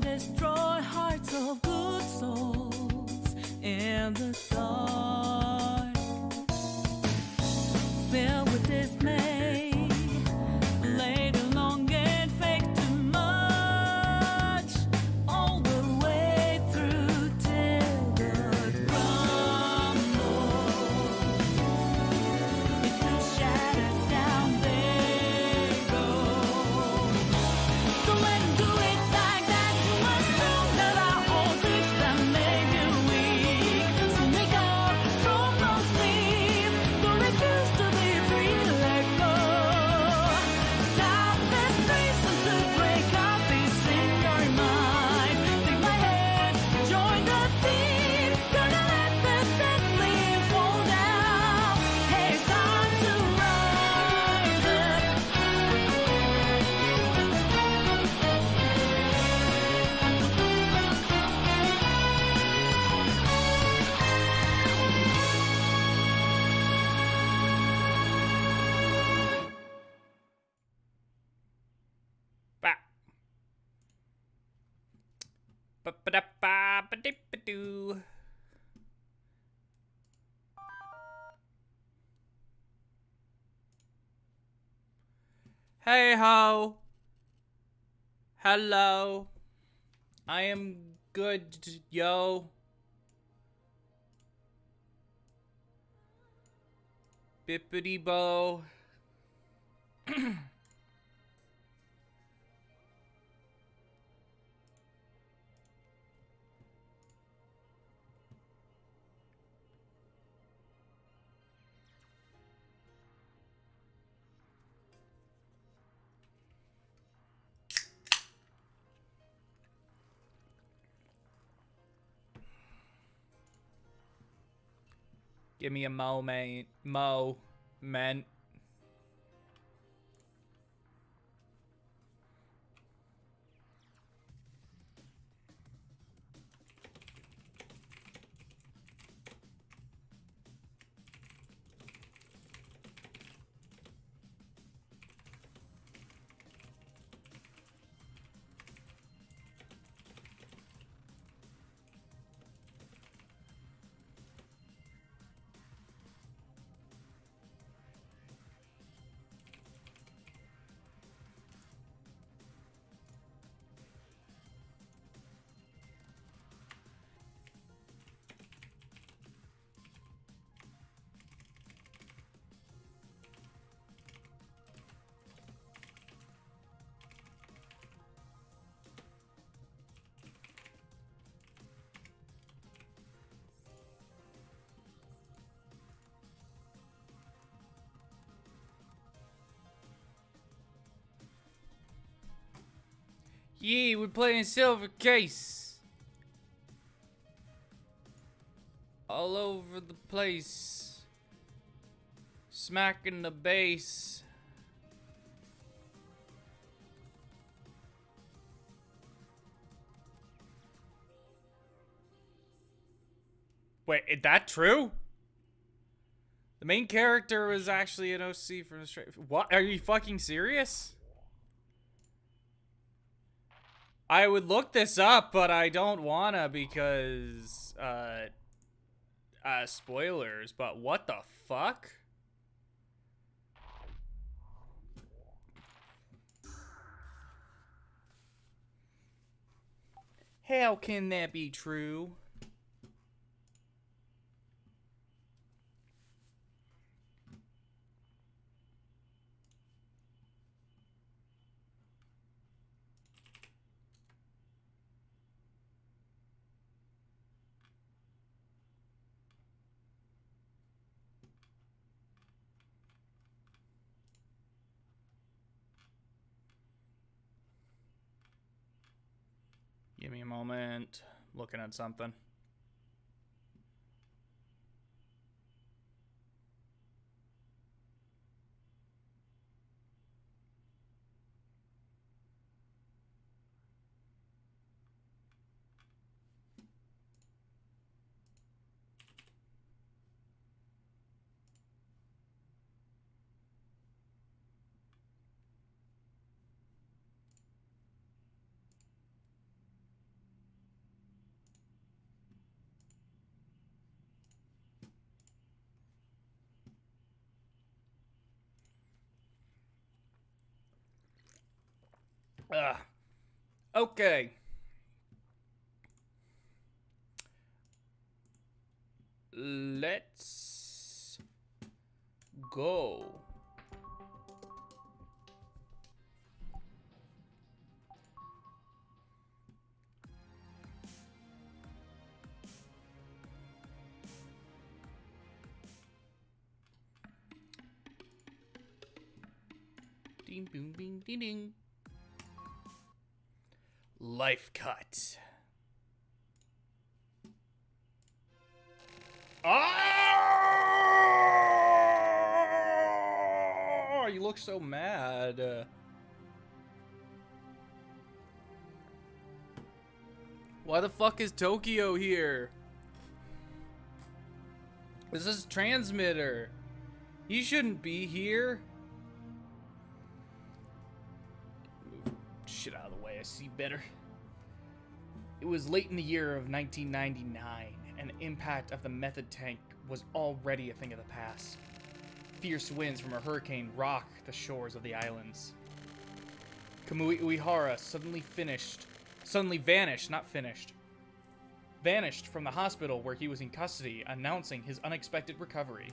destroy hearts of good souls in the dark, filled with dismay, laid along and fake too much, all the way through till the crumble. Into shattered down they go. So let 'em do it like that. You must know that our whole tricks that make you weak. So make up from no sleep. Don't refuse to be free. Let go. Stop this reason to break up peace in your mind. Take my hand, join the team. Gonna let this dead leaf fall down. Hey, it's time to rise up. Ba. Ba-ba-da-ba-ba-dip-ba-doo. Hey ho. Hello. I am good, yo. Bippity bo. Give me a moment. Moment. Yeah, we're playing Silver Case. All over the place. Smacking the bass. Wait, is that true? The main character was actually an OC from straight. What? Are you fucking serious? I would look this up, but I don't wanna because spoilers, but what the fuck? How can that be true? Give me a moment. Looking at something. Ugh. Okay. Let's go. Ding, boom, ding, ding, ding. Life cut. Oh, you look so mad. Why the fuck is Tokyo here? This is Transmitter. He shouldn't be here. Move shit out of the way, I see better. It was late in the year of 1999, and the impact of the method tank was already a thing of the past. Fierce winds from a hurricane rocked the shores of the islands. Kamui Uehara vanished from the hospital where he was in custody, announcing his unexpected recovery.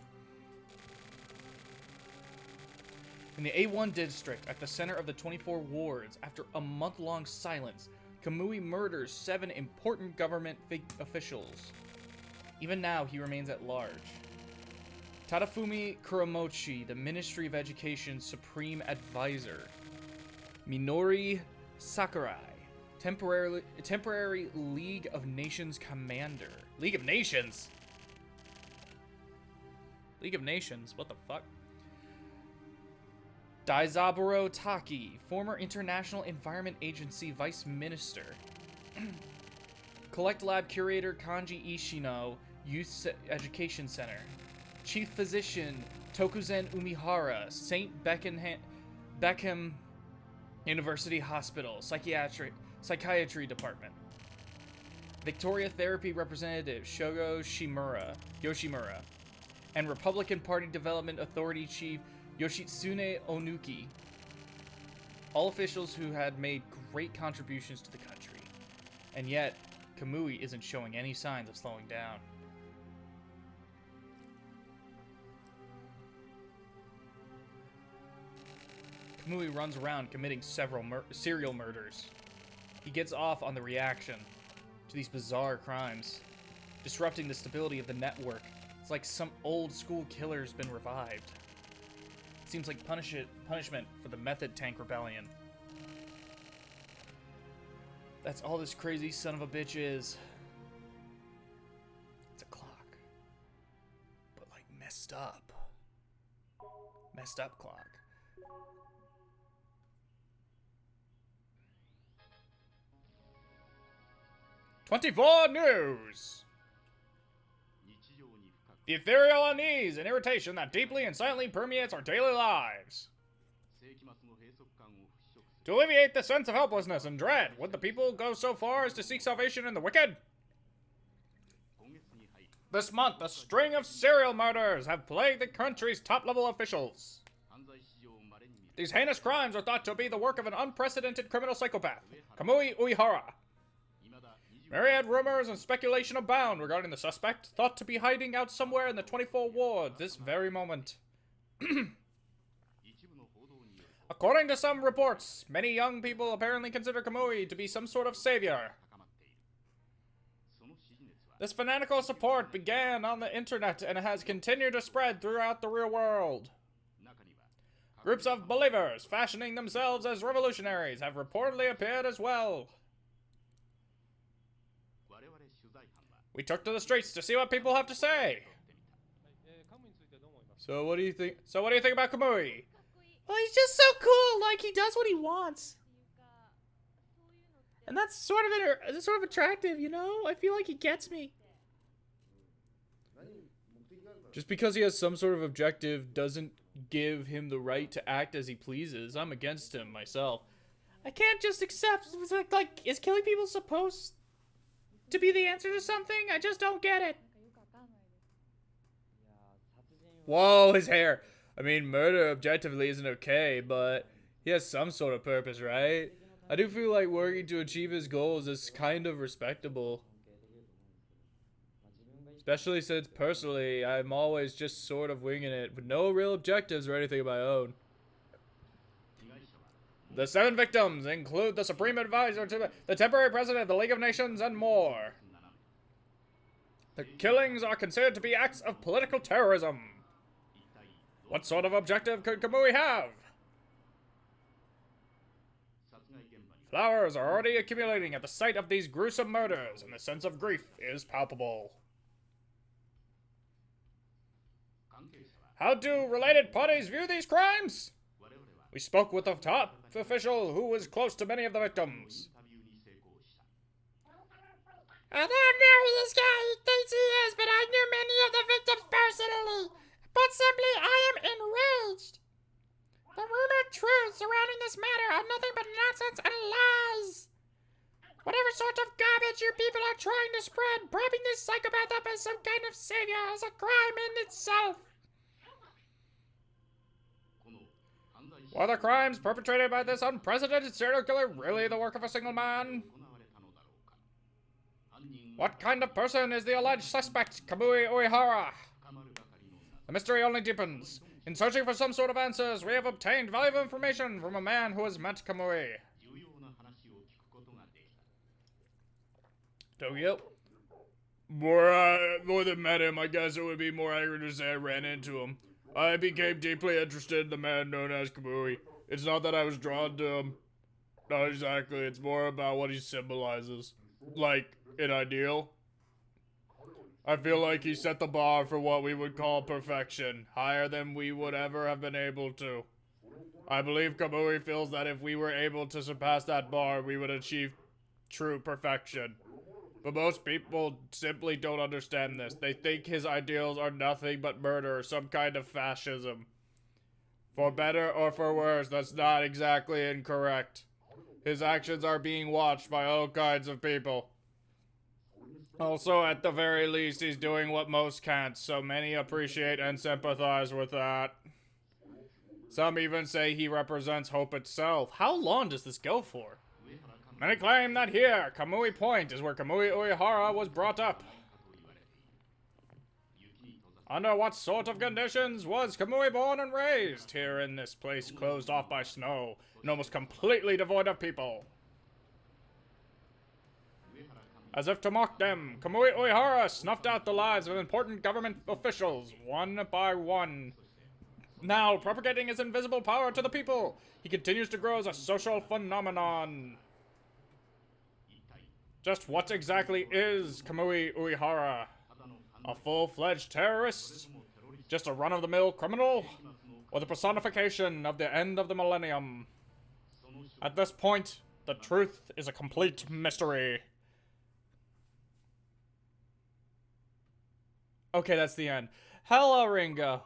In the A1 district, at the center of the 24 wards, after a month-long silence, Kamui murders 7 important government officials. Even now, he remains at large. Tadafumi Kuramochi, the Ministry of Education's Supreme Advisor. Minori Sakurai, temporary League of Nations Commander. League of Nations? League of Nations? What the fuck? Daizaburo Taki, former International Environment Agency Vice Minister. Collect Lab Curator Kanji Ishino, Youth Education Center. Chief Physician Tokuzen Umihara, St. Beckham University Hospital, Psychiatry Department. Victoria Therapy Representative Shogo Yoshimura. And Republican Party Development Authority Chief Yoshitsune Onuki. All officials who had made great contributions to the country. And yet, Kamui isn't showing any signs of slowing down. Kamui runs around committing several serial murders. He gets off on the reaction to these bizarre crimes, disrupting the stability of the network. It's like some old school killer's been revived. It seems like punishment for the Method Tank Rebellion. That's all this crazy son of a bitch is. It's a clock. But like messed up. Messed up clock. '24 News! The ethereal unease and irritation that deeply and silently permeates our daily lives. To alleviate the sense of helplessness and dread, would the people go so far as to seek salvation in the wicked? This month, a string of serial murders have plagued the country's top-level officials. These heinous crimes are thought to be the work of an unprecedented criminal psychopath, Kamui Uehara. Myriad rumors and speculation abound regarding the suspect, thought to be hiding out somewhere in the 24 wards this very moment. According to some reports, many young people apparently consider Kamui to be some sort of savior. This fanatical support began on the internet and has continued to spread throughout the real world. Groups of believers fashioning themselves as revolutionaries have reportedly appeared as well. We took to the streets to see what people have to say. So what do you think about Kamui? Well, he's just so cool. Like, he does what he wants. And that's sort of attractive, you know? I feel like he gets me. Just because he has some sort of objective doesn't give him the right to act as he pleases. I'm against him myself. I can't just accept, like, is killing people supposed to be the answer to something? I just don't get it. Whoa, his hair. I mean, murder objectively isn't okay, but he has some sort of purpose, right? I do feel like working to achieve his goals is kind of respectable. Especially since, personally, I'm always just sort of winging it, with no real objectives or anything of my own. The 7 victims include the Supreme Advisor to the Temporary President of the League of Nations and more. The killings are considered to be acts of political terrorism. What sort of objective could Kamui have? Flowers are already accumulating at the site of these gruesome murders, and the sense of grief is palpable. How do related parties view these crimes? We spoke with a top official who was close to many of the victims. I don't know who this guy thinks he is, but I knew many of the victims personally. Put simply, I am enraged. The rumored truths surrounding this matter are nothing but nonsense and lies. Whatever sort of garbage you people are trying to spread, propping this psychopath up as some kind of savior is a crime in itself. Were the crimes perpetrated by this unprecedented serial killer really the work of a single man? What kind of person is the alleged suspect, Kamui Uehara? The mystery only deepens. In searching for some sort of answers, we have obtained valuable information from a man who has met Kamui. Tokyo? More than met him, I guess it would be more accurate to say I ran into him. I became deeply interested in the man known as Kamui. It's not that I was drawn to him. Not exactly, it's more about what he symbolizes. Like, an ideal. I feel like he set the bar for what we would call perfection, higher than we would ever have been able to. I believe Kamui feels that if we were able to surpass that bar, we would achieve true perfection. But most people simply don't understand this. They think his ideals are nothing but murder or some kind of fascism. For better or for worse, that's not exactly incorrect. His actions are being watched by all kinds of people. Also, at the very least, he's doing what most can't, so many appreciate and sympathize with that. Some even say he represents hope itself. How long does this go for? Many claim that here, Kamui Point, is where Kamui Uehara was brought up. Under what sort of conditions was Kamui born and raised here in this place closed off by snow and almost completely devoid of people? As if to mock them, Kamui Uehara snuffed out the lives of important government officials, one by one. Now, propagating his invisible power to the people, he continues to grow as a social phenomenon. Just what exactly is Kamui Uehara? A full-fledged terrorist? Just a run-of-the-mill criminal? Or the personification of the end of the millennium? At this point, the truth is a complete mystery. Okay, that's the end. Hello, Ringo.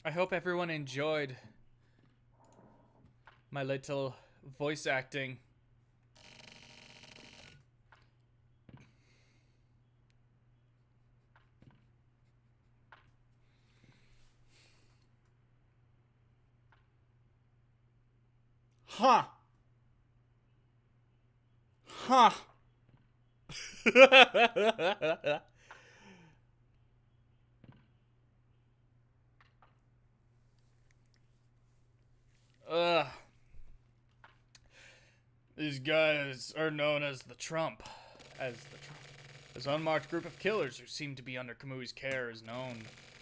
I hope everyone enjoyed my little voice acting. Huh. Huh. Ugh. These guys are known as the Trump. This unmarked group of killers who seem to be under Kamui's care is known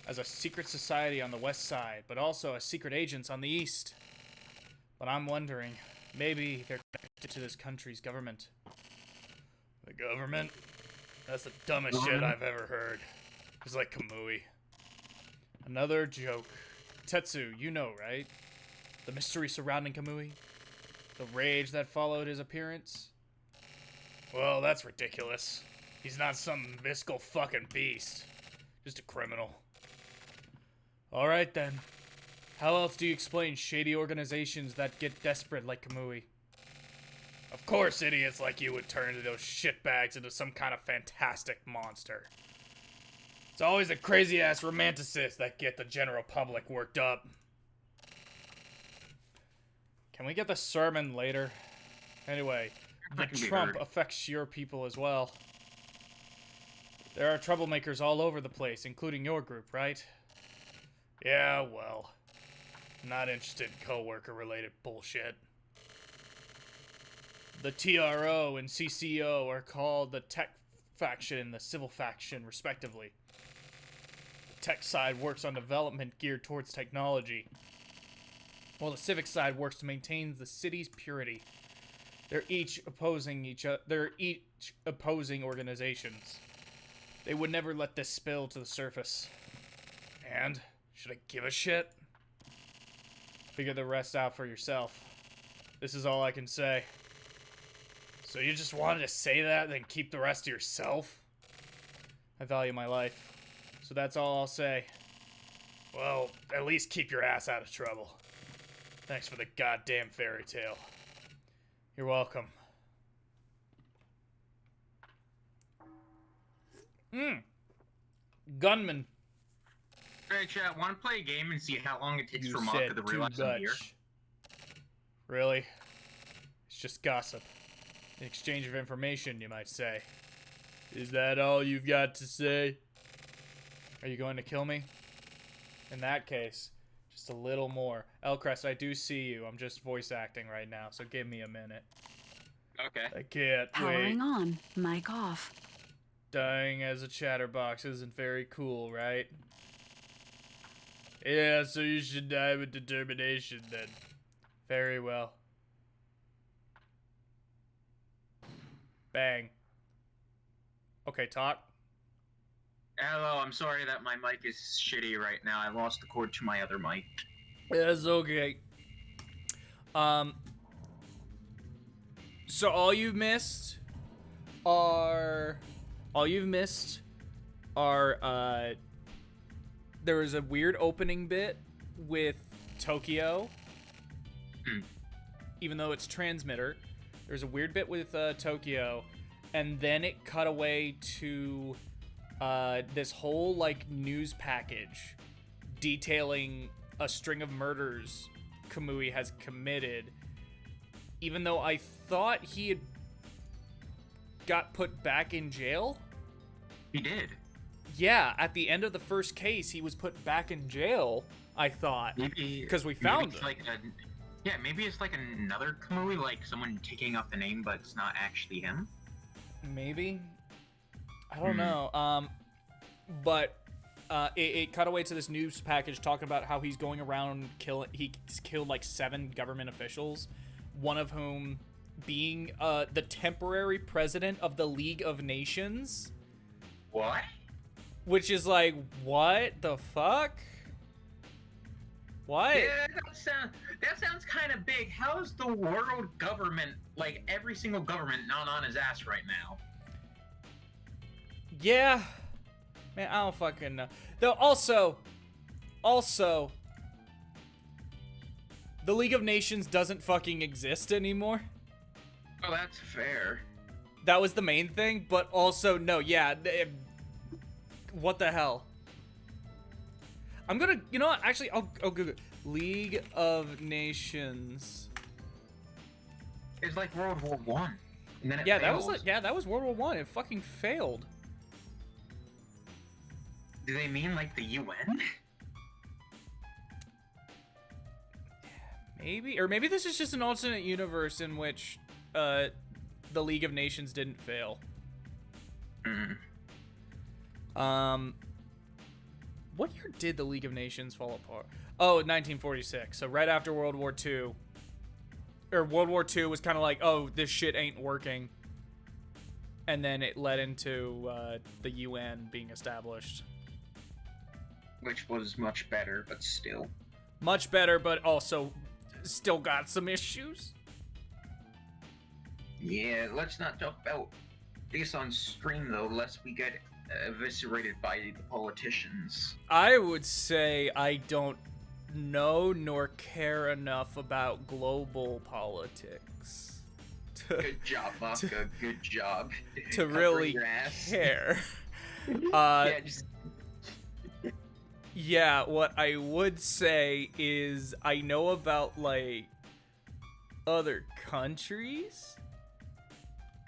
as a secret society on the west side, but also as secret agents on the east. But I'm wondering, maybe they're connected to this country's government. The government? That's the dumbest shit I've ever heard. It's like Kamui. Another joke. Tetsu, you know, right? The mystery surrounding Kamui? The rage that followed his appearance? Well, that's ridiculous. He's not some mystical fucking beast. Just a criminal. Alright then. How else do you explain shady organizations that get desperate like Kamui? Of course idiots like you would turn those shitbags into some kind of fantastic monster. It's always the crazy-ass romanticists that get the general public worked up. Can we get the sermon later? Anyway, the Trump affects your people as well. There are troublemakers all over the place, including your group, right? Yeah, well, not interested in coworker-related bullshit. The TRO and CCO are called the tech faction and the civil faction, respectively. The tech side works on development geared towards technology, while the civic side works to maintain the city's purity. They're each opposing organizations. They would never let this spill to the surface. And should I give a shit? Figure the rest out for yourself. This is all I can say. So you just wanted to say that, then keep the rest to yourself? I value my life, so that's all I'll say. Well, at least keep your ass out of trouble. Thanks for the goddamn fairy tale. You're welcome. Gunman. Hey, chat, want to play a game and see how long it takes for Macca to realize I'm here? Really? It's just gossip. An exchange of information, you might say. Is that all you've got to say? Are you going to kill me? In that case, just a little more. Elcrest, I do see you. I'm just voice acting right now, so give me a minute. Okay. I can't Powering wait. on. Mic off. Dying as a chatterbox isn't very cool, right? Yeah, so you should die with determination then. Very well. Bang. Okay, talk. Hello, I'm sorry that my mic is shitty right now. I lost the cord to my other mic. That's okay. So all you've missed are there was a weird opening bit with Tokyo. Even though it's transmitter, there's a weird bit with Tokyo, and then it cut away to this whole like news package detailing a string of murders Kamui has committed, even though I thought he had got put back in jail. He did. Yeah, at the end of the first case, he was put back in jail, I thought. Maybe because we found him. Maybe it's like another Kamui, like someone taking up the name, but it's not actually him. Maybe. I don't know. But it cut away to this news package talking about how he's going around he's killed like 7 government officials, one of whom being the temporary president of the League of Nations. What? Which is like, what the fuck? What? Yeah, that sounds kind of big. How is the world government, like every single government, not on his ass right now? Yeah. Man, I don't fucking know. Though also, the League of Nations doesn't fucking exist anymore. Oh, that's fair. That was the main thing, but also, no, yeah. What the hell? I'm gonna, you know what? Actually, I'll Google it. League of Nations. It's like World War One, and then it Yeah, fails. that was World War One. It fucking failed. Do they mean like the UN? Maybe, or maybe this is just an alternate universe in which the League of Nations didn't fail. What year did the League of Nations fall apart? Oh, 1946. So right after World War II. Or World War II was kind of like, oh, this shit ain't working. And then it led into the UN being established. Which was much better, but still. Much better, but also still got some issues. Yeah, let's not talk about this on stream though, lest we get eviscerated by the politicians. I would say I don't know nor care enough about global politics Good job, Macca. Good job. to Covering really your ass. care. Yeah, just Yeah, what I would say is I know about, like, other countries,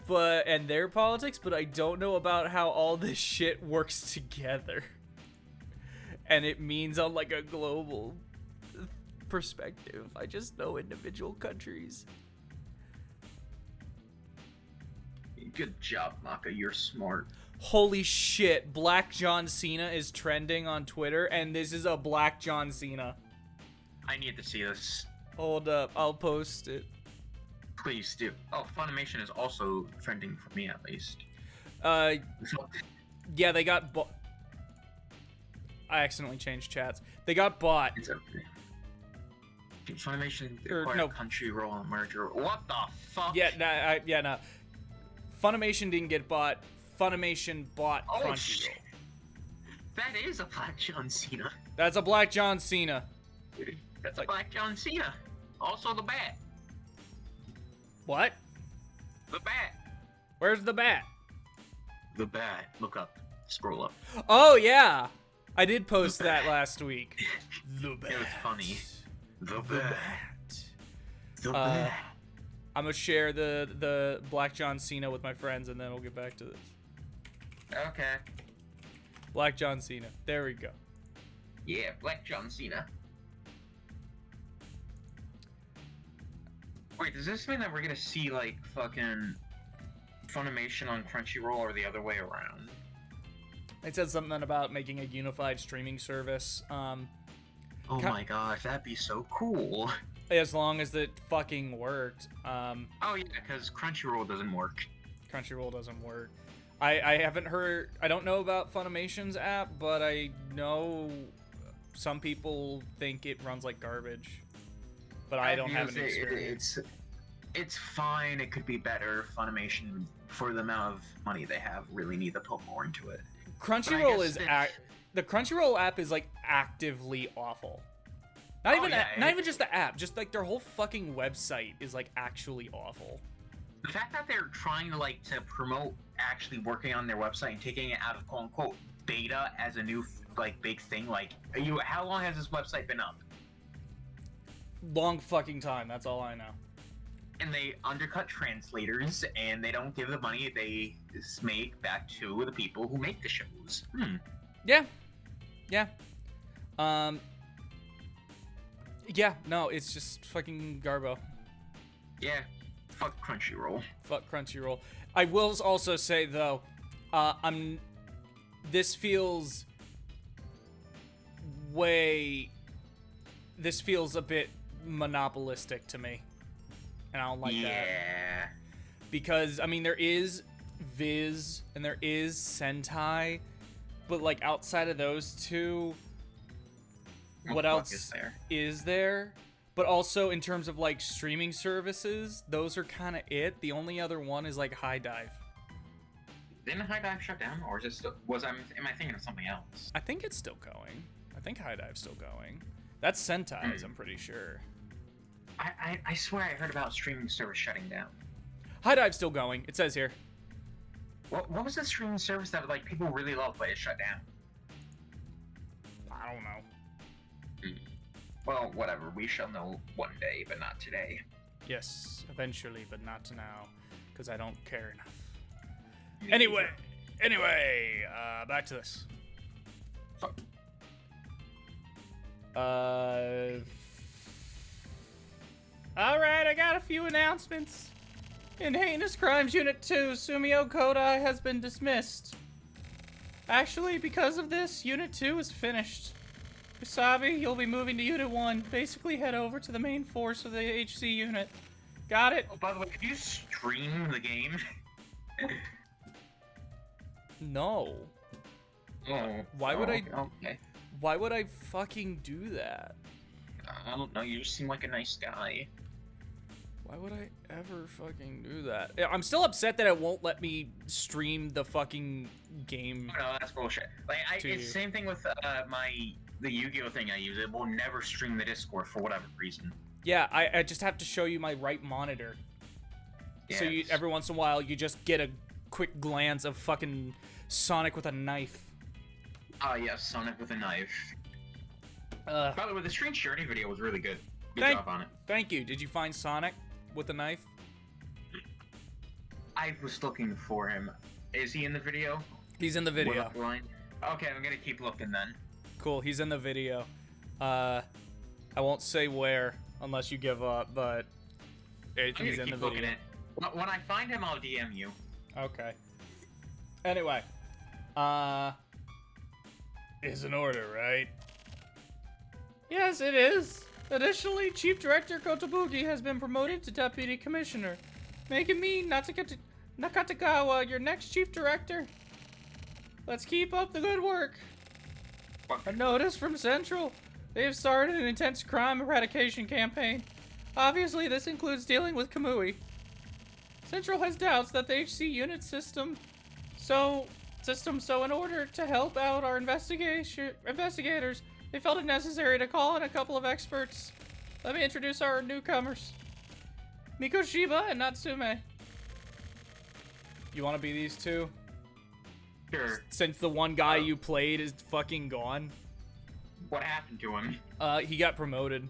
and their politics, but I don't know about how all this shit works together. And it means on, like, a global perspective. I just know individual countries. good job, Macca. You're smart. Holy shit, Black John Cena is trending on Twitter, and this is a Black John Cena. I need to see this. Hold up, I'll post it. Please do. Oh, Funimation is also trending for me, at least. Yeah, they got bought. I accidentally changed chats. They got bought. It's okay. Funimation Or, acquired no. Crunchyroll merger. What the fuck? Yeah, no. Funimation didn't get bought. Funimation bought Oh, Crunchyroll. shit. That is a Black John Cena. That's a Black John Cena. That's a Black John Cena. Also the bat. What? The bat. Where's the bat? The bat. Look up. Scroll up. Oh, yeah. I did post that last week. The bat. It was funny. The The bat. bat. The Uh, bat. I'm gonna share the Black John Cena with my friends, and then we'll get back to this. Okay. Black John Cena. There we go. Yeah, Black John Cena. Wait, does this mean that we're gonna see, like, fucking Funimation on Crunchyroll or the other way around? It said something about making a unified streaming service. Oh my gosh, that'd be so cool. As long as it fucking worked. Oh yeah, because Crunchyroll doesn't work. Crunchyroll doesn't work. I haven't heard. I don't know about Funimation's app, but I know some people think it runs like garbage. But I don't have any experience. It's fine. It could be better. Funimation, for the amount of money they have, really need to put more into it. Crunchyroll guess is it's- the Crunchyroll app is like actively awful. Not even yeah, not even just the app, just like their whole fucking website is like actually awful. The fact that they're trying to to promote actually working on their website and taking it out of quote unquote beta as a new big thing, how long has this website been up? Long fucking time, that's all I know. And they undercut translators, and they don't give the money they make back to the people who make the shows. Yeah. Yeah, no, it's just fucking garbo. Yeah, fuck Crunchyroll. Fuck Crunchyroll. I will also say though, this feels a bit monopolistic to me. And I don't like that. Yeah. Because, I mean, there is Viz and there is Sentai, but, like, outside of those two, what else is there? But also, in terms of, like, streaming services, those are kind of it. The only other one is, like, High Dive. Didn't High Dive shut down, or is it still? Am I thinking of something else? I think it's still going. I think High Dive's still going. That's Sentai's, I'm pretty sure. I swear I heard about streaming service shutting down. High Dive's still going. It says here. What was the streaming service that people really love but it shut down? I don't know. Well, whatever. We shall know one day, but not today. Yes, eventually, but not now, because I don't care enough. Me Anyway, back to this. Fuck. Alright, I got a few announcements. In Heinous Crimes Unit 2, Sumio Kodai has been dismissed. Actually, because of this, Unit 2 is finished. Usabi, you'll be moving to Unit 1. Basically, head over to the main force of the HC unit. Got it? Oh, by the way, can you stream the game? No. Oh. Why would I- Okay. Why would I fucking do that? I don't know. You just seem like a nice guy. Why would I ever fucking do that? I'm still upset that it won't let me stream the fucking game. Oh, no, that's bullshit. Like, it's the same thing with the Yu-Gi-Oh thing I use. It will never stream the Discord for whatever reason. Yeah, I just have to show you my right monitor. Yeah, So every once in a while, you just get a quick glance of fucking Sonic with a knife. Oh, yes, Sonic with a knife. By the way, the screen sharing video was really good. Good job on it. Thank you. Did you find Sonic with a knife? I was looking for him. Is he in the video? He's in the video. Okay, I'm gonna keep looking then. Cool, he's in the video. I won't say where unless you give up, but he's in the video. When I find him, I'll DM you. Okay. Anyway, is an order, right? Yes, it is. Additionally, Chief Director Kotobuki has been promoted to Deputy Commissioner, making me Nakatagawa your next Chief Director. Let's keep up the good work. A notice from Central. They have started an intense crime eradication campaign. Obviously, this includes dealing with Kamui. Central has doubts that the HC unit system, so in order to help out our investigators, they felt it necessary to call in a couple of experts. Let me introduce our newcomers. Mikoshiba and Natsume. You want to be these two? Sure. Since the one guy you played is fucking gone. What happened to him? He got promoted.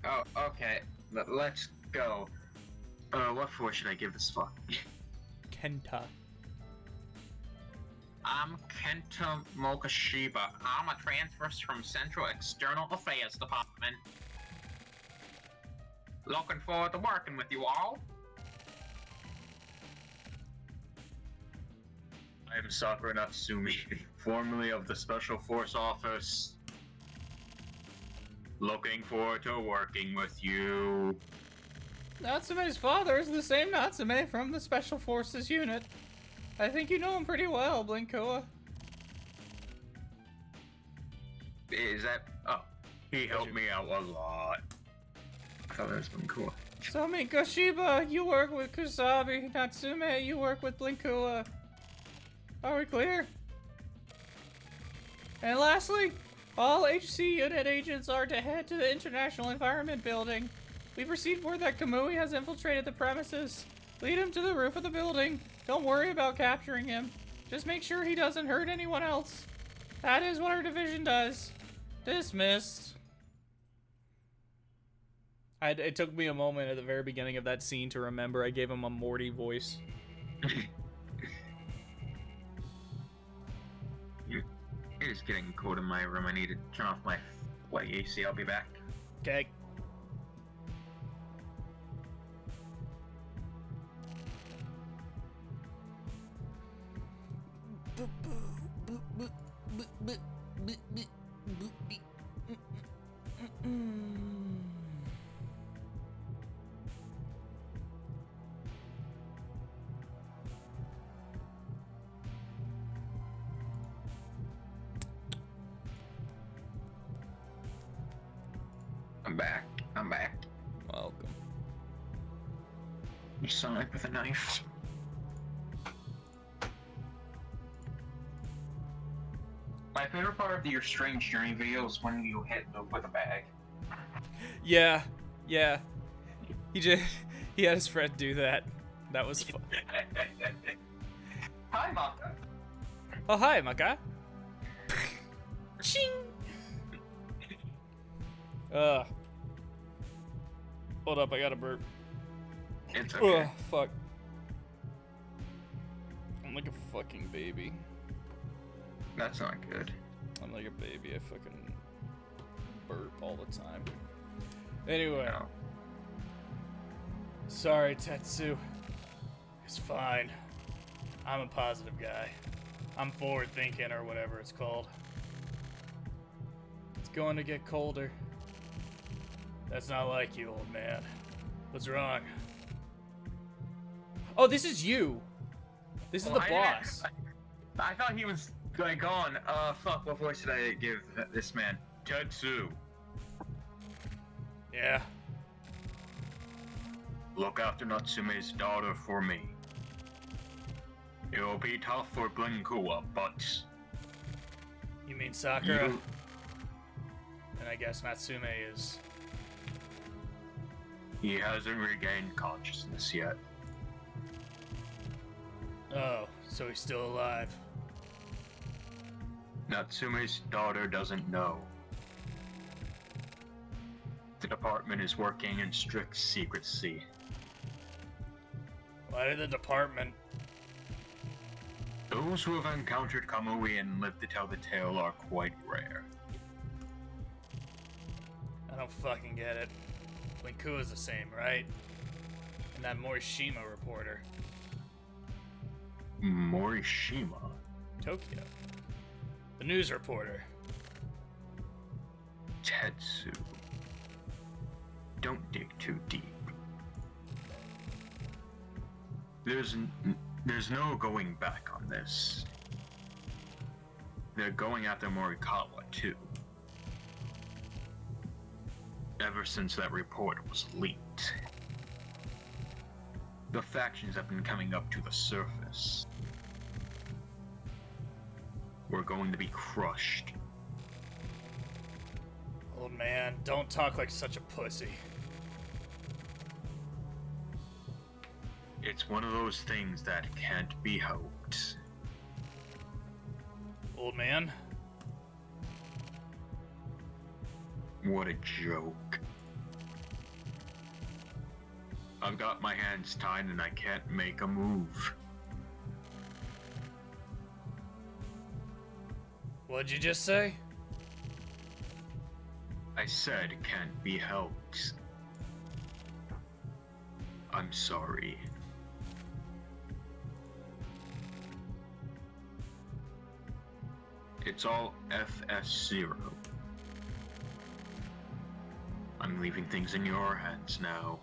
Oh, okay. Let's go. What force should I give this fuck? Kenta. I'm Kenta Mokashiba. I'm a transfer from Central External Affairs Department. Looking forward to working with you all. I am Sakura Natsumi, formerly of the Special Force Office. Looking forward to working with you. Natsume's father is the same Natsume from the Special Forces unit. I think you know him pretty well, Blinkoa. Is that... Oh, he helped me out a lot. I thought that was cool. So Mikoshiba, you work with Kusabi. Natsume, you work with Blinkoa. Are we clear? And lastly, all HC unit agents are to head to the International Environment Building. We've received word that Kamui has infiltrated the premises. Lead him to the roof of the building. Don't worry about capturing him. Just make sure he doesn't hurt anyone else. That is what our division does. Dismissed. It took me a moment at the very beginning of that scene to remember I gave him a Morty voice. It is getting cold in my room. I need to turn off my AC. I'll be back. Okay. I'm back. Welcome. You Sonic with a knife. My favorite part of your strange journey video is when you hit with a bag. Yeah. He had his friend do that. That was fun. Hi, Macca. Oh, hi, Macca. Ching. Hold up, I got a burp. It's okay. Ugh, fuck. I'm like a fucking baby. That's not good. I'm like a baby. I fucking burp all the time. Anyway. No. Sorry, Tetsu. It's fine. I'm a positive guy. I'm forward thinking or whatever it's called. It's going to get colder. That's not like you, old man. What's wrong? Oh, this is you. This is the boss. I thought he was gone. Fuck, what voice did I give this man? Tetsu. Yeah. Look after Natsume's daughter for me. It will be tough for Blinkua, but You mean Sakura? you, And I guess Natsume is. he hasn't regained consciousness yet. Oh, so he's still alive. Natsume's daughter doesn't know. The department is working in strict secrecy. Why did the department? Those who have encountered Kamui and lived to tell the tale are quite rare. I don't fucking get it. Linkua's the same, right? And that Morishima reporter. Morishima? Tokyo. The news reporter. Tetsu. Don't dig too deep. There's no going back on this. They're going after Morikawa too. Ever since that report was leaked, the factions have been coming up to the surface. We're going to be crushed. Old man, don't talk like such a pussy. It's one of those things that can't be helped. Old man? What a joke. I've got my hands tied and I can't make a move. What'd you just say? I said can't be helped. I'm sorry. It's all FS0. I'm leaving things in your hands now.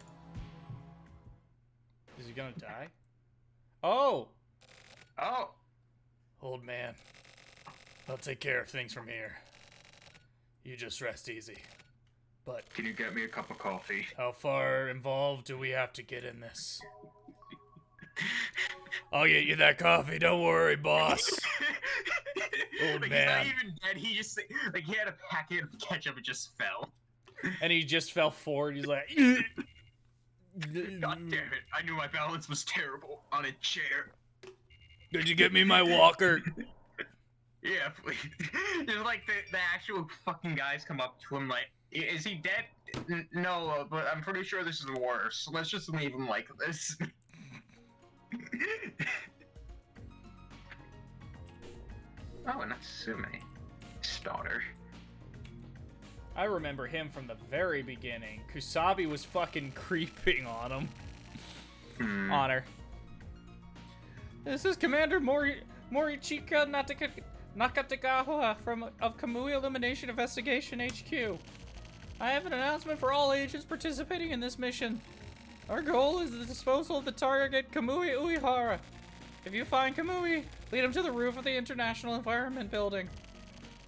Is he gonna die? Oh! Oh, Old man. I'll take care of things from here. You just rest easy. But Can you get me a cup of coffee? how far involved do we have to get in this? I'll get you that coffee, don't worry, boss. Old like, man. he's not even dead. He just like he had a packet of ketchup and just fell. And he just fell forward, he's like... God damn it! I knew my balance was terrible on a chair. Did you get me my walker? Yeah, please. Just like the actual fucking guys come up to him like, is he dead? No, but I'm pretty sure this is worse. Let's just leave him like this. Oh, Natsume. His daughter. I remember him from the very beginning. Kusabi was fucking creeping on him. On her. This is Commander Morichika Nakatagawa of Kamui Elimination Investigation HQ. I have an announcement for all agents participating in this mission. Our goal is the disposal of the target Kamui Uehara. If you find Kamui, lead him to the roof of the International Environment Building.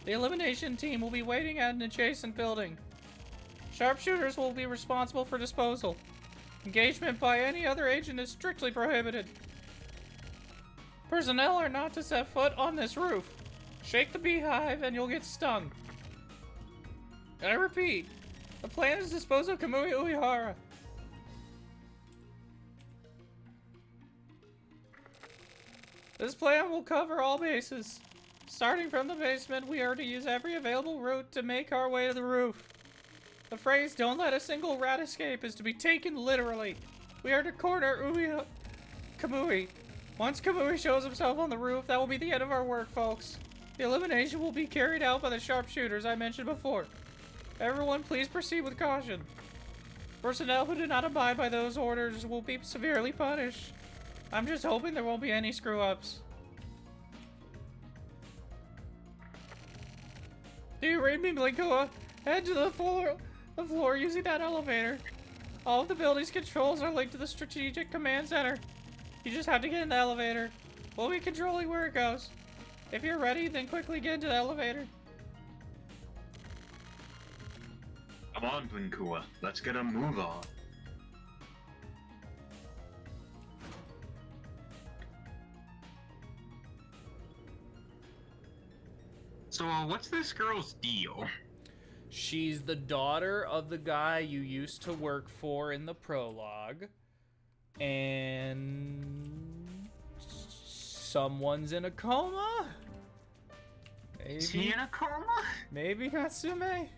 The elimination team will be waiting at an adjacent building. Sharpshooters will be responsible for disposal. Engagement by any other agent is strictly prohibited. Personnel are not to set foot on this roof. Shake the beehive and you'll get stung. I repeat, the plan is to dispose of Kamui Uehara. This plan will cover all bases. Starting from the basement, we are to use every available route to make our way to the roof. The phrase, "don't let a single rat escape," is to be taken literally. We are to corner Kamui. Once Kamui shows himself on the roof, that will be the end of our work, folks. The elimination will be carried out by the sharpshooters I mentioned before. Everyone, please proceed with caution. Personnel who do not abide by those orders will be severely punished. I'm just hoping there won't be any screw-ups. Do you read me, Blinkua? Head to the floor using that elevator. All of the building's controls are linked to the Strategic Command Center. You just have to get in the elevator. We'll be controlling where it goes. If you're ready, then quickly get into the elevator. Come on, Blinkua. Let's get a move on. So, what's this girl's deal? She's the daughter of the guy you used to work for in the prologue. And someone's in a coma? Is he in a coma? Maybe Natsume?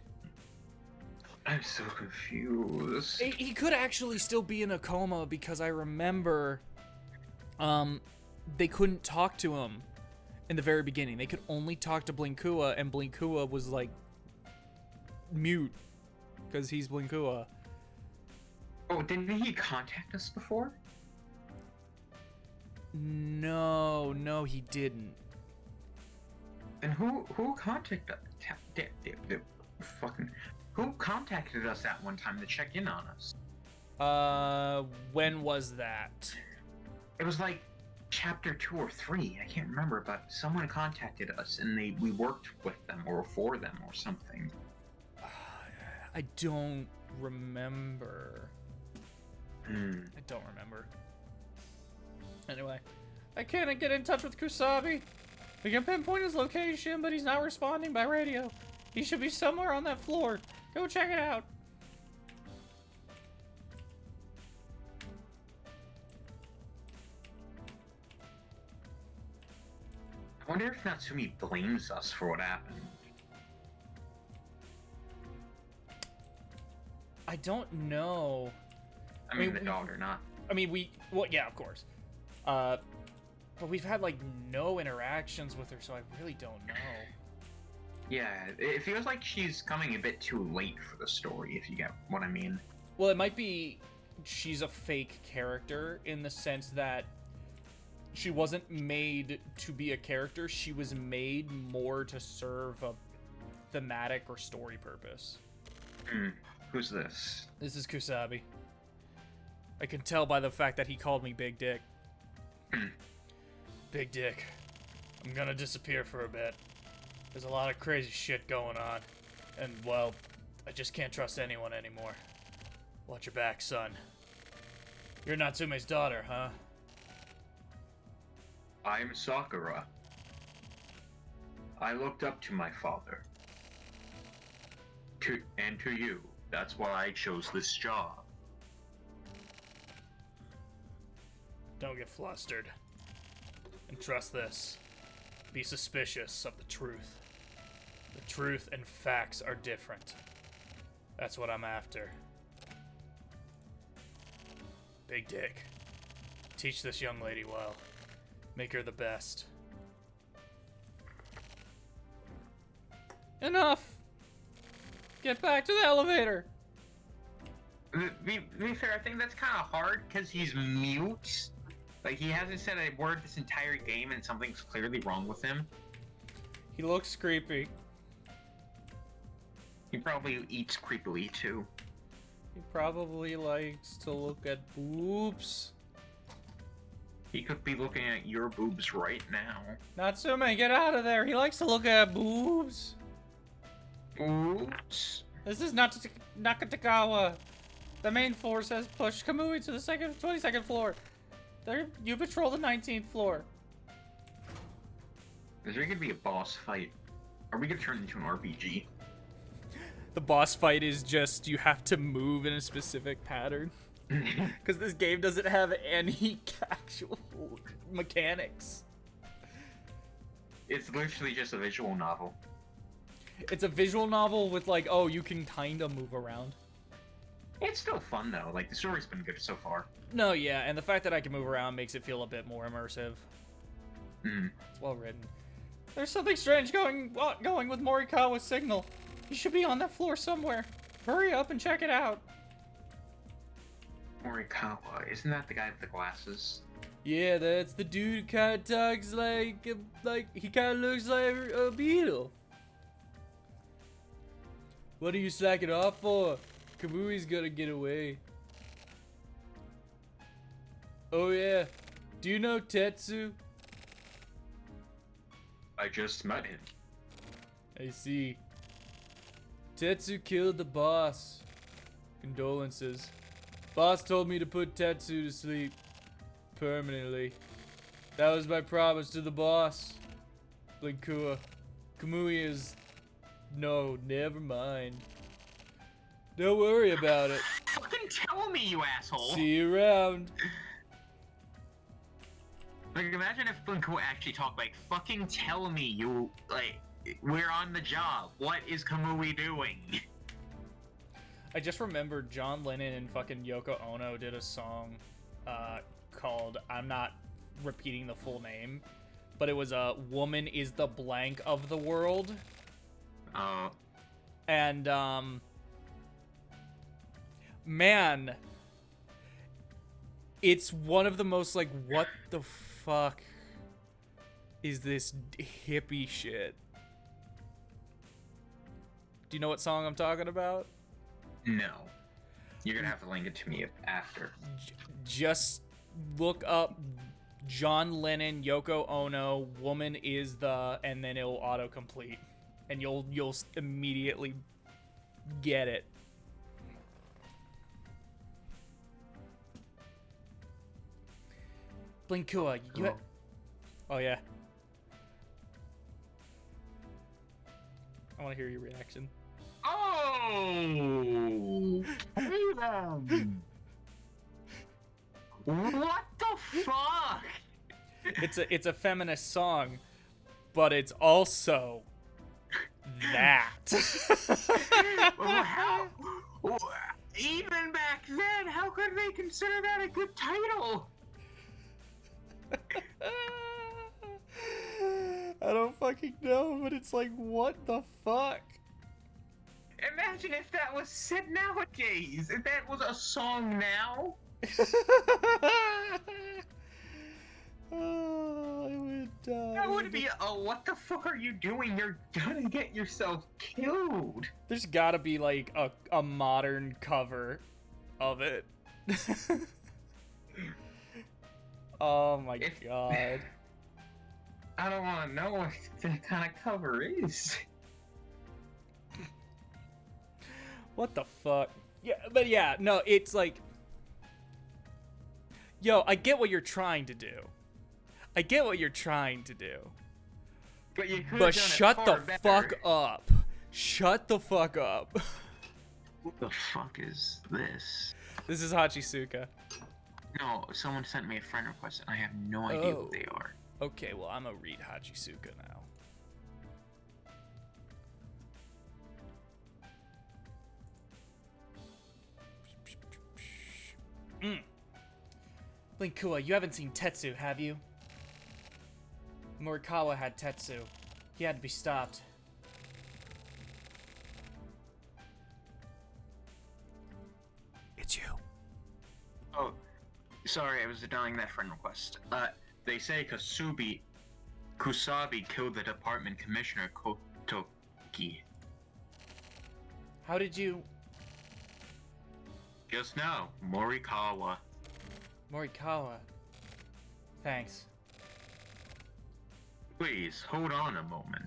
I'm so confused. He could actually still be in a coma because I remember they couldn't talk to him in the very beginning. They could only talk to Blinkua, and Blinkua was like mute because he's Blinkua. Oh, didn't he contact us before? No, he didn't. And who contacted who contacted us that one time to check in on us? When was that? It was like chapter 2 or 3. I can't remember, but someone contacted us and we worked with them or for them or something. I don't remember. I don't remember. Anyway, I can't get in touch with Kusabi. We can pinpoint his location, but he's not responding by radio. He should be somewhere on that floor. Go check it out. I wonder if Natsumi blames us for what happened. I don't know. I mean, the daughter, not. I mean, well, yeah, of course. But we've had, like, no interactions with her, so I really don't know. Yeah, it feels like she's coming a bit too late for the story, if you get what I mean. Well, it might be she's a fake character in the sense that she wasn't made to be a character. She was made more to serve a thematic or story purpose. Who's this? This is Kusabi. I can tell by the fact that he called me Big Dick. Big Dick, I'm gonna disappear for a bit. There's a lot of crazy shit going on. And, well, I just can't trust anyone anymore. Watch your back, son. You're Natsume's daughter, huh? I'm Sakura. I looked up to my father. And to you. That's why I chose this job. Don't get flustered. And trust this. Be suspicious of the truth. The truth and facts are different. That's what I'm after. Big Dick. Teach this young lady well. Make her the best. Enough! Get back to the elevator! Be fair, I think that's kind of hard because he's mute. Like, he hasn't said a word this entire game and something's clearly wrong with him. He looks creepy. He probably eats creepily, too. He probably likes to look at boobs. He could be looking at your boobs right now. Natsume, get out of there! He likes to look at boobs! Oops. This is not Nakatagawa. The main force has pushed Kamui to the 22nd floor. You patrol the 19th floor. Is there gonna be a boss fight? Are we gonna turn into an RPG? The boss fight is just you have to move in a specific pattern. Because this game doesn't have any actual mechanics. It's literally just a visual novel. It's a visual novel with like, oh, you can kind of move around. It's still fun though. Like, the story's been good so far. No, yeah, and the fact that I can move around makes it feel a bit more immersive. It's well written. There's something strange going with Morikawa's signal. He should be on that floor somewhere. Hurry up and check it out. Morikawa, isn't that the guy with the glasses? Yeah, that's the dude who kind of talks like he kind of looks like a beetle. What are you slacking off for? Kamui's gonna get away. Oh yeah, do you know Tetsu? I just met him. I see. Tetsu killed the boss. Condolences. Boss told me to put Tetsu to sleep. Permanently. That was my promise to the boss. Blinkua. Kamui is... No, never mind. Don't worry about it. Fucking tell me, you asshole! See you around. Like, imagine if Blinko actually talked, like, fucking tell me, you, like, we're on the job. What is Kamui doing? I just remembered John Lennon and fucking Yoko Ono did a song called, I'm not repeating the full name, but it was Woman is the Blank of the World. Oh. And, man, it's one of the most, like, what the fuck is this hippie shit? Do you know what song I'm talking about? No. You're gonna have to link it to me after. Just look up John Lennon, Yoko Ono, Woman is the, and then it'll autocomplete. And you'll immediately get it. Blinkua, you oh yeah. I want to hear your reaction. Oh! Hey then! What the fuck? It's a feminist song, but it's also that. Well, how? Even back then, how could they consider that a good title? I don't fucking know, but it's like, what the fuck? Imagine if that was said nowadays. If that was a song now. Oh, I would die. That would be a what the fuck are you doing? You're gonna get yourself killed. There's gotta be like a modern cover of it. Oh my god. I don't want to know what that kind of cover is. What the fuck? Yeah, but yeah, no, it's like, yo, I get what you're trying to do. I get what you're trying to do. But you could But have done shut it the far better. fuck up. Shut the fuck up. What the fuck is this? This is Hachisuka. No, someone sent me a friend request and I have no idea Oh. who they are. Okay, well, I'm gonna read Hachisuka now. Blinkua, you haven't seen Tetsu, have you? Morikawa had Tetsu. He had to be stopped. It's you. Oh, sorry, I was dialing that friend request. They say Kusabi killed the department commissioner Kotoki. How did you... Just now, Morikawa. Morikawa. Thanks. Please, hold on a moment.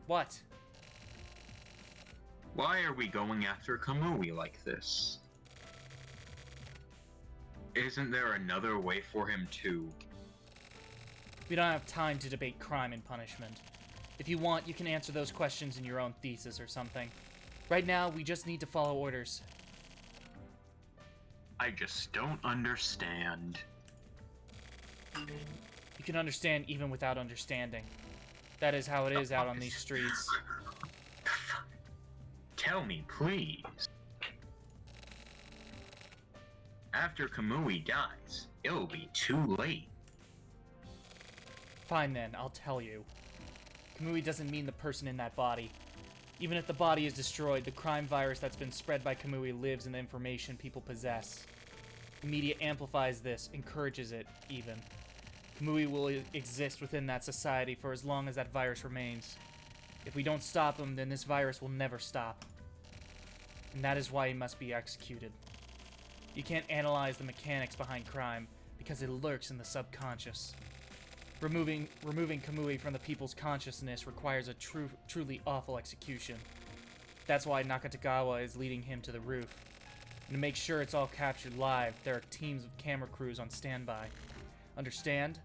What? Why are we going after Kamui like this? Isn't there another way for him to... We don't have time to debate crime and punishment. If you want, you can answer those questions in your own thesis or something. Right now, we just need to follow orders. I just don't understand. You can understand even without understanding. That is how it is out on these streets. Tell me, please. After Kamui dies, it'll be too late. Fine then, I'll tell you. Kamui doesn't mean the person in that body. Even if the body is destroyed, the crime virus that's been spread by Kamui lives in the information people possess. The media amplifies this, encourages it, even. Kamui will exist within that society for as long as that virus remains. If we don't stop him, then this virus will never stop. And that is why he must be executed. You can't analyze the mechanics behind crime, because it lurks in the subconscious. Removing Kamui from the people's consciousness requires a truly awful execution. That's why Nakatagawa is leading him to the roof. And to make sure it's all captured live, there are teams of camera crews on standby. Understand?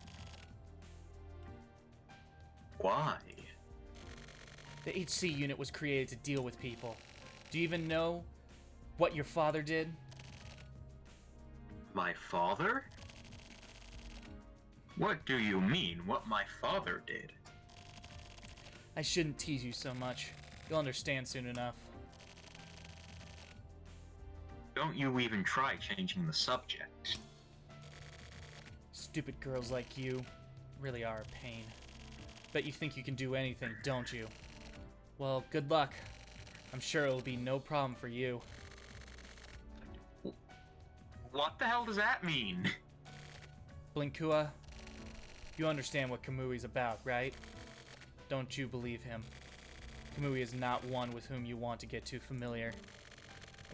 Why? The HC unit was created to deal with people. Do you even know what your father did? My father? What do you mean, what my father did? I shouldn't tease you so much. You'll understand soon enough. Don't you even try changing the subject. Stupid girls like you really are a pain. Bet you think you can do anything, don't you? Well, good luck. I'm sure it'll be no problem for you. What the hell does that mean? Blinkua, you understand what Kamui's about, right? Don't you believe him? Kamui is not one with whom you want to get too familiar.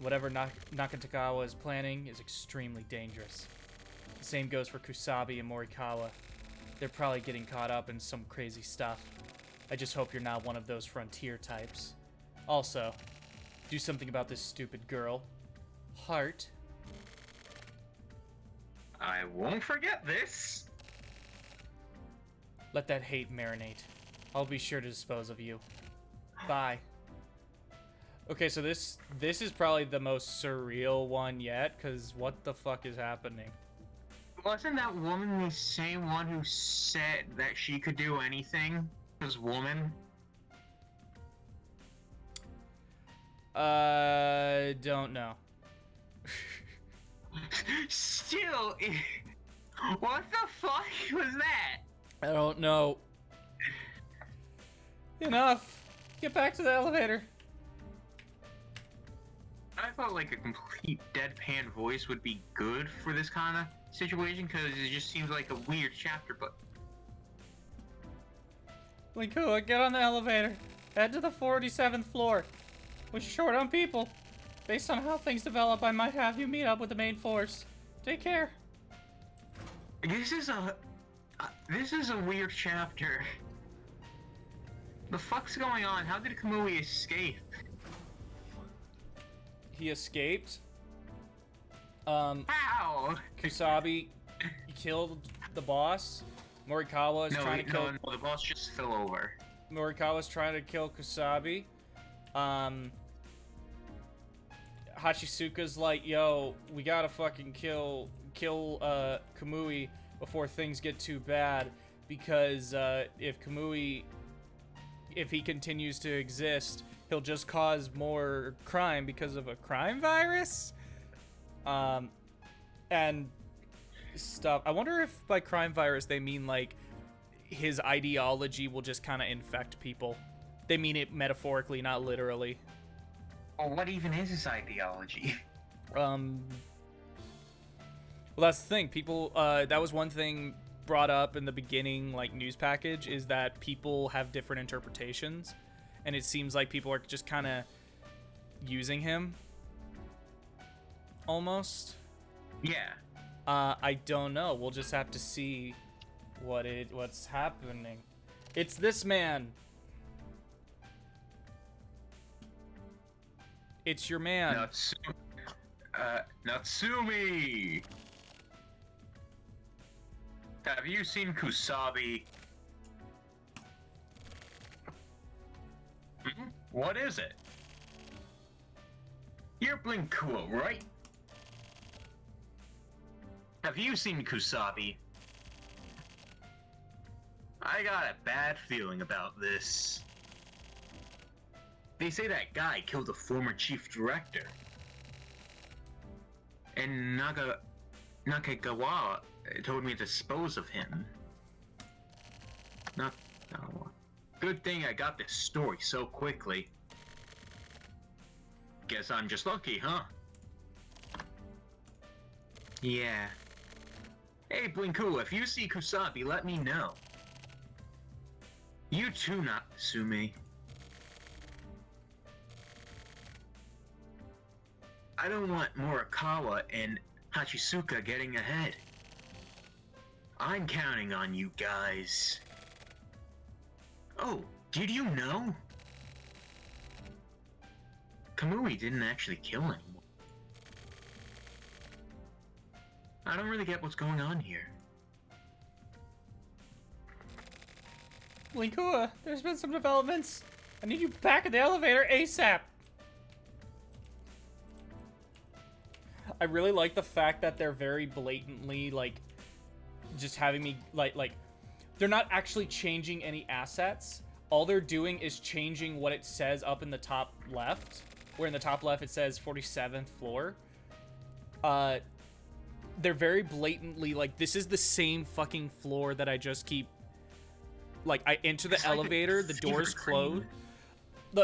Whatever Nakatagawa is planning is extremely dangerous. The same goes for Kusabi and Morikawa. They're probably getting caught up in some crazy stuff. I just hope you're not one of those frontier types. Also, do something about this stupid girl. Heart. I won't forget this. Let that hate marinate. I'll be sure to dispose of you. Bye. Okay, so this is probably the most surreal one yet, because what the fuck is happening? Wasn't that woman the same one who said that she could do anything? This woman? Don't know. Still, what the fuck was that? I don't know. Enough. Get back to the elevator. I thought like a complete deadpan voice would be good for this kind of situation because it just seems like a weird chapter, but Linkua, get on the elevator. Head to the 47th floor. We're short on people. Based on how things develop, I might have you meet up with the main force. Take care. this is a weird chapter. The fuck's going on? How did Kamui escape? He escaped. How? Kusabi killed the boss. Morikawa is trying to kill. No, the boss just fell over. Morikawa's trying to kill Kusabi. Hachisuka's like, yo, we gotta fucking kill Kamui before things get too bad, because if he continues to exist, he'll just cause more crime because of a crime virus. And stuff. I wonder if by crime virus they mean like his ideology will just kind of infect people. They mean it metaphorically, not literally. Well, what even is his ideology? Well, that's the thing. People, that was one thing brought up in the beginning, like, news package, is that people have different interpretations, and it seems like people are just kind of using him, almost. Yeah. I don't know. We'll just have to see what's happening. It's this man. It's your man. Natsumi! Have you seen Kusabi? What is it? You're Blinkua, right? Have you seen Kusabi? I got a bad feeling about this. They say that guy killed a former chief director. And Nakagawa told me to dispose of him. Nakagawa. Good thing I got this story so quickly. Guess I'm just lucky, huh? Yeah. Hey, Blinku, if you see Kusabi, let me know. You too, Natsumi. I don't want Morikawa and Hachisuka getting ahead. I'm counting on you guys. Oh, did you know? Kamui didn't actually kill anyone. I don't really get what's going on here. Linkua, there's been some developments. I need you back in the elevator ASAP. I really like the fact that they're very blatantly, like, just having me, like, they're not actually changing any assets. All they're doing is changing what it says up in the top left, where in the top left it says 47th floor. They're very blatantly, like, this is the same fucking floor that I just keep, like, I enter the elevator, the doors close.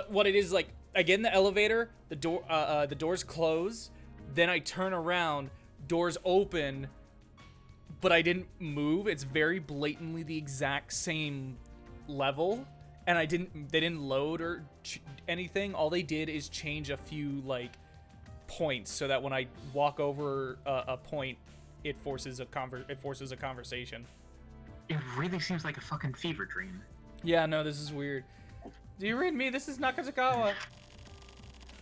What it is, like, I get in the elevator, the doors close, then I turn around, doors open, but I didn't move. It's very blatantly the exact same level, and they didn't load or anything. All they did is change a few, like, points so that when I walk over a point, it forces a conversation. It really seems like a fucking fever dream. Yeah, no, this is weird. Do you read me? This is Nakatsukawa.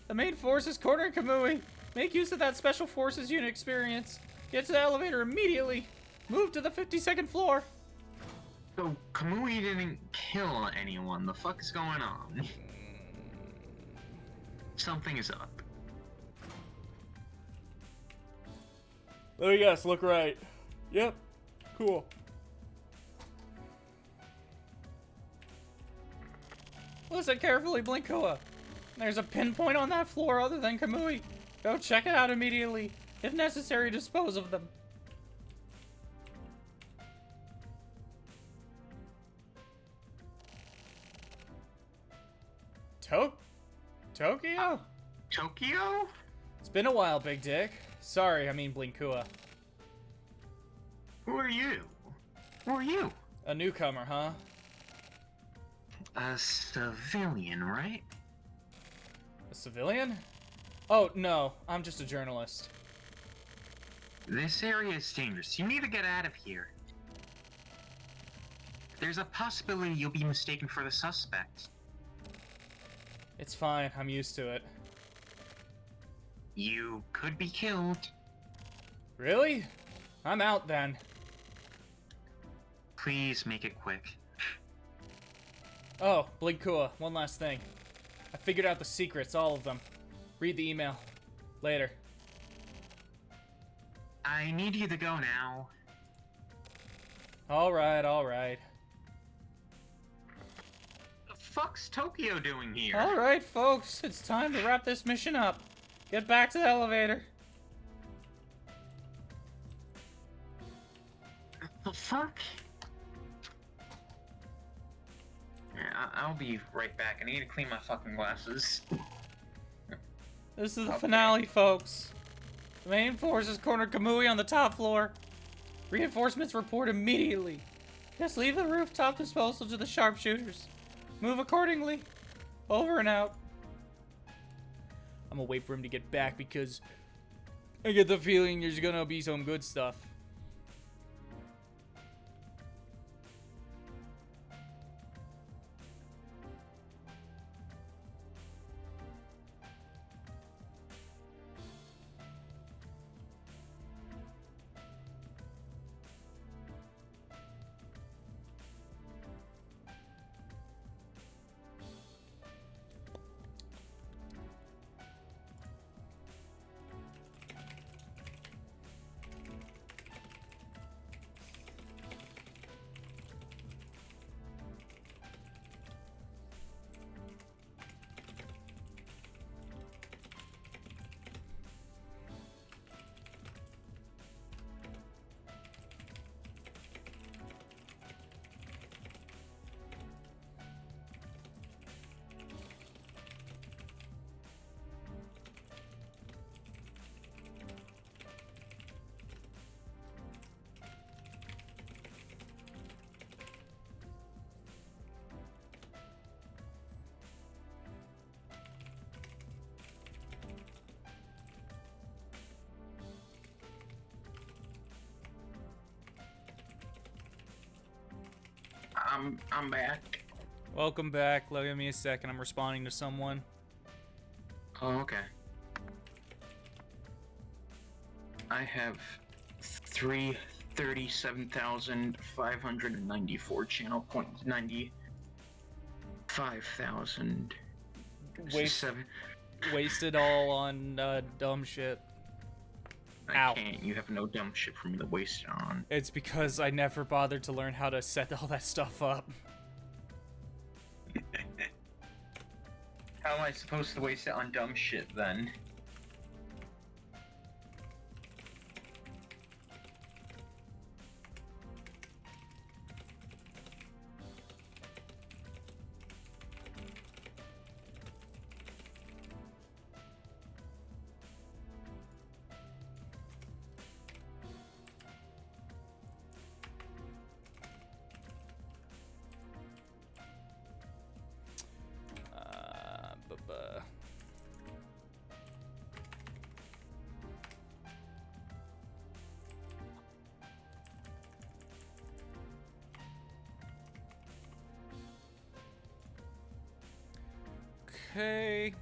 The main force is cornering Kamui. Make use of that special forces unit experience. Get to the elevator immediately. Move to the 52nd floor. So, Kamui didn't kill anyone. The fuck is going on? Something is up. Let me guess, look right. Yep. Cool. Listen carefully, Blinkoa. There's a pinpoint on that floor other than Kamui. Go check it out immediately. If necessary, dispose of them. Tokyo? Tokyo? It's been a while, Big Dick. Sorry, I mean Blinkua. Who are you? Who are you? A newcomer, huh? A civilian, right? A civilian? Oh, no. I'm just a journalist. This area is dangerous. You need to get out of here. There's a possibility you'll be mistaken for the suspect. It's fine. I'm used to it. You could be killed. Really? I'm out then. Please make it quick. Oh, Blinkua, one last thing. I figured out the secrets, all of them. Read the email. Later. I need you to go now. Alright, alright. The fuck's Tokyo doing here? Alright, folks, it's time to wrap this mission up. Get back to the elevator. The fuck? Yeah, I'll be right back. I need to clean my fucking glasses. This is the Okay. finale, folks. The main force has cornered Kamui on the top floor. Reinforcements report immediately. Just leave the rooftop disposal to the sharpshooters. Move accordingly. Over and out. I'm gonna wait for him to get back because I get the feeling there's gonna be some good stuff. I'm back. Welcome back. Give me a second. I'm responding to someone. Oh, okay. I have 337,594 channel points, 90 5,000. Waste, Seven. wasted all on dumb shit. I Ow. can't. You have no dumb shit for me to waste it on. It's because I never bothered to learn how to set all that stuff up. How am I supposed to waste it on dumb shit then? Buh. Okay.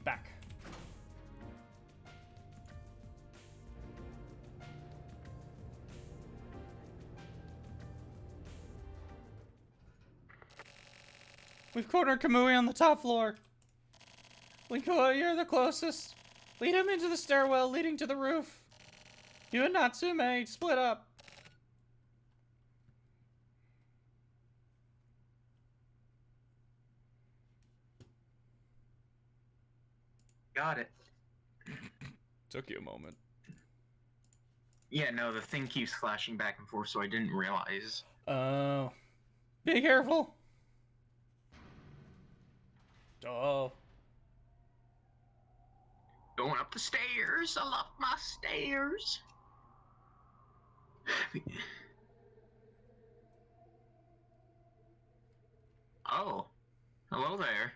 Back. We've cornered Kamui on the top floor. Linko, you're the closest. Lead him into the stairwell leading to the roof. You and Natsume split up. Got it. Took you a moment. Yeah, no, the thing keeps flashing back and forth, so I didn't realize. Oh. Be careful. Oh. Going up the stairs. I love my stairs. Oh. Hello there.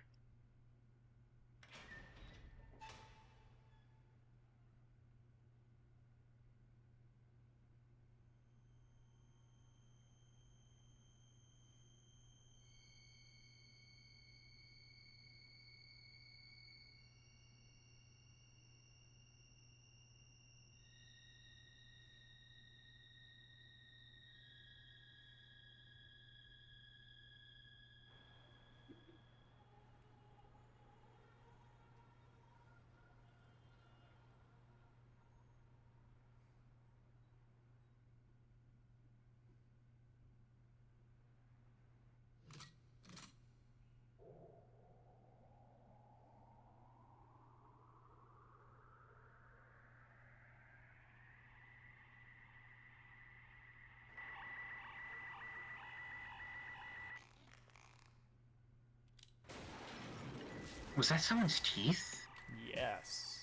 Was that someone's teeth? Yes.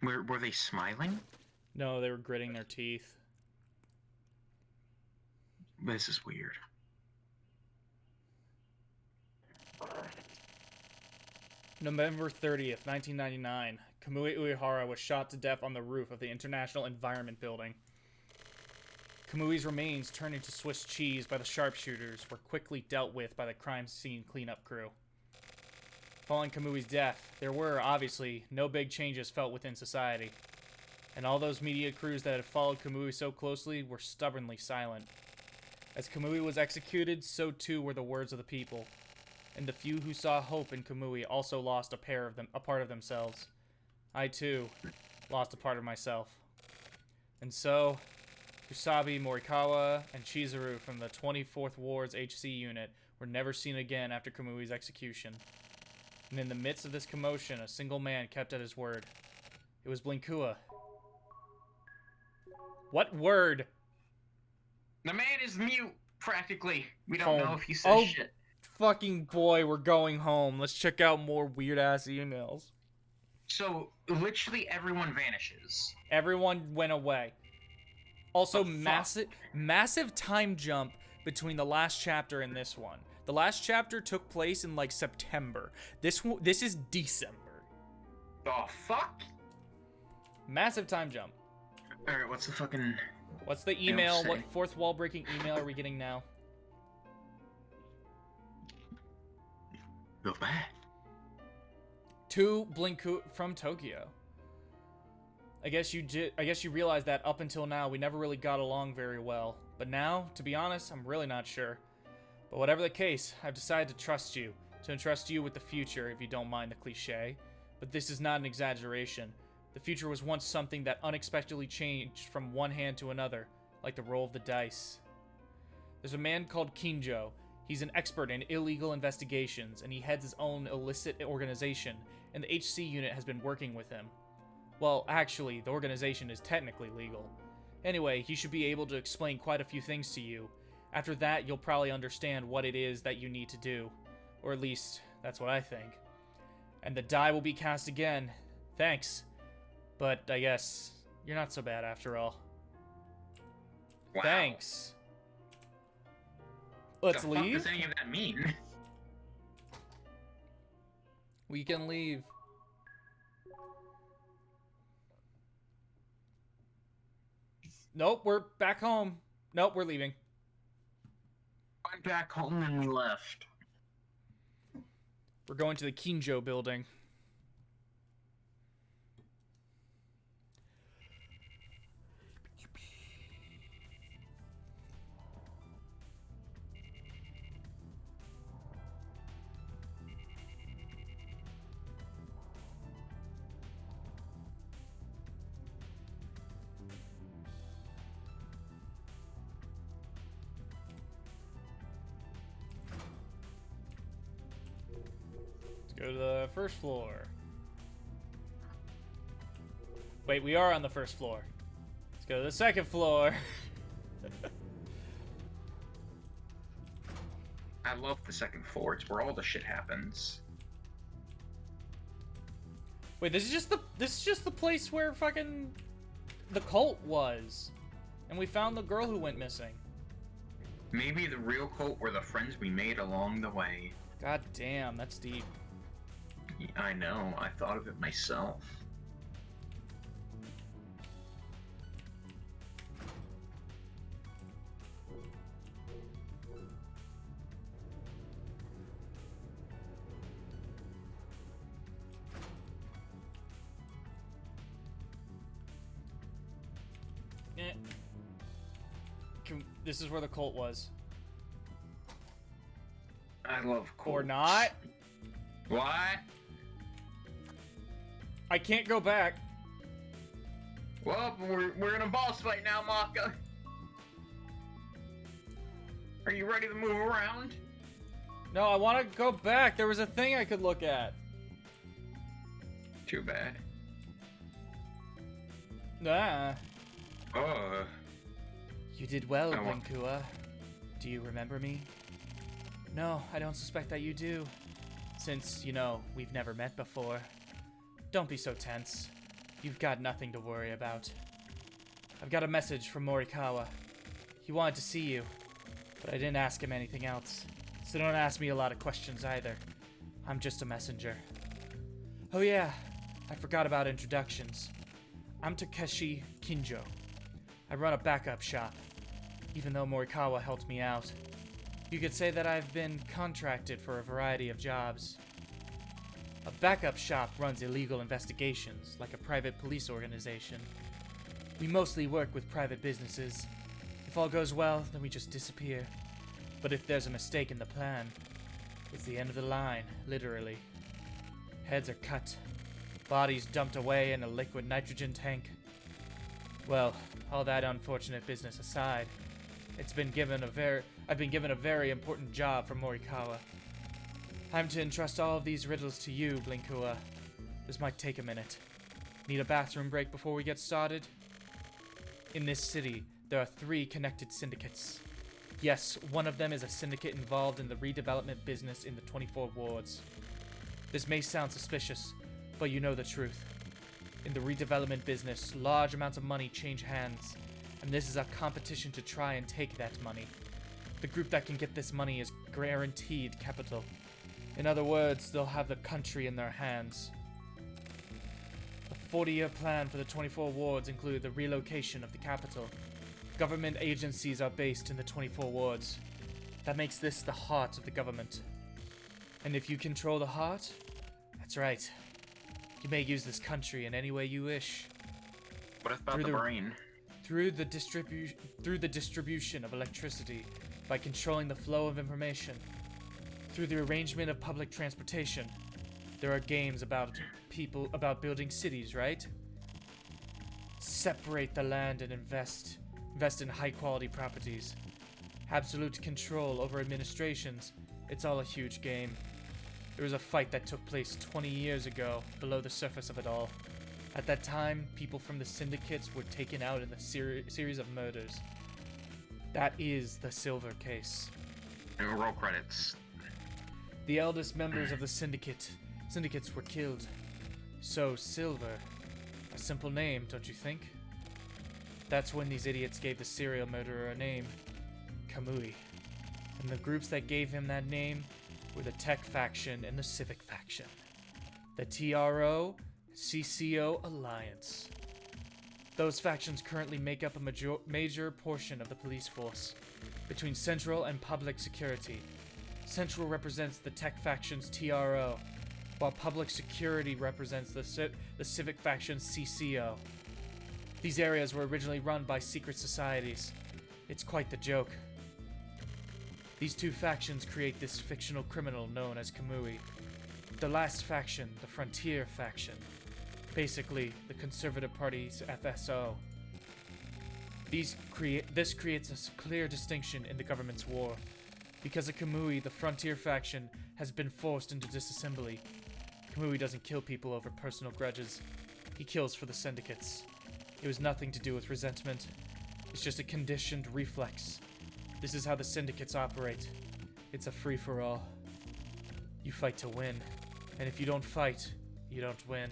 Were they smiling? No, they were gritting their teeth. This is weird. November 30th, 1999. Kamui Uehara was shot to death on the roof of the International Environment Building. Kamui's remains, turned into Swiss cheese by the sharpshooters, were quickly dealt with by the crime scene cleanup crew. Following Kamui's death, there were, obviously, no big changes felt within society. And all those media crews that had followed Kamui so closely were stubbornly silent. As Kamui was executed, so too were the words of the people. And the few who saw hope in Kamui also lost a part of themselves. I, too, lost a part of myself. And so, Kusabi, Morikawa, and Chizuru from the 24th Ward's HC unit were never seen again after Kamui's execution. And in the midst of this commotion, a single man kept at his word. It was Blinkua. What word? The man is mute, practically. We don't Home. know if he says shit. Fucking boy, we're going home. Let's check out more weird-ass emails. So, literally everyone vanishes. Everyone went away. Also, The fuck? massive time jump between the last chapter and this one. The last chapter took place in, like, September. This is December. The fuck? Massive time jump. Alright, what's the fucking... What's the email? say. What fourth wall breaking email are we getting now? Go back. To Blinku from Tokyo. I guess you realize that up until now we never really got along very well. But now, to be honest, I'm really not sure. But whatever the case, I've decided to trust you, to entrust you with the future, if you don't mind the cliche. But this is not an exaggeration. The future was once something that unexpectedly changed from one hand to another, like the roll of the dice. There's a man called Kinjo. He's an expert in illegal investigations, and he heads his own illicit organization, and the HC unit has been working with him. Well, actually, the organization is technically legal. Anyway, he should be able to explain quite a few things to you. After that, you'll probably understand what it is that you need to do. Or at least, that's what I think. And the die will be cast again. Thanks. But I guess you're not so bad after all. Wow. Thanks. Let's the fuck leave. does any of that mean? We can leave. Nope, we're back home. Nope, we're leaving. Went back home and we left. We're going to the Kinjo building. Go to the first floor. Wait, we are on the first floor. Let's go to the second floor. I love the second floor. It's where all the shit happens. Wait, this is just the place where fucking the cult was. And we found the girl who went missing. Maybe the real cult were the friends we made along the way. God damn, that's deep. I know, I thought of it myself. Eh. This is where the cult was. I love cults. Or not. What? I can't go back. Well, we're in a boss fight now, Macca. Are you ready to move around? No, I want to go back. There was a thing I could look at. Too bad. Nah. You did well, I want- Blinkua. Do you remember me? No, I don't suspect that you do. Since, you know, we've never met before. Don't be so tense. You've got nothing to worry about. I've got a message from Morikawa. He wanted to see you, but I didn't ask him anything else. So don't ask me a lot of questions either. I'm just a messenger. Oh yeah, I forgot about introductions. I'm Takeshi Kinjo. I run a backup shop, even though Morikawa helped me out. You could say that I've been contracted for a variety of jobs. A backup shop runs illegal investigations, like a private police organization. We mostly work with private businesses. If all goes well, then we just disappear. But if there's a mistake in the plan, it's the end of the line, literally. Heads are cut, bodies dumped away in a liquid nitrogen tank. Well, all that unfortunate business aside, I've been given a very important job from Morikawa. I'm to entrust all of these riddles to you, Blinkua. This might take a minute. Need a bathroom break before we get started? In this city, there are 3 connected syndicates. Yes, one of them is a syndicate involved in the redevelopment business in the 24 wards. This may sound suspicious, but you know the truth. In the redevelopment business, large amounts of money change hands, and this is a competition to try and take that money. The group that can get this money is guaranteed capital. In other words, they'll have the country in their hands. The 40-year plan for the 24 wards included the relocation of the capital. Government agencies are based in the 24 wards. That makes this the heart of the government. And if you control the heart, that's right. You may use this country in any way you wish. What about Through the the- brain? through the distribution of electricity, by controlling the flow of information, through the arrangement of public transportation. There are games about building cities, right? Separate the land and invest in high quality properties. Absolute control over administrations. It's all a huge game. There was a fight that took place 20 years ago below the surface of it all. At that time, people from the syndicates were taken out in a series of murders. That is the Silver case. And roll credits. The eldest members of the syndicates were killed. So Silver, a simple name, don't you think? That's when these idiots gave the serial murderer a name, Kamui. And the groups that gave him that name were the Tech Faction and the Civic Faction. The TRO CCO Alliance. Those factions currently make up a major portion of the police force, between Central and Public Security. Central represents the Tech Faction's TRO, while Public Security represents the Civic Faction's CCO. These areas were originally run by secret societies. It's quite the joke. These two factions create this fictional criminal known as Kamui. The last faction, the Frontier Faction. Basically, the Conservative Party's FSO. This creates a clear distinction in the government's war. Because of Kamui, the Frontier Faction has been forced into disassembly. Kamui doesn't kill people over personal grudges. He kills for the syndicates. It was nothing to do with resentment. It's just a conditioned reflex. This is how the syndicates operate. It's a free-for-all. You fight to win. And if you don't fight, you don't win.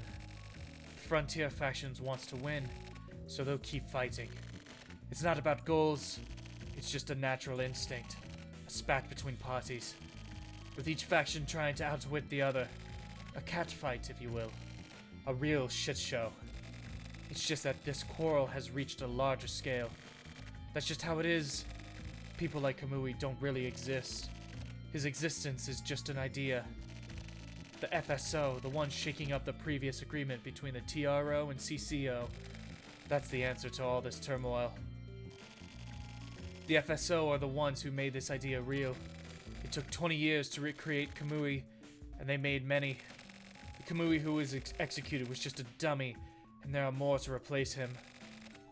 Frontier Factions wants to win, so they'll keep fighting. It's not about goals, it's just a natural instinct. A spat between parties. With each faction trying to outwit the other. A cat fight, if you will. A real shit show. It's just that this quarrel has reached a larger scale. That's just how it is. People like Kamui don't really exist. His existence is just an idea. The FSO, the one shaking up the previous agreement between the TRO and CCO, that's the answer to all this turmoil. The FSO are the ones who made this idea real. It took 20 years to recreate Kamui, and they made many. The Kamui who was executed was just a dummy, and there are more to replace him.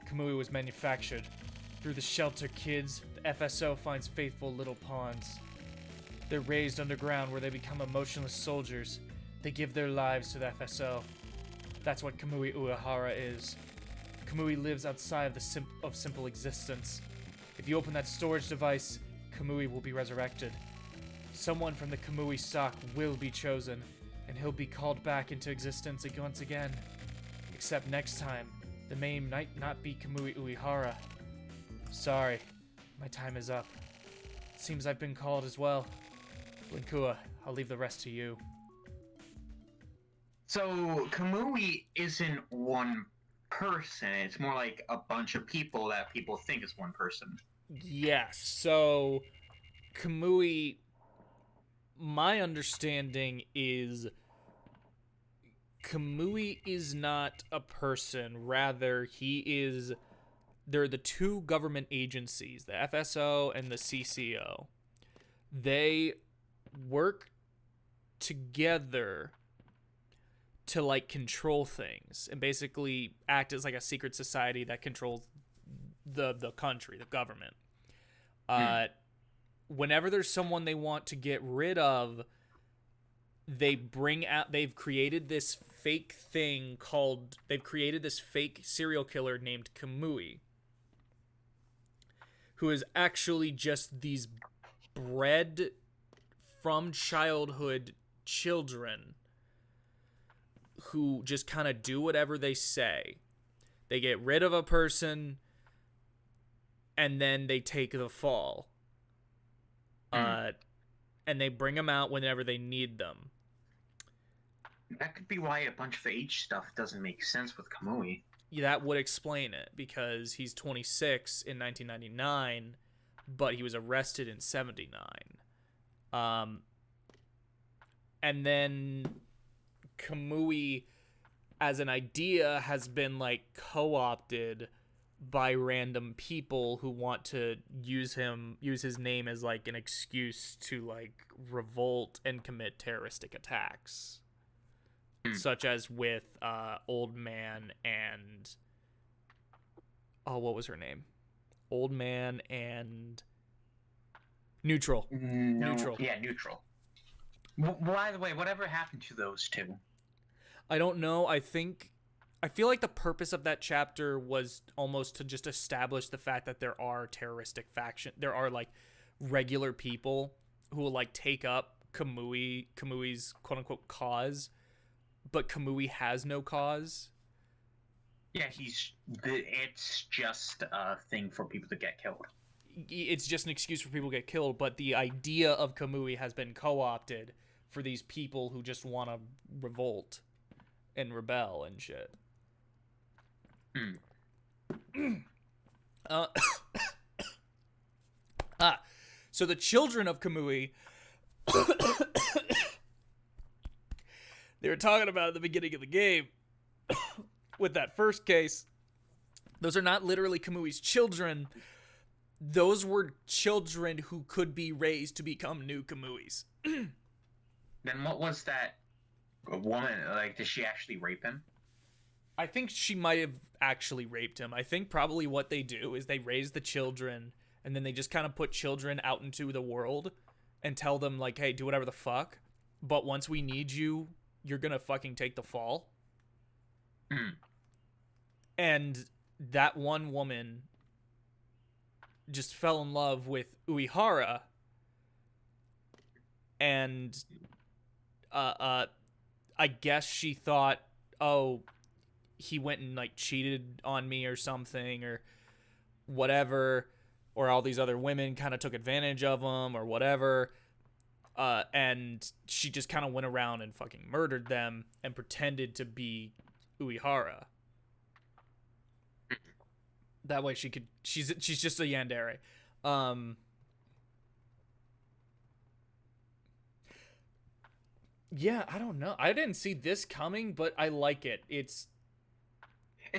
Kamui was manufactured. Through the shelter kids, the FSO finds faithful little pawns. They're raised underground where they become emotionless soldiers. They give their lives to the FSO. That's what Kamui Uehara is. Kamui lives outside of simple existence. If you open that storage device, Kamui will be resurrected. Someone from the Kamui stock will be chosen, and he'll be called back into existence once again. Except next time, the name might not be Kamui Uehara. Sorry, my time is up. Seems I've been called as well. Linkua, I'll leave the rest to you. So Kamui isn't one person. It's more like a bunch of people that people think is one person. Yes, so Kamui, my understanding is Kamui is not a person. Rather, they're the two government agencies, the FSO and the CCO. They work together to like control things and basically act as like a secret society that controls the country, the government. Whenever there's someone they want to get rid of, they've created this fake serial killer named Kamui, who is actually just these bred from childhood children who just kind of do whatever they say. They get rid of a person and then they take the fall. And they bring them out whenever they need them. That could be why a bunch of age stuff doesn't make sense with Kamui. That would explain it, because he's 26 in 1999, but he was arrested in 79. And then Kamui, as an idea, has been like co-opted by random people who want to use his name as like an excuse to like revolt and commit terroristic attacks, such as with Old Man and what was her name? Old Man and Neutral. No, Neutral. Yeah, neutral. By the way, whatever happened to those two? I don't know. I feel like the purpose of that chapter was almost to just establish the fact that there are terroristic faction. There are like regular people who will like take up Kamui's quote unquote cause, but Kamui has no cause. Yeah, it's just a thing for people to get killed. It's just an excuse for people to get killed, but the idea of Kamui has been co-opted for these people who just want to revolt and rebel and shit. So the children of Kamui they were talking about at the beginning of the game with that first case. Those are not literally Kamui's children. Those were children who could be raised to become new Kamuis. Then what was that woman? Like, did she actually rape him? I think she might have actually raped him. I think probably what they do is they raise the children and then they just kind of put children out into the world and tell them like, hey, do whatever the fuck. But once we need you, you're gonna fucking take the fall. And that one woman just fell in love with Uehara, and I guess she thought, oh, he went and like cheated on me or something or whatever, or all these other women kind of took advantage of him or whatever, and she just kind of went around and fucking murdered them and pretended to be Uehara. That way she could. She's just a yandere. Yeah, I don't know. I didn't see this coming, but I like it. It's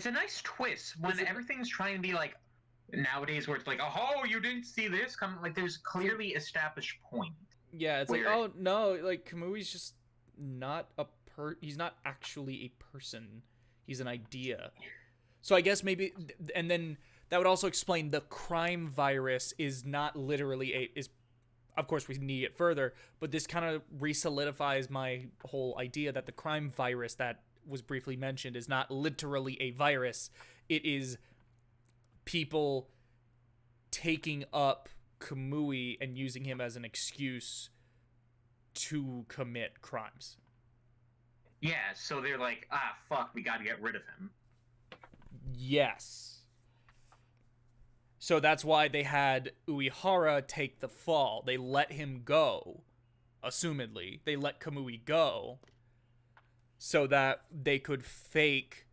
a nice twist when everything's trying to be like nowadays, where it's like, oh, you didn't see this coming. Like, there's clearly established point. Yeah, it's like, oh no, like Kamui's just not he's not actually a person. He's an idea. So I guess maybe, and then that would also explain the crime virus is not literally of course we need it further, but this kind of re-solidifies my whole idea that the crime virus that was briefly mentioned is not literally a virus. It is people taking up Kamui and using him as an excuse to commit crimes. Yeah, so they're like, fuck, we gotta get rid of him. Yes. So that's why they had Uehara take the fall. They let him go, assumedly. They let Kamui go so that they could fake,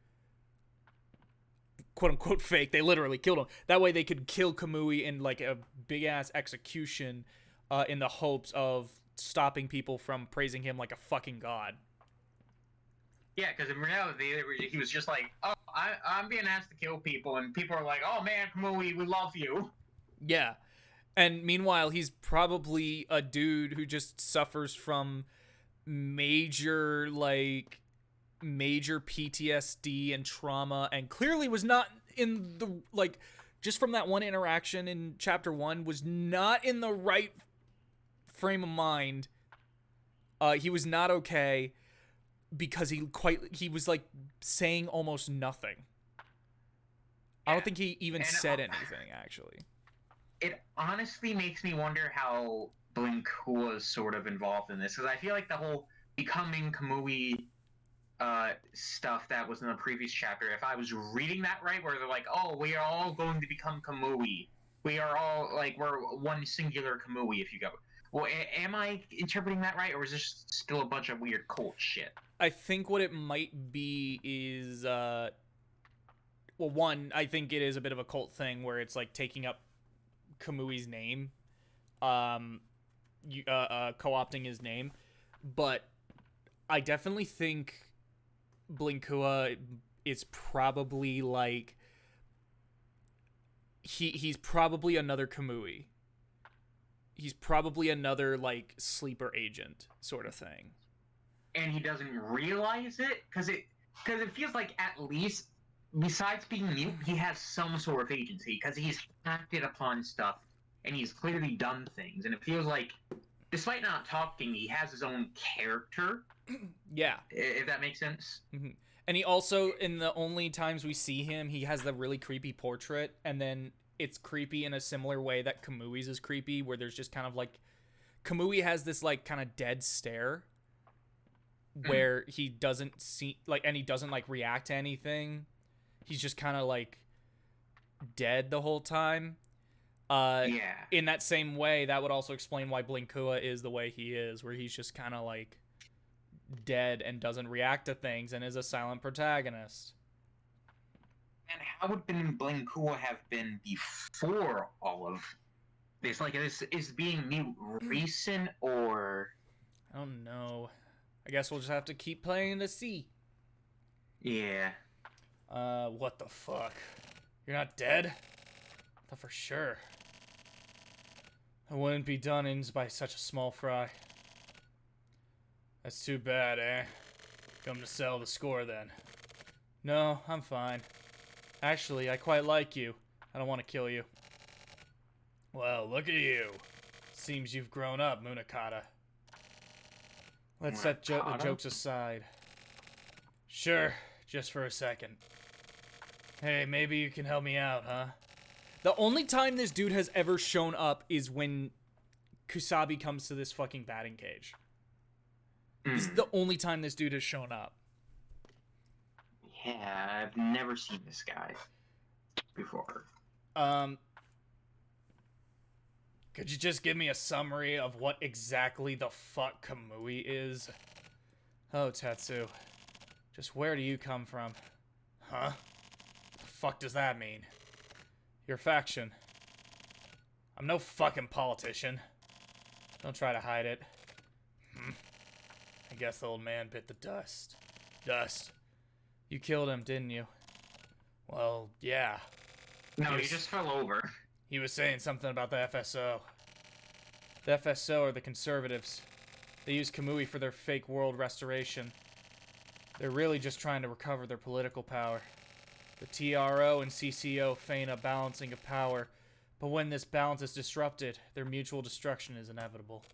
quote-unquote fake, they literally killed him. That way they could kill Kamui in like a big-ass execution in the hopes of stopping people from praising him like a fucking god. Yeah, because in reality, he was just like, oh, I'm being asked to kill people, and people are like, oh man, Kamui, we love you. Yeah. And meanwhile, he's probably a dude who just suffers from major PTSD and trauma, and clearly was not in the, like, just from that one interaction in chapter 1, was not in the right frame of mind. He was not okay. Because he was like saying almost nothing. I don't think he even said anything, actually. It honestly makes me wonder how Blinkua is sort of involved in this, because I feel like the whole becoming Kamui stuff that was in the previous chapter, if I was reading that right, where they're like, oh, we are all going to become Kamui. We are all, like, we're one singular Kamui, if you go. Well, am I interpreting that right, or is this still a bunch of weird cult shit? I think what it might be is, well, one, I think it is a bit of a cult thing where it's like taking up Kamui's name, co-opting his name, but I definitely think Blinkua is probably like he's probably another Kamui. He's probably another, like, sleeper agent sort of thing. And he doesn't realize it? Because it feels like at least, besides being mute, he has some sort of agency. Because he's acted upon stuff, and he's clearly done things. And it feels like, despite not talking, he has his own character. Yeah. If that makes sense. Mm-hmm. And he also, in the only times we see him, he has the really creepy portrait, and then it's creepy in a similar way that Kamui's is creepy, where there's just kind of like, Kamui has this like kind of dead stare where he doesn't see, like, and he doesn't like react to anything. He's just kind of like dead the whole time. Yeah. In that same way, that would also explain why Blinkua is the way he is, where he's just kind of like dead and doesn't react to things and is a silent protagonist. And how would Blinkua have been before all of this? Like, is being mute recent, or... I don't know. I guess we'll just have to keep playing to see. Yeah. What the fuck? You're not dead? I thought for sure. I wouldn't be done in by such a small fry. That's too bad, eh? Come to settle the score then. No, I'm fine. Actually, I quite like you. I don't want to kill you. Well, look at you. Seems you've grown up, Munakata. Let's set the jokes aside. Sure, just for a second. Hey, maybe you can help me out, huh? The only time this dude has ever shown up is when Kusabi comes to this fucking batting cage. This is the only time this dude has shown up. Yeah, I've never seen this guy before. Could you just give me a summary of what exactly the fuck Kamui is? Oh, Tetsu. Just where do you come from? Huh? The fuck does that mean? Your faction. I'm no fucking politician. Don't try to hide it. I guess the old man bit the dust. Dust. You killed him, didn't you? Well, yeah. No, he just fell over. He was saying something about the FSO. The FSO are the conservatives. They use Kamui for their fake world restoration. They're really just trying to recover their political power. The TRO and CCO feign a balancing of power, but when this balance is disrupted, their mutual destruction is inevitable.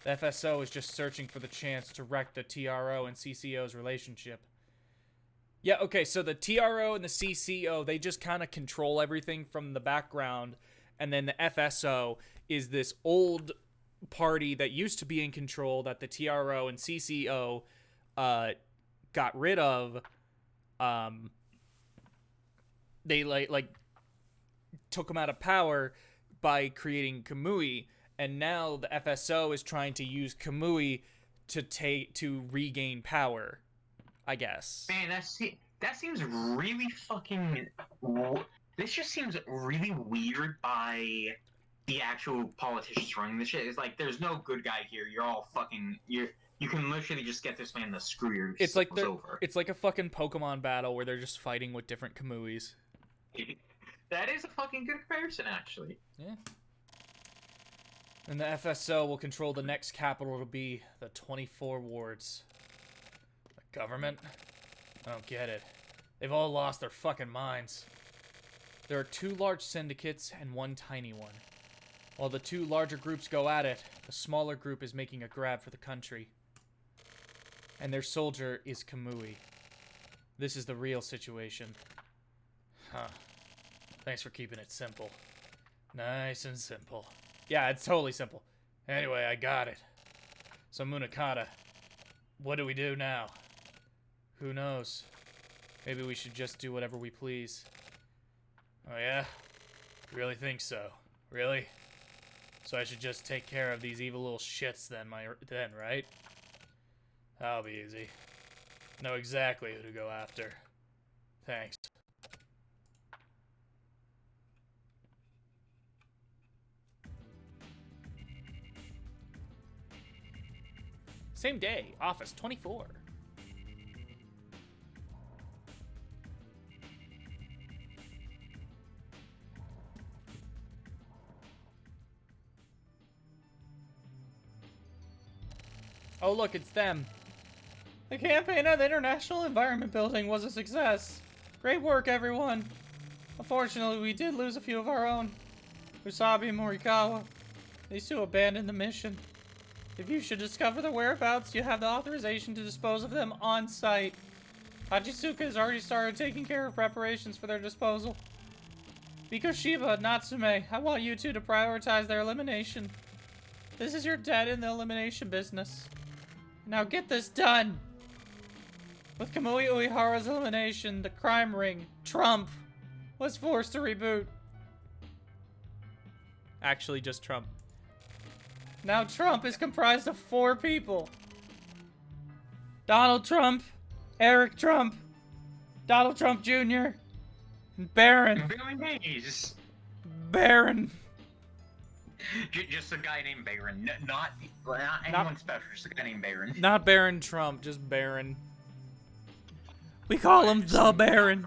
The FSO is just searching for the chance to wreck the TRO and CCO's relationship. Yeah, okay, so the TRO and the CCO, they just kind of control everything from the background, and then the FSO is this old party that used to be in control that the TRO and CCO got rid of. They like took them out of power by creating Kamui, and now the FSO is trying to use Kamui to regain power, I guess. Man, that seems really fucking... This just seems really weird by the actual politicians running this shit. It's like, there's no good guy here. You're all fucking... You can literally just get this man to screw your It's like over. It's like a fucking Pokemon battle where they're just fighting with different Kamuis. That is a fucking good comparison, actually. Yeah. And the FSO will control the next capital to be the 24 wards. The government? I don't get it. They've all lost their fucking minds. There are 2 large syndicates and 1 tiny one. While the 2 larger groups go at it, the smaller group is making a grab for the country. And their soldier is Kamui. This is the real situation. Huh. Thanks for keeping it simple. Nice and simple. Yeah, it's totally simple. Anyway, I got it. So Munakata, what do we do now? Who knows? Maybe we should just do whatever we please. Oh yeah? Really think so? Really? So I should just take care of these evil little shits then, right? That'll be easy. Know exactly who to go after. Thanks. Same day, Office 24. Oh, look, it's them. The campaign at the International Environment Building was a success. Great work, everyone. Unfortunately, we did lose a few of our own. Usabi and Morikawa. These two abandoned the mission. If you should discover their whereabouts, you have the authorization to dispose of them on site. Hachisuka has already started taking care of preparations for their disposal. Mikoshiba, Natsume, I want you two to prioritize their elimination. This is your dead in the elimination business. Now get this done! With Kamui Uehara's elimination, the crime ring, Trump, was forced to reboot. Actually, just Trump. Now Trump is comprised of 4 people. Donald Trump, Eric Trump, Donald Trump Jr., and Barron. Billy Mays. Barron. Just a guy named Baron. Not anyone special, just a guy named Baron. Not Baron Trump, just Barron. We call him the Baron.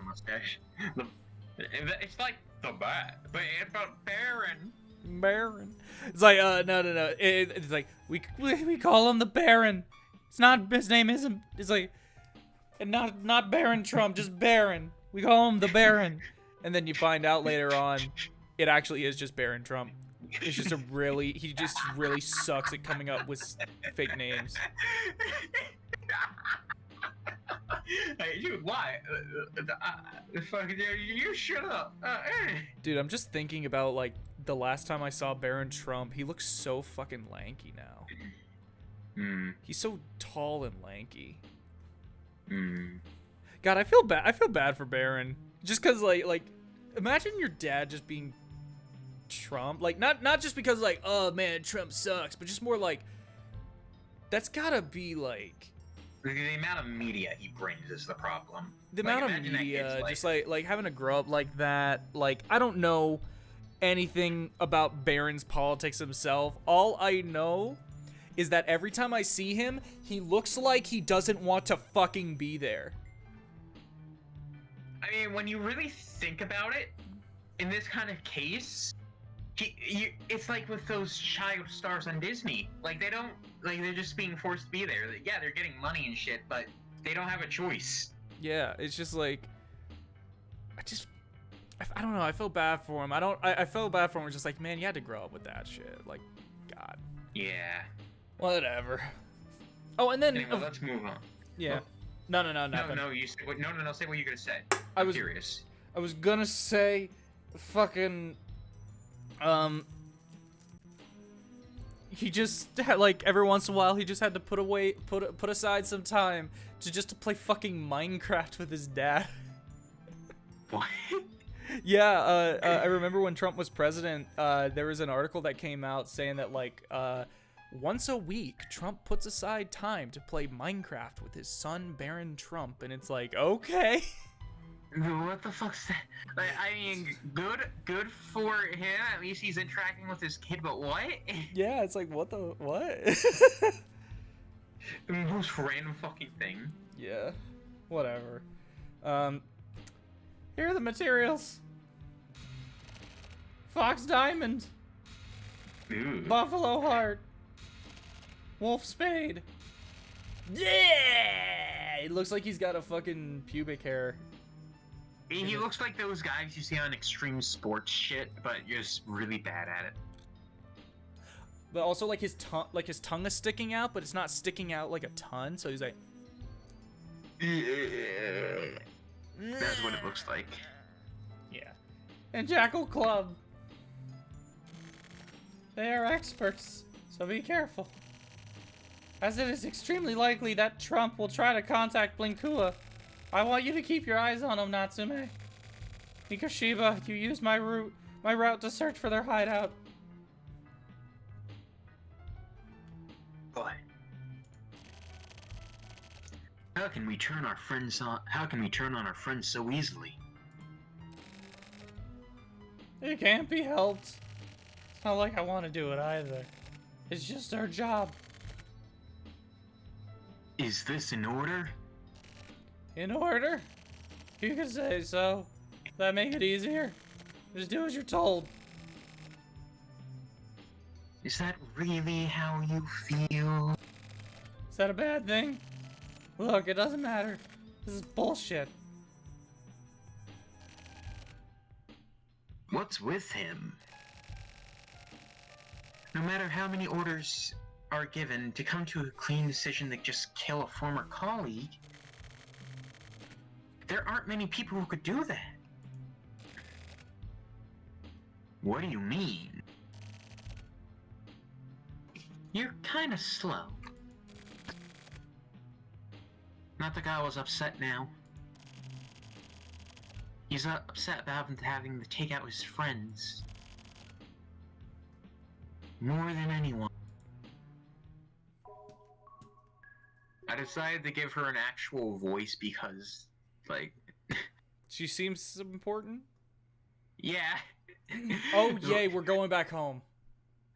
It's like the bat, but it's a Baron. Baron. It's like, no. It's like, we call him the Baron. It's not, his name isn't, it's like, and not Baron Trump, just Baron. We call him the Baron. And then you find out later on, it actually is just Baron Trump. It's just he just really sucks at coming up with fake names. Hey, you lie. You shut up. Dude, I'm just thinking about, like, the last time I saw Baron Trump. He looks so fucking lanky now. He's so tall and lanky. God, I feel bad for Baron. Just cause like imagine your dad just being Trump. Like not just because like, oh man, Trump sucks, but just more like that's gotta be like the amount of media he brings is the problem. The Like, amount of imagine that media, kid's just like having to grow up like that. Like I don't know anything about Baron's politics himself. All I know is that every time I see him, he looks like he doesn't want to fucking be there. I mean, when you really think about it, in this kind of case, it's like with those child stars on Disney. Like, they don't, like, they're just being forced to be there. Yeah, they're getting money and shit, but they don't have a choice. Yeah, it's just like, I don't know, I feel bad for him. I feel bad for him. It's just like, man, you had to grow up with that shit. Like, God. Yeah. Whatever. Oh, and then... Anyway, let's move on. Yeah. Oh. No, nothing. No, you say, no, say what you're gonna say. I was curious. I was gonna say, fucking, he just had, like, every once in a while he just had to put aside some time to play fucking Minecraft with his dad. What? Yeah, I remember when Trump was president, there was an article that came out saying that, like, once a week, Trump puts aside time to play Minecraft with his son, Baron Trump, and it's like, okay. What the fuck's that? Like, I mean, good for him. At least he's interacting with his kid, but what? Yeah, it's like, what? The most random fucking thing. Yeah, whatever. Here are the materials. Fox Diamond. Ooh. Buffalo Heart. Wolf Spade. Yeah! It looks like he's got a fucking pubic hair. He looks like those guys you see on extreme sports shit, but just really bad at it. But also, like, his tongue is sticking out, but it's not sticking out like a ton, so he's like... That's what it looks like. Yeah. And Jackal Club. They are experts, so be careful. As it is extremely likely that Trump will try to contact Blinkua. I want you to keep your eyes on him, Natsume. Mikoshiba, you use my route to search for their hideout. What? How can we turn our friends on? How can we turn on our friends so easily? It can't be helped. It's not like I want to do it either. It's just our job. Is this in order? In order? You can say so. That make it easier? Just do as you're told. Is that really how you feel? that a bad thing? Look, it doesn't matter. This is bullshit. What's with him? No matter how many orders are given, to come to a clean decision to just kill a former colleague, there aren't many people who could do that. What do you mean? You're kinda slow. Not the guy was upset now. He's upset about having to take out his friends. More than anyone. I decided to give her an actual voice because, like... She seems important. yeah. Oh, yay, we're going back home.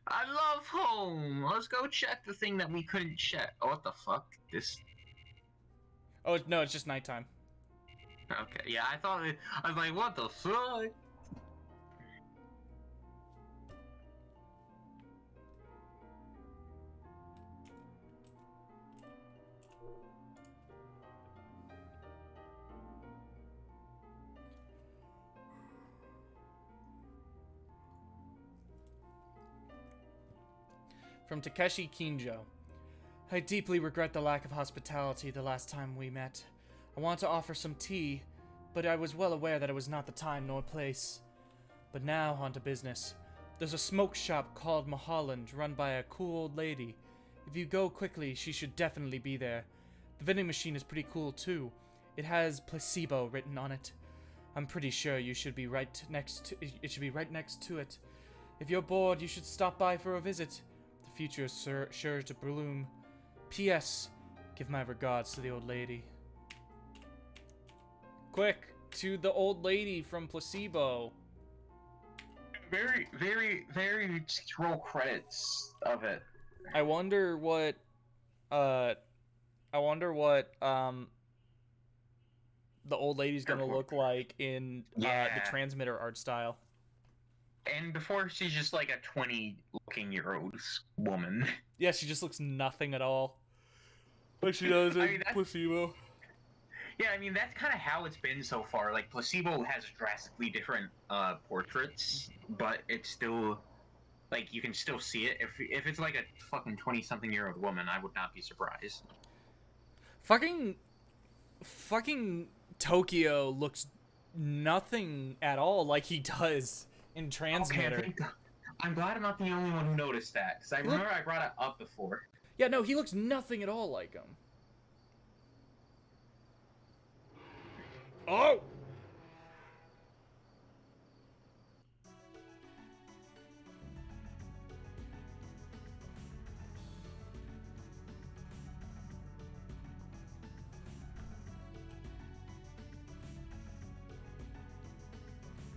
I love home! Let's go check the thing that we couldn't check. Oh, what the fuck? This... Oh, no, it's just nighttime. Okay, yeah, I was like, what the fuck? From Takeshi Kinjo. I deeply regret the lack of hospitality the last time we met. I want to offer some tea, but I was well aware that it was not the time nor place. But now, on to business. There's a smoke shop called Mulholland, run by a cool old lady. If you go quickly, she should definitely be there. The vending machine is pretty cool too. It has placebo written on it. I'm pretty sure you should be right next to it. Should be right next to it. If you're bored, you should stop by for a visit. The future is sure to bloom. P.S. Give my regards to the old lady. Quick, to the old lady from Placebo. Very, very, very scroll credits of it. I wonder what the old lady's gonna look like in the Yeah. transmitter art style. And before she's just like a 20-looking-year-old woman. Yeah, she just looks nothing at all. Like she does in I mean, that's- Placebo. Yeah, I mean, that's kind of how it's been so far. Like, Placebo has drastically different portraits, but it's still, like, you can still see it. If it's like a fucking 20-something-year-old woman, I would not be surprised. Fucking Tokyo looks nothing at all like he does in Transmitter. Okay, I'm glad I'm not the only one who noticed that, because I remember I brought it up before. Yeah, no, he looks nothing at all like him. Oh!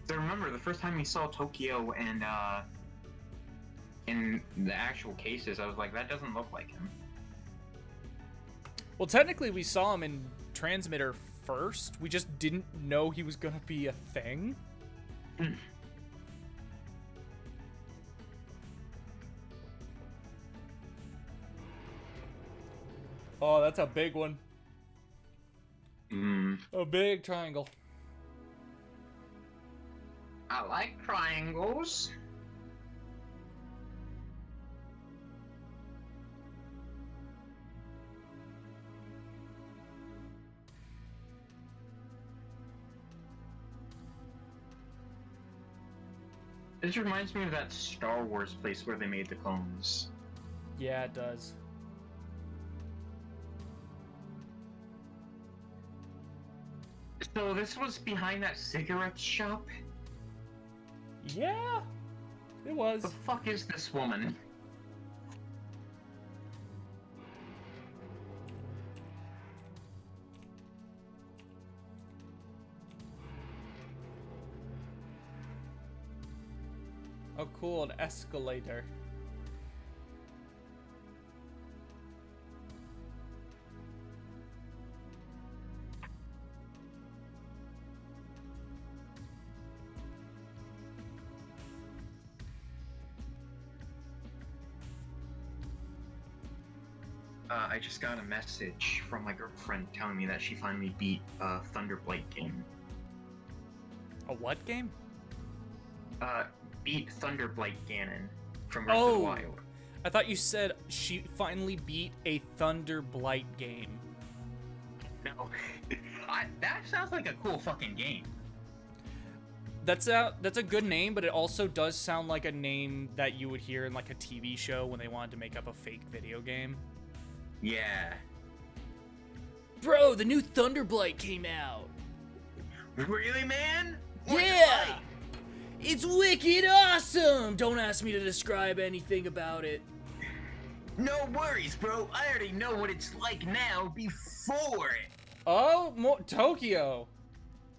So remember, the first time we saw Tokyo and, in the actual cases, I was like, that doesn't look like him. Well, technically, we saw him in Transmitter first. We just didn't know he was gonna be a thing. Oh, that's a big one. A big triangle. I like triangles. This reminds me of that Star Wars place where they made the clones. Yeah, it does. So this was behind that cigarette shop? Yeah, it was. The fuck is this woman? Oh, cool, an escalator. I just got a message from my girlfriend telling me that she finally beat Thunderblight game. A what game? Beat Thunderblight Ganon from Breath of the Wild. I thought you said she finally beat a Thunder Blight game. No, that sounds like a cool fucking game. That's a good name, but it also does sound like a name that you would hear in like a TV show when they wanted to make up a fake video game. Yeah. Bro, the new Thunderblight came out. Really, man? What's it Yeah! like? It's wicked awesome! Don't ask me to describe anything about it. No worries, bro. I already know what it's like now before it. Oh, Tokyo!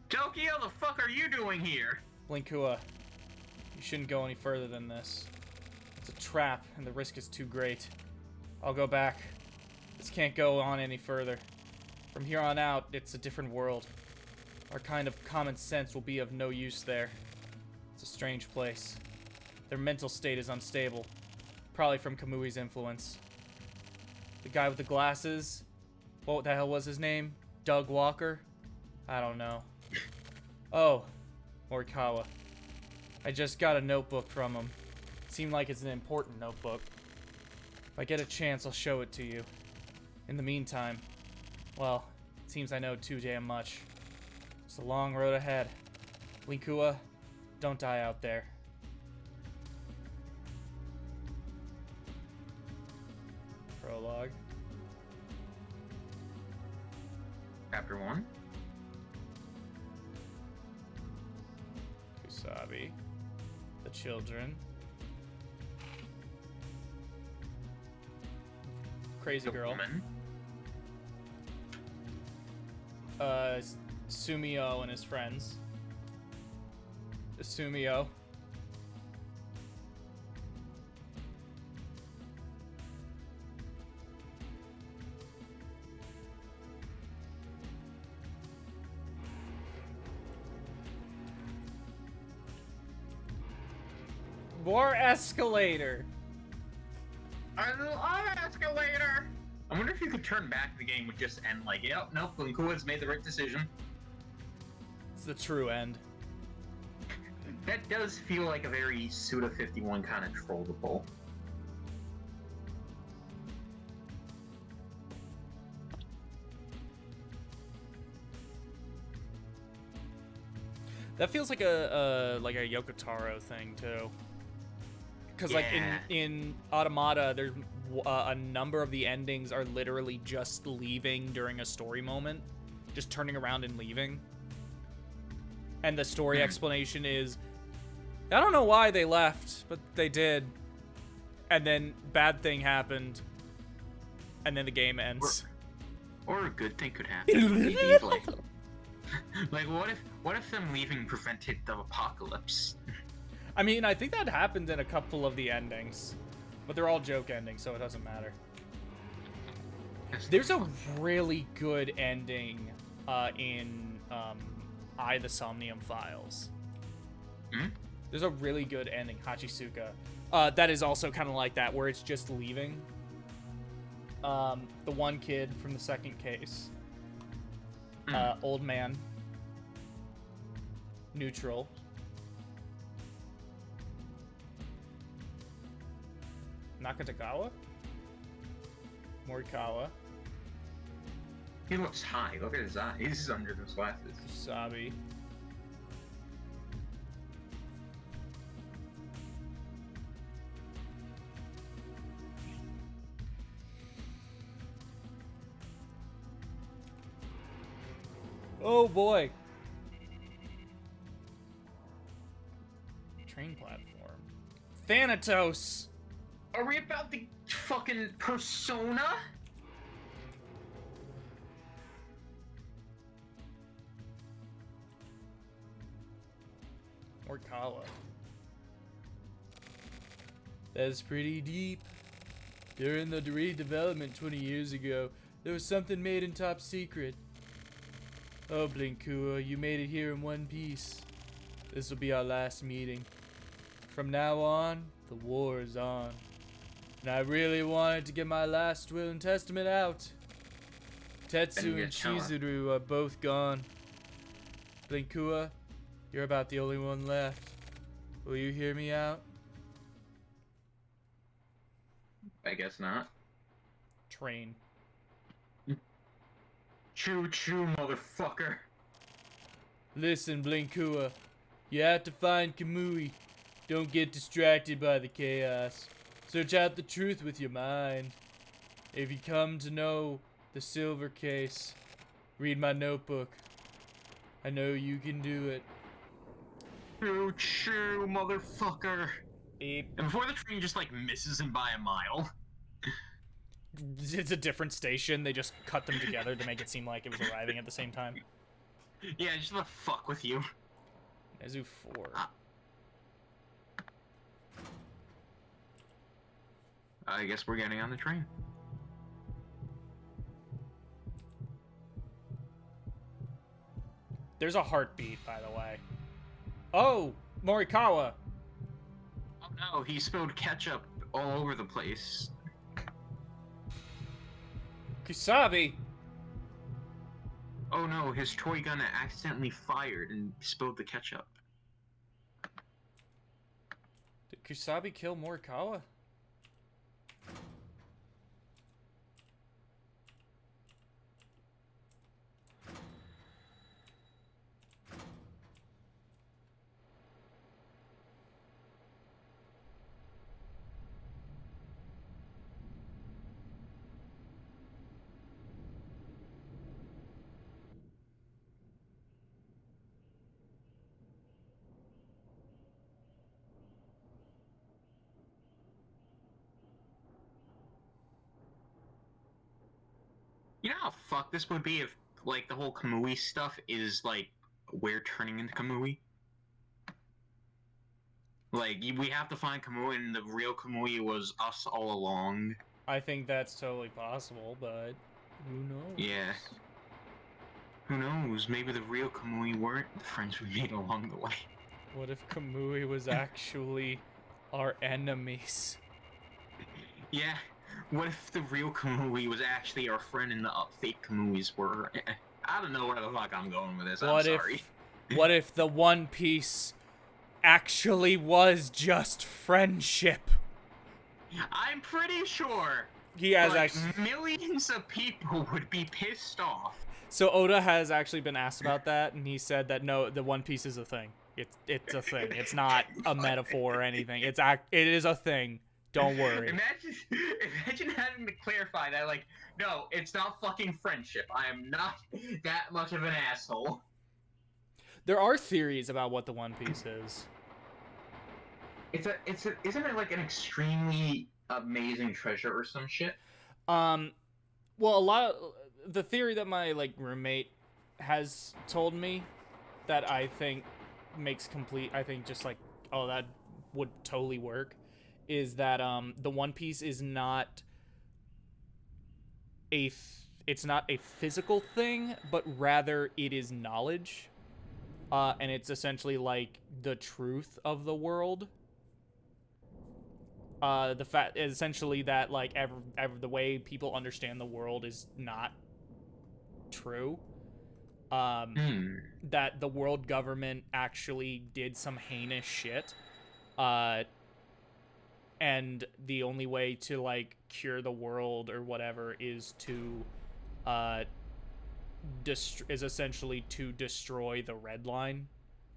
Tokyo, the fuck are you doing here? Blinkua, you shouldn't go any further than this. It's a trap, and the risk is too great. I'll go back. This can't go on any further. From here on out, it's a different world. Our kind of common sense will be of no use there. It's a strange place. Their mental state is unstable. Probably from Kamui's influence. The guy with the glasses, what the hell was his name? Doug Walker? I don't know. Oh, Morikawa. I just got a notebook from him. Seemed like it's an important notebook. If I get a chance, I'll show it to you. In the meantime, well, it seems I know too damn much. It's a long road ahead. Linkua, don't die out there. Prologue. Chapter 1. Kusabi. The children. Crazy The girl. woman. Sumio and his friends. Sumio. More escalator. I love escalator. I wonder if you could turn back the game would just end like, yep, nope, Linkua's made the right decision. It's the true end. That does feel like a very Suda 51 kind of troll to pull. That feels like a Yoko Taro thing too. Because like in Automata, there's a number of the endings are literally just leaving during a story moment, just turning around and leaving. And the story explanation is, I don't know why they left, but they did. And then bad thing happened, and then the game ends. Or a good thing could happen. Maybe like what if them leaving prevented the apocalypse? I mean, I think that happened in a couple of the endings, but they're all joke endings, so it doesn't matter. There's a really good ending in I, the Somnium Files. Hmm? There's a really good ending, Hachisuka. That is also kind of like that, where it's just leaving. The one kid from the second case. Old man. Neutral. Nakatagawa? Morikawa. He looks high. Look at his eyes. He's under those glasses. Kusabi. Oh boy. Train platform. Thanatos! Are we about the fucking Persona? Morikawa. That's pretty deep. During the redevelopment 20 years ago, there was something made in top secret. Oh, Blinkua, you made it here in one piece. This will be our last meeting. From now on, the war is on. and I really wanted to get my last will and testament out. Tetsu you and tell her. Chizuru are both gone. Blinkua, you're about the only one left. Will you hear me out? I guess not. Train. Choo choo, motherfucker. Listen, Blinkua, you have to find Kamui. Don't get distracted by the chaos. Search out the truth with your mind. If you come to know the silver case, read my notebook. I know you can do it. Choo choo, motherfucker. Beep. And before the train just like misses him by a mile. It's a different station. They just cut them together to make it seem like it was arriving at the same time. Yeah, just to fuck with you. Nezu 4. I guess we're getting on the train. There's a heartbeat, by the way. Oh, Morikawa. Oh no, he spilled ketchup all over the place. Kusabi. Oh no, his toy gun accidentally fired and spilled the ketchup. Did Kusabi kill Morikawa? You know how fucked this would be if, like, the whole Kamui stuff is, like, we're turning into Kamui? Like, we have to find Kamui and the real Kamui was us all along. I think that's totally possible, but who knows? Yeah. Who knows? Maybe the real Kamui weren't the friends we made along the way. What if Kamui was actually our enemies? Yeah. What if the real Kamui was actually our friend and the fake Kamuis were... I don't know where the fuck I'm going with this. I'm sorry. What if the One Piece actually was just friendship? I'm pretty sure He has like, actually. millions of people would be pissed off. So Oda has actually been asked about that, and he said that no, the One Piece is a thing. It's a thing. It's not a metaphor or anything. It is a thing. Don't worry. Imagine having to clarify that, like, no, it's not fucking friendship. I am not that much of an asshole. There are theories about what the One Piece is. Isn't it like an extremely amazing treasure or some shit? Well, the theory that my roommate has told me that I think makes complete. I think just like, oh, that would totally work. Is that the One Piece is not it's not a physical thing, but rather it is knowledge, and it's essentially like the truth of the world. The fact is essentially that like the way people understand the world is not true. That the world government actually did some heinous shit. And the only way to like cure the world or whatever is to is essentially to destroy the Red Line,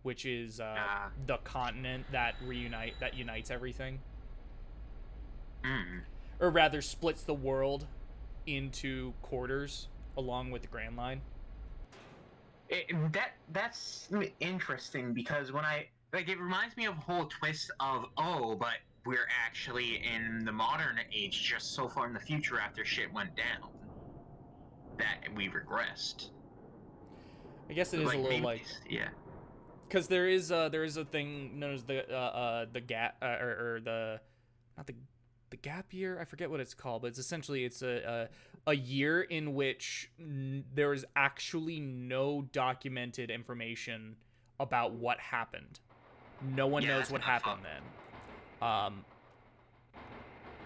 which is the continent that unites everything. Or rather splits the world into quarters along with the Grand Line. That's interesting because when it reminds me of a whole twist of but we're actually in the modern age just so far in the future after shit went down that we regressed. I guess it is a little yeah, because there is a thing known as the gap or the not the gap year. I forget what it's called, but it's essentially a year in which there is actually no documented information about what happened. No one knows what happened then.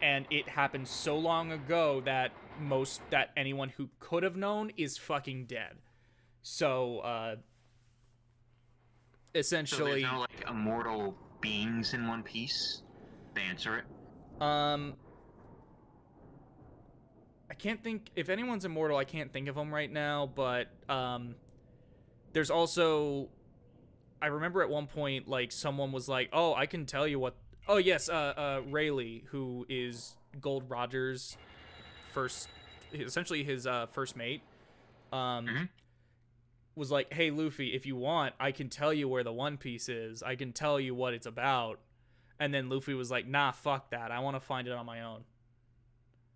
and it happened so long ago that anyone who could have known is fucking dead. So, So essentially, there's no like immortal beings in One Piece. To answer it. I can't think if anyone's immortal. I can't think of them right now, but there's also, I remember at one point, like, someone was like, "Oh, I can tell you what." Oh yes, Rayleigh, who is Gold Roger's essentially his first mate, was like, "Hey Luffy, if you want, I can tell you where the One Piece is. I can tell you what it's about." And then Luffy was like, "Nah, fuck that. I want to find it on my own."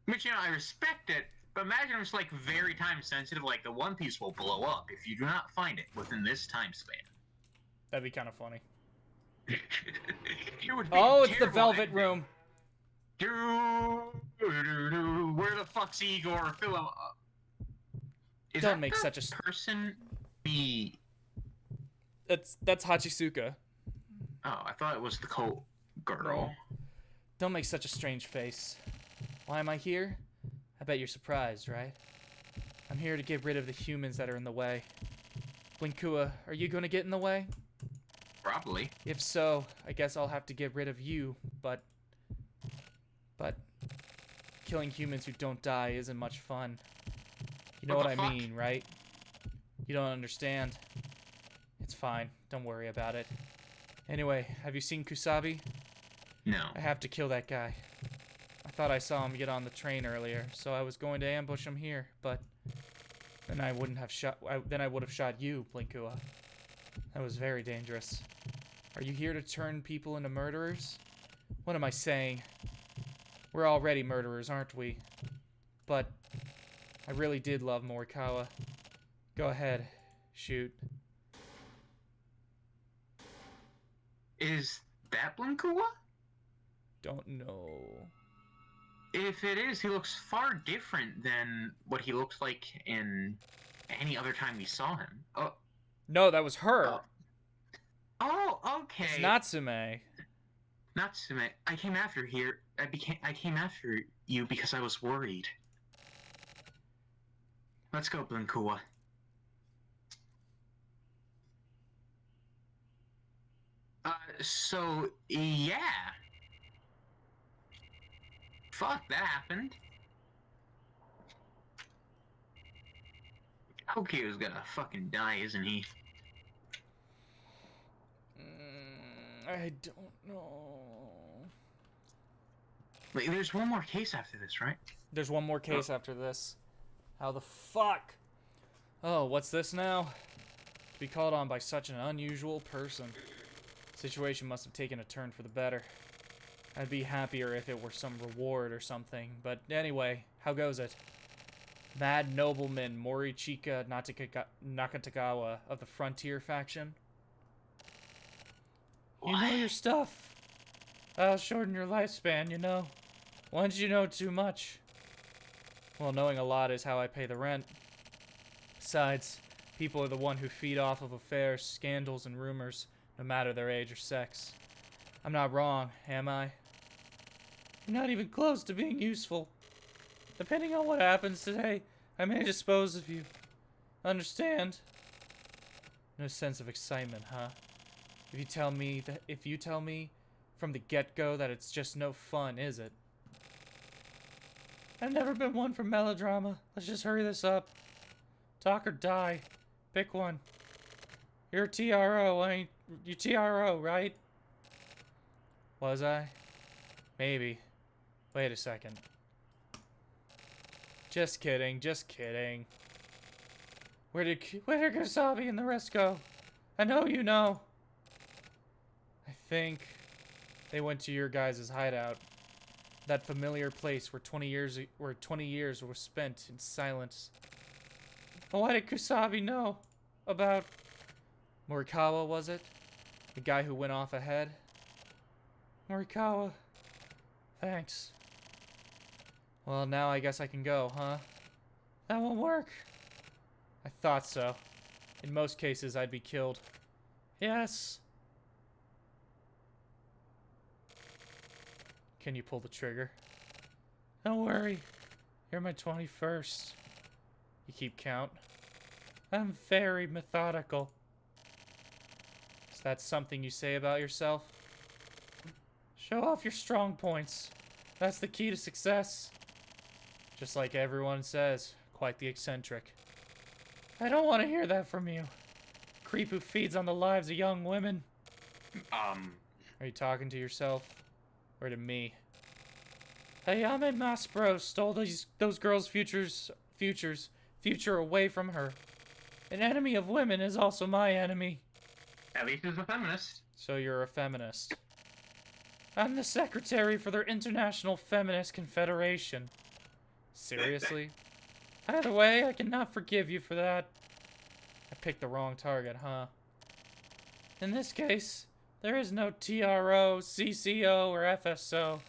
Which, you know, I respect it, but imagine it's like very time sensitive, like the One Piece will blow up if you do not find it within this time span. That'd be kind of funny. It would be Oh, it's the terrible Velvet ending. Room. Where the fuck's Igor? Fill him up. Is Don't that make the such a person be? That's Hachisuka. Oh, I thought it was the cult girl. Don't make such a strange face. Why am I here? I bet you're surprised, right? I'm here to get rid of the humans that are in the way. Blinkua, are you going to get in the way? Probably. If so, I guess I'll have to get rid of you, but killing humans who don't die isn't much fun. You know What what the I fuck? mean, right? You don't understand. It's fine. Don't worry about it. Anyway, have you seen Kusabi? No. I have to kill that guy. I thought I saw him get on the train earlier, so I was going to ambush him here, but then I would have shot you, Blinkua. That was very dangerous. Are you here to turn people into murderers? What am I saying? We're already murderers, aren't we? But I really did love Morikawa. Go ahead, shoot. Is that Blinkua? Don't know. If it is, he looks far different than what he looks like in any other time we saw him. Oh. No, that was her. Oh, okay. It's Natsume. Natsume. I came after you because I was worried. Let's go, Blinkua. So, yeah. Fuck, that happened. Tokyo's gonna fucking die, isn't he? I don't know. Wait, there's one more case after this, right? There's one more case after this. How the fuck? Oh, what's this now? To be called on by such an unusual person. Situation must have taken a turn for the better. I'd be happier if it were some reward or something, but anyway, how goes it? Mad nobleman Morichika Nakatagawa of the Frontier faction? What? You know your stuff. I'll shorten your lifespan, you know. Once you know too much. Well, knowing a lot is how I pay the rent. Besides, people are the one who feed off of affairs, scandals, and rumors, no matter their age or sex. I'm not wrong, am I? I'm not even close to being useful. Depending on what happens today, I may dispose of you. Understand? No sense of excitement, huh? If you tell me from the get-go that it's just no fun, is it? I've never been one for melodrama. Let's just hurry this up. Talk or die. Pick one. You're a TRO, ain't you? TRO, right? Was I? Maybe. Wait a second. Just kidding, just kidding. Where did Kusabi and the rest go? I know you know. I think they went to your guys' hideout. That familiar place where 20 years were spent in silence. But why did Kusabi know about Morikawa, was it? The guy who went off ahead? Morikawa. Thanks. Well, now I guess I can go, huh? That won't work. I thought so. In most cases, I'd be killed. Yes. Can you pull the trigger? Don't worry. You're my 21st. You keep count? I'm very methodical. Is that something you say about yourself? Show off your strong points. That's the key to success. Just like everyone says, quite the eccentric. I don't want to hear that from you. Creep who feeds on the lives of young women. Are you talking to yourself? Or to me? Ayame Maspero stole those girls' future away from her. An enemy of women is also my enemy. At least he's a feminist. So you're a feminist. I'm the secretary for their International Feminist Confederation. Seriously? Either way, I cannot forgive you for that. I picked the wrong target, huh? In this case, there is no TRO, CCO, or FSO.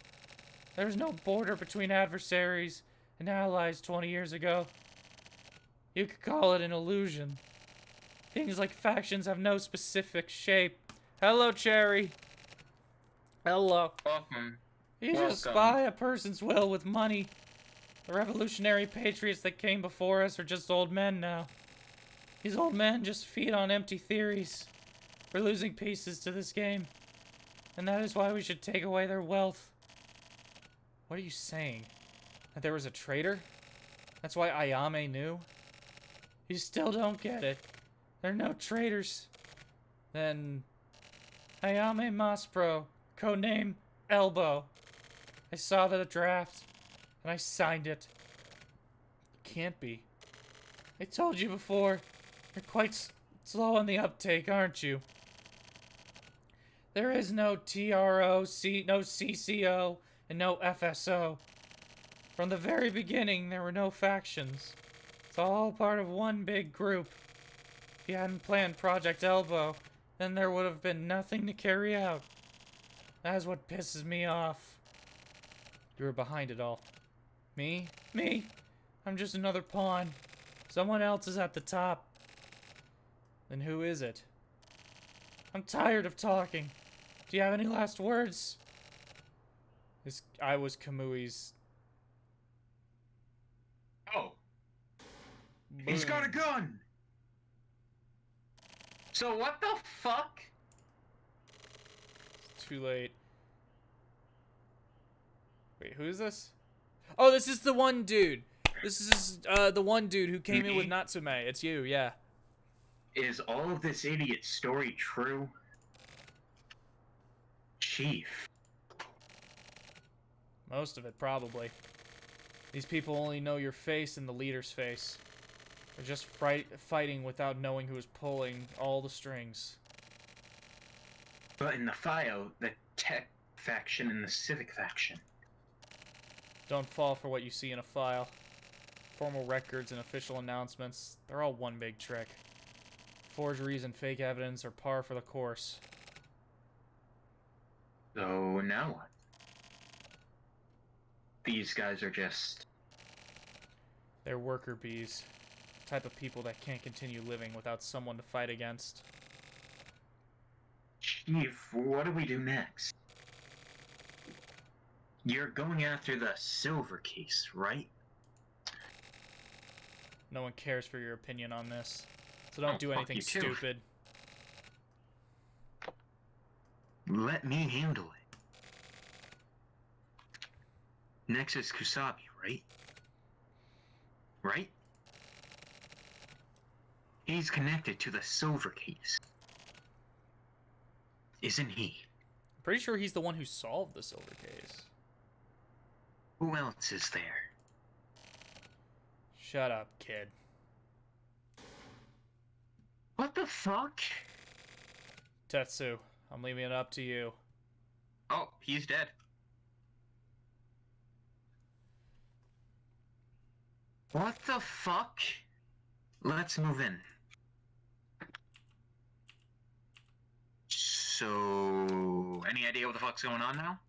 There's no border between adversaries and allies 20 years ago. You could call it an illusion. Things like factions have no specific shape. Hello, Cherry. Hello. Welcome. You just buy a person's will with money. The revolutionary patriots that came before us are just old men now. These old men just feed on empty theories. We're losing pieces to this game. And that is why we should take away their wealth. What are you saying? That there was a traitor? That's why Ayame knew? You still don't get it. There are no traitors. Then... Ayame Maspero, codename Elbow. I saw the draft, and I signed it. Can't be. I told you before, you're quite slow on the uptake, aren't you? There is no TRO, no CCO, and no FSO. From the very beginning, there were no factions. It's all part of one big group. If you hadn't planned Project Elbow, then there would have been nothing to carry out. That is what pisses me off. You were behind it all. Me? Me? I'm just another pawn. Someone else is at the top. Then who is it? I'm tired of talking. Do you have any last words? I was Kamui's... Oh. He's got a gun! So what the fuck? Too late. Wait, who is this? Oh, this is the one dude. This is the one dude who came in with Natsume. It's you, yeah. Is all of this idiot story true? Chief. Most of it, probably. These people only know your face and the leader's face. They're just fighting without knowing who is pulling all the strings. But in the file, the tech faction and the civic faction. Don't fall for what you see in a file. Formal records and official announcements, they're all one big trick. Forgeries and fake evidence are par for the course. So now what? These guys are just... They're worker bees. The type of people that can't continue living without someone to fight against. Chief, what do we do next? You're going after the silver case, right? No one cares for your opinion on this. So don't do fuck anything you too. stupid. Let me handle it. Next is Kusabi, right? Right? He's connected to the silver case. Isn't he? Pretty sure he's the one who solved the silver case. Who else is there? Shut up, kid. What the fuck? Tetsu, I'm leaving it up to you. Oh, he's dead. What the fuck? Let's move in. So, any idea what the fuck's going on now?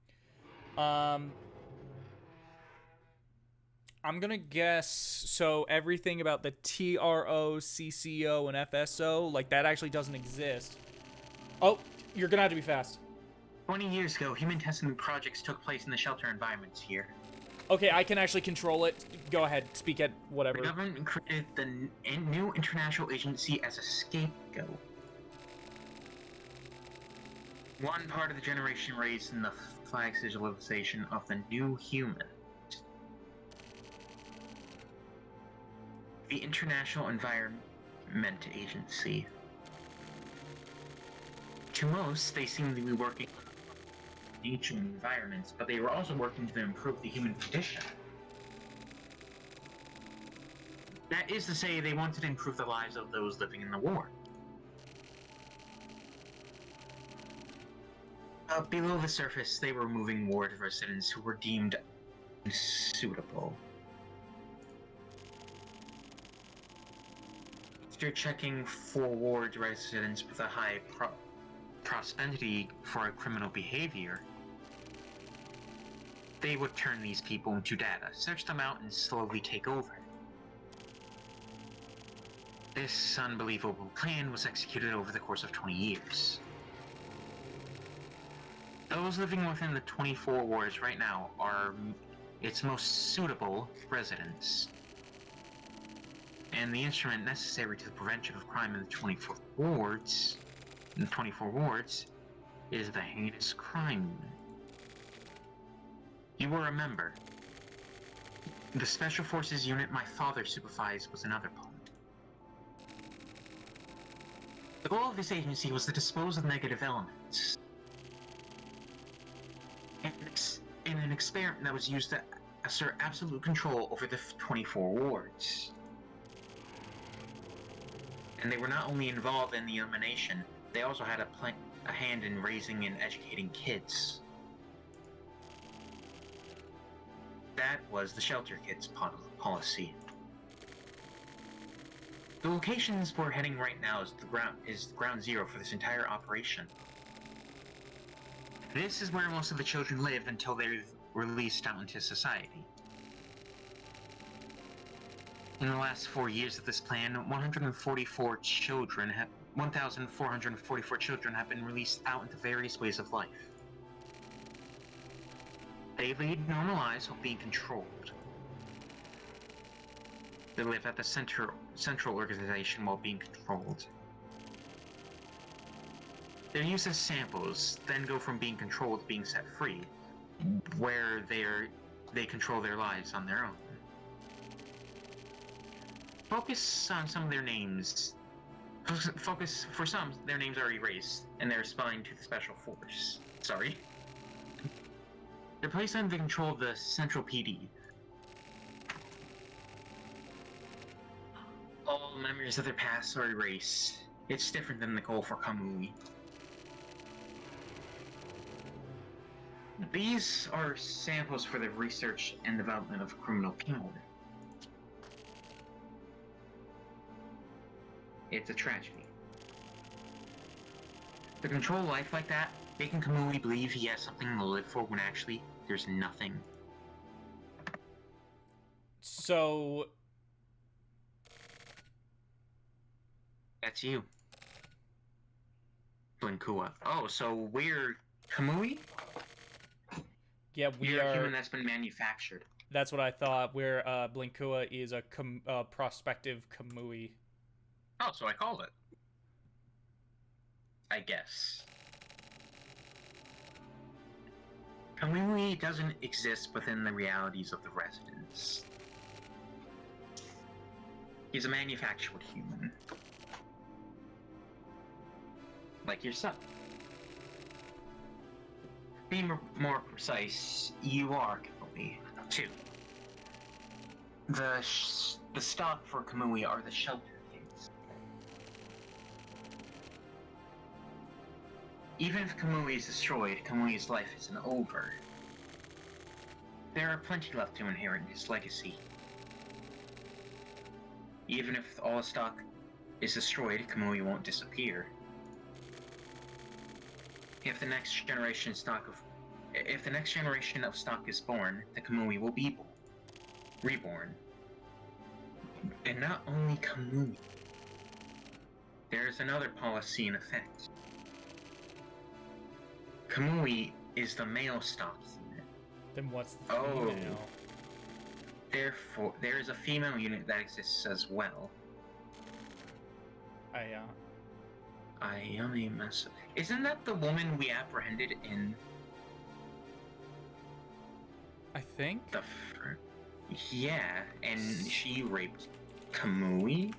I'm gonna guess, so everything about the TRO, CCO, and FSO, like, that actually doesn't exist. Oh, you're gonna have to be fast. 20 years ago, human testing projects took place in the shelter environments here. Okay, I can actually control it. Go ahead, speak at The whatever. government created the new international agency as a scapegoat. One part of the generation raised in the flag civilization of the new human. The International Environment Agency. To most, they seem to be working on nature and environments, but they were also working to improve the human condition. That is to say, they wanted to improve the lives of those living in the war. Below the surface, they were moving ward residents who were deemed unsuitable. After checking for ward residents with a high propensity for criminal behavior, they would turn these people into data, search them out, and slowly take over. This unbelievable plan was executed over the course of 20 years. Those living within the 24 wards right now are its most suitable residents. And the instrument necessary to the prevention of crime in the 24 wards is the heinous crime unit. You will remember, the Special Forces unit my father supervised was another part. The goal of this agency was to dispose of negative elements. In an experiment that was used to assert absolute control over the 24 wards. And they were not only involved in the elimination, they also had a hand in raising and educating kids. That was the shelter kids policy. The locations we're heading right now is ground zero for this entire operation. This is where most of the children live until they're released out into society. In the last 4 years of this plan, 1,444 children have been released out into various ways of life. They lead normal lives while being controlled. They live at the central organization while being controlled. They're used as samples, then go from being controlled to being set free, where they control their lives on their own. Focus on some of their names. For some, their names are erased, and they're assigned to the Special Force. Sorry. They're placed under the control of the Central PD. All memories of their past are erased. It's different than the goal for Kamui. These are samples for the research and development of criminal power. It's a tragedy. To control life like that, making Kamui believe he has something to live for when actually there's nothing. So... That's you. Blinkua. Oh, so we're Kamui? Yeah, we You're a are... human that's been manufactured. That's what I thought, where Blinkua is a prospective Kamui. Oh, so I called it. I guess. Kamui doesn't exist within the realities of the residents. He's a manufactured human. Like yourself. Being more precise, you are Kamui, too. The stock for Kamui are the shelter kids. Even if Kamui is destroyed, Kamui's life isn't over. There are plenty left to inherit his legacy. Even if all the stock is destroyed, Kamui won't disappear. If the next generation of stock is born, the Kamui will be reborn. And not only Kamui. There is another policy in effect. Kamui is the male stock unit. Then what's the Oh. female? Therefore, there is a female unit that exists as well. Ayame Masa. Isn't that the woman we apprehended in I think. the... Yeah, and she raped Kamui?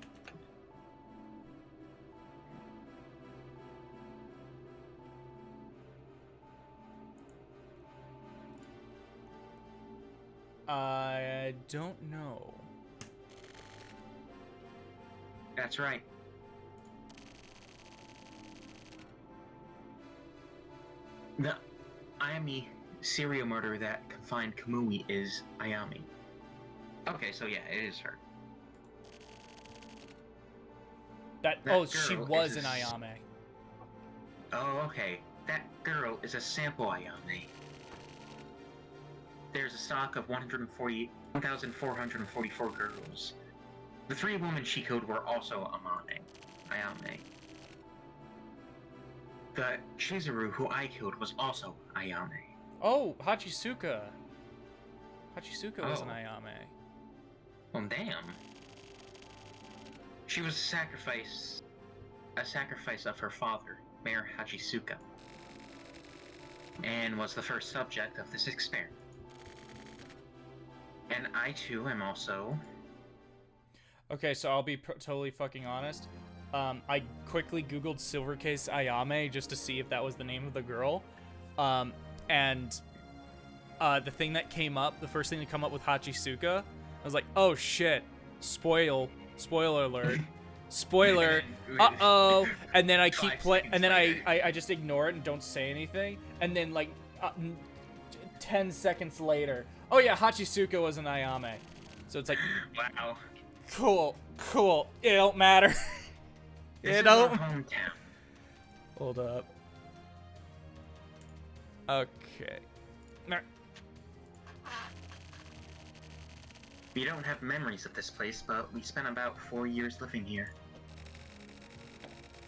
I don't know. That's right. The Ayame serial murderer that confined Kamui is Ayame. Okay, so yeah, it is her. That That she girl was is an a Ayame. Oh, okay. That girl is a sample Ayame. There's a stock of 1,444 girls. The 3 women she killed were also Ayame. The Chizuru who I killed was also Ayame. Oh, Hachisuka. Hachisuka was an Oh. Ayame. Well, damn. She was a sacrifice of her father, Mayor Hachisuka, and was the first subject of this experiment. And I too am also... Okay, so I'll be totally fucking honest. I quickly Googled Silvercase Ayame just to see if that was the name of the girl. And the thing that came up, the first thing to come up with Hachisuka, I was like, oh shit, spoiler alert, spoiler, uh-oh, and then I keep playing, and then I just ignore it and don't say anything, and then like 10 seconds later, oh yeah, Hachisuka was an Ayame. So it's like, Wow. cool, it don't matter. This It is our don't. hometown. Hold up. Okay. We don't have memories of this place, but we spent about 4 years living here.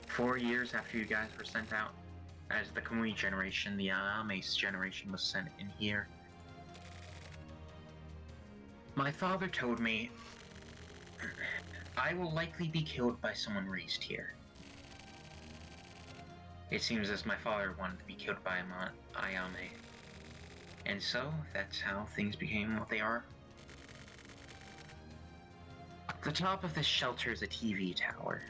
4 years after you guys were sent out. As the Kamui generation, the Ayame's generation was sent in here. My father told me I will likely be killed by someone raised here. It seems as my father wanted to be killed by Ayame. And so, that's how things became what they are. The top of this shelter is a TV tower.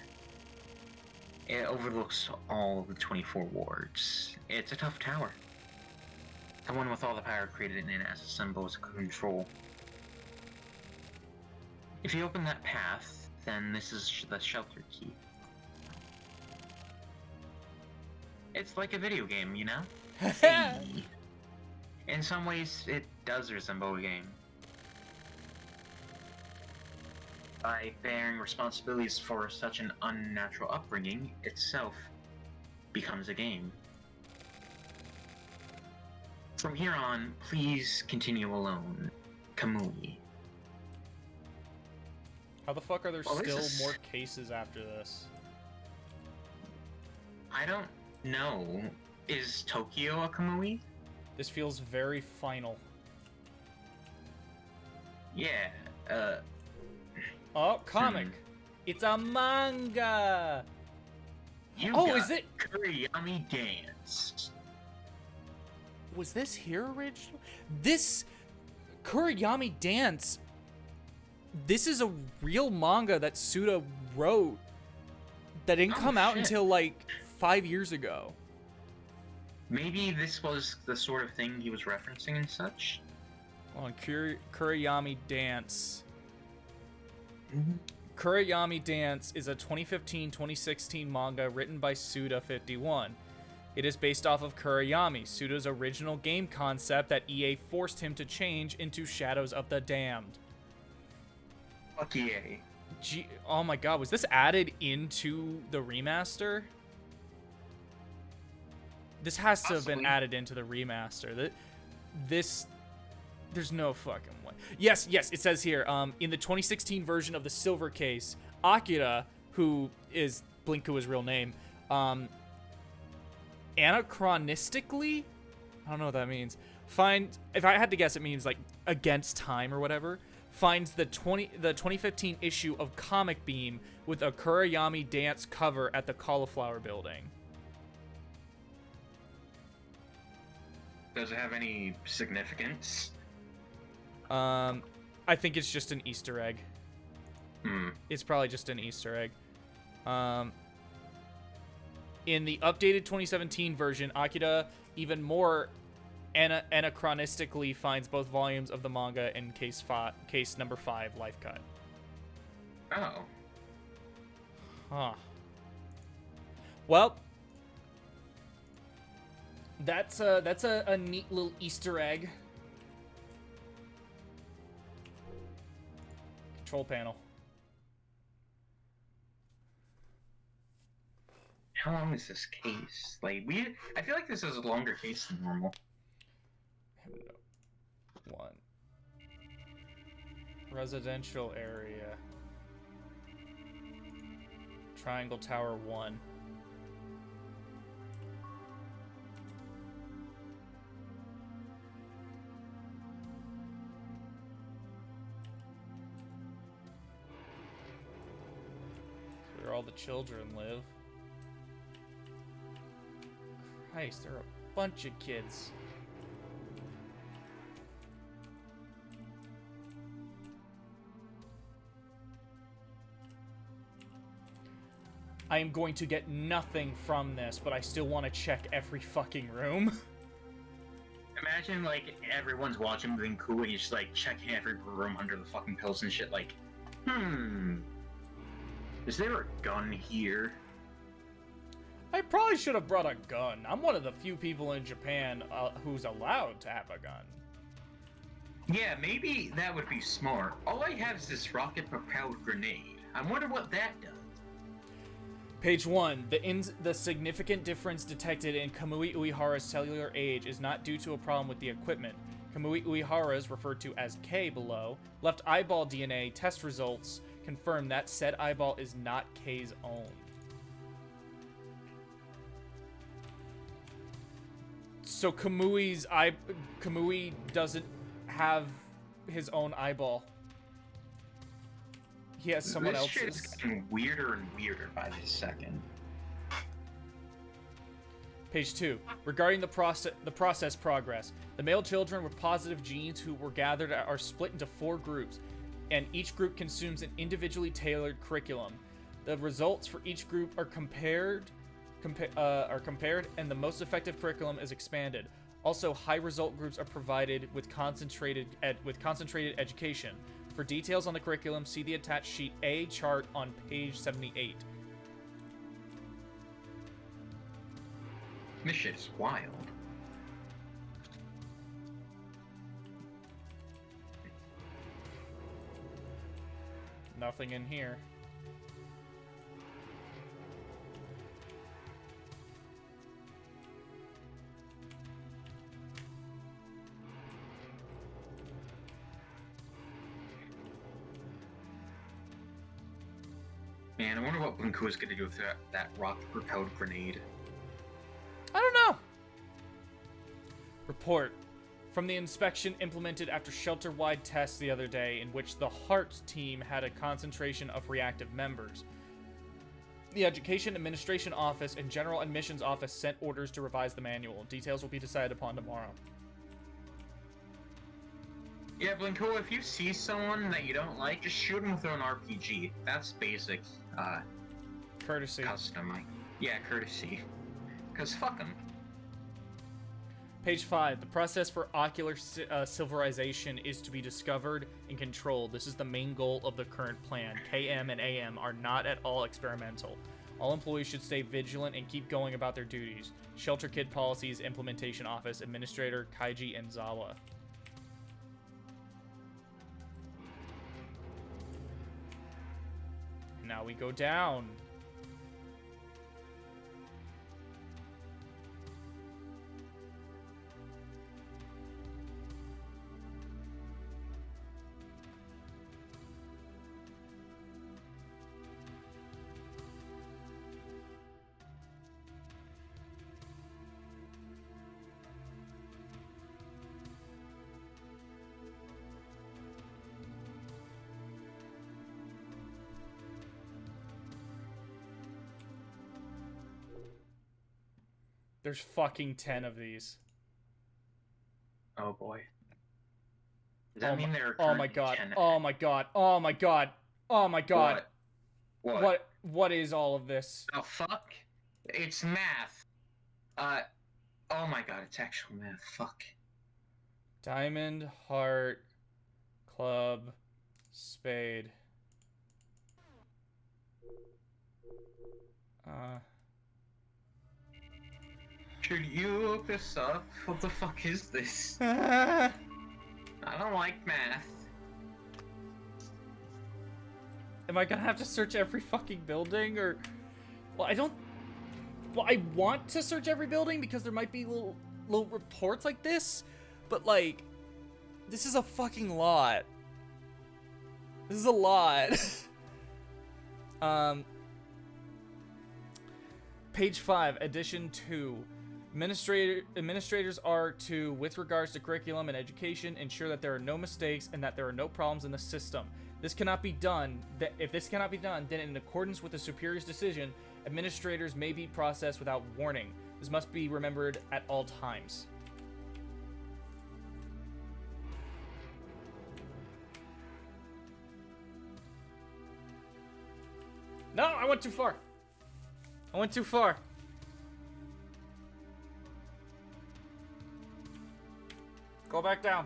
It overlooks all of the 24 wards. It's a tough tower. The one with all the power created in it as a symbol of control. If you open that path, then this is the shelter key. It's like a video game, you know? Hey. In some ways, it does resemble a game. By bearing responsibilities for such an unnatural upbringing, itself becomes a game. From here on, please continue alone, Kamui. How the fuck are there Well, still this is- more cases after this? I don't know. Is Tokyo a Kamui? This feels very final. Yeah, Oh, comic. It's a manga. you Oh, got is it? Kuriyami Dance. Was this here originally? This Kuriyami Dance. This is a real manga that Suda wrote that didn't Oh, come out shit. until like 5 years ago. Maybe this was the sort of thing he was referencing and such? On Kuriyami Dance. Mm-hmm. Kuriyami Dance is a 2015-2016 manga written by Suda51. It is based off of Kuriyami, Suda's original game concept that EA forced him to change into Shadows of the Damned. Fuck yeah. Oh my god, was this added into the remaster? This has to have been Possibly. added into the remaster. There's no fucking way. Yes, it says here, in the 2016 version of the Silver Case, Akira, who is Blinkua's real name, anachronistically, I don't know what that means. If I had to guess, it means like against time or whatever. finds the 2015 issue of Comic Beam with a Kurayami dance cover at the Cauliflower Building. Does it have any significance? I think it's just an Easter egg. It's probably just an Easter egg. In the updated 2017 version, Akira even more anachronistically finds both volumes of the manga in case number 5, Life Cut. Oh. Huh. Well, that's a neat little Easter egg. Control panel. How long is this case? Like, I feel like this is a longer case than normal. 1. Residential area. Triangle Tower 1. Where all the children live. Christ, there are a bunch of kids. I am going to get nothing from this, but I still want to check every fucking room. Imagine, like, everyone's watching Blinku and he's just, like, checking every room under the fucking pills and shit, like, is there a gun here? I probably should have brought a gun. I'm one of the few people in Japan who's allowed to have a gun. Yeah, maybe that would be smart. All I have is this rocket-propelled grenade. I wonder what that does. Page 1. The significant difference detected in Kamui Uehara's cellular age is not due to a problem with the equipment. Kamui Uehara's, referred to as K below, left eyeball DNA test results confirm that said eyeball is not K's own. So Kamui doesn't have his own eyeball. He has someone else's. This shit is getting weirder and weirder by the second. Page 2. Regarding the process progress, the male children with positive genes who were gathered are split into 4 groups, and each group consumes an individually tailored curriculum. The results for each group are compared, and the most effective curriculum is expanded. Also, high result groups are provided with concentrated education. For details on the curriculum, see the attached sheet A chart on page 78. This shit is wild. Nothing in here. Man, I wonder what Blinku is going to do with that rocket-propelled grenade. I don't know. Report. From the inspection implemented after shelter-wide tests the other day, in which the HEART team had a concentration of reactive members. The Education Administration Office and General Admissions Office sent orders to revise the manual. Details will be decided upon tomorrow. Yeah, Blinku, if you see someone that you don't like, just shoot them with an RPG. That's basic, Courtesy. custom. Yeah, courtesy. Because fuck them. Page 5. The process for ocular silverization is to be discovered and controlled. This is the main goal of the current plan. KM and AM are not at all experimental. All employees should stay vigilant and keep going about their duties. Shelter Kid Policies Implementation Office, Administrator Kaiji Enzawa. Now we go down. There's fucking 10 of these. Oh boy. Does that mean there are Oh my currently god. 10? Oh my god. Oh my god. Oh my god. What? What is all of this? The fuck? It's math. Oh my god, it's actual math. Fuck. Diamond, heart, club, spade. Should you look this up? What the fuck is this? Am I don't like math. I gonna have to search every fucking building, or... Well, I don't... Well, I want to search every building because there might be little reports like this, but, like, this is a fucking lot. This is a lot. Page 5, edition 2. Administrators are to, with regards to curriculum and education, ensure that there are no mistakes and that there are no problems in the system. This cannot be done. If this cannot be done, then in accordance with the superior's decision, administrators may be processed without warning. This must be remembered at all times. No, I went too far. I went too far. Go back down.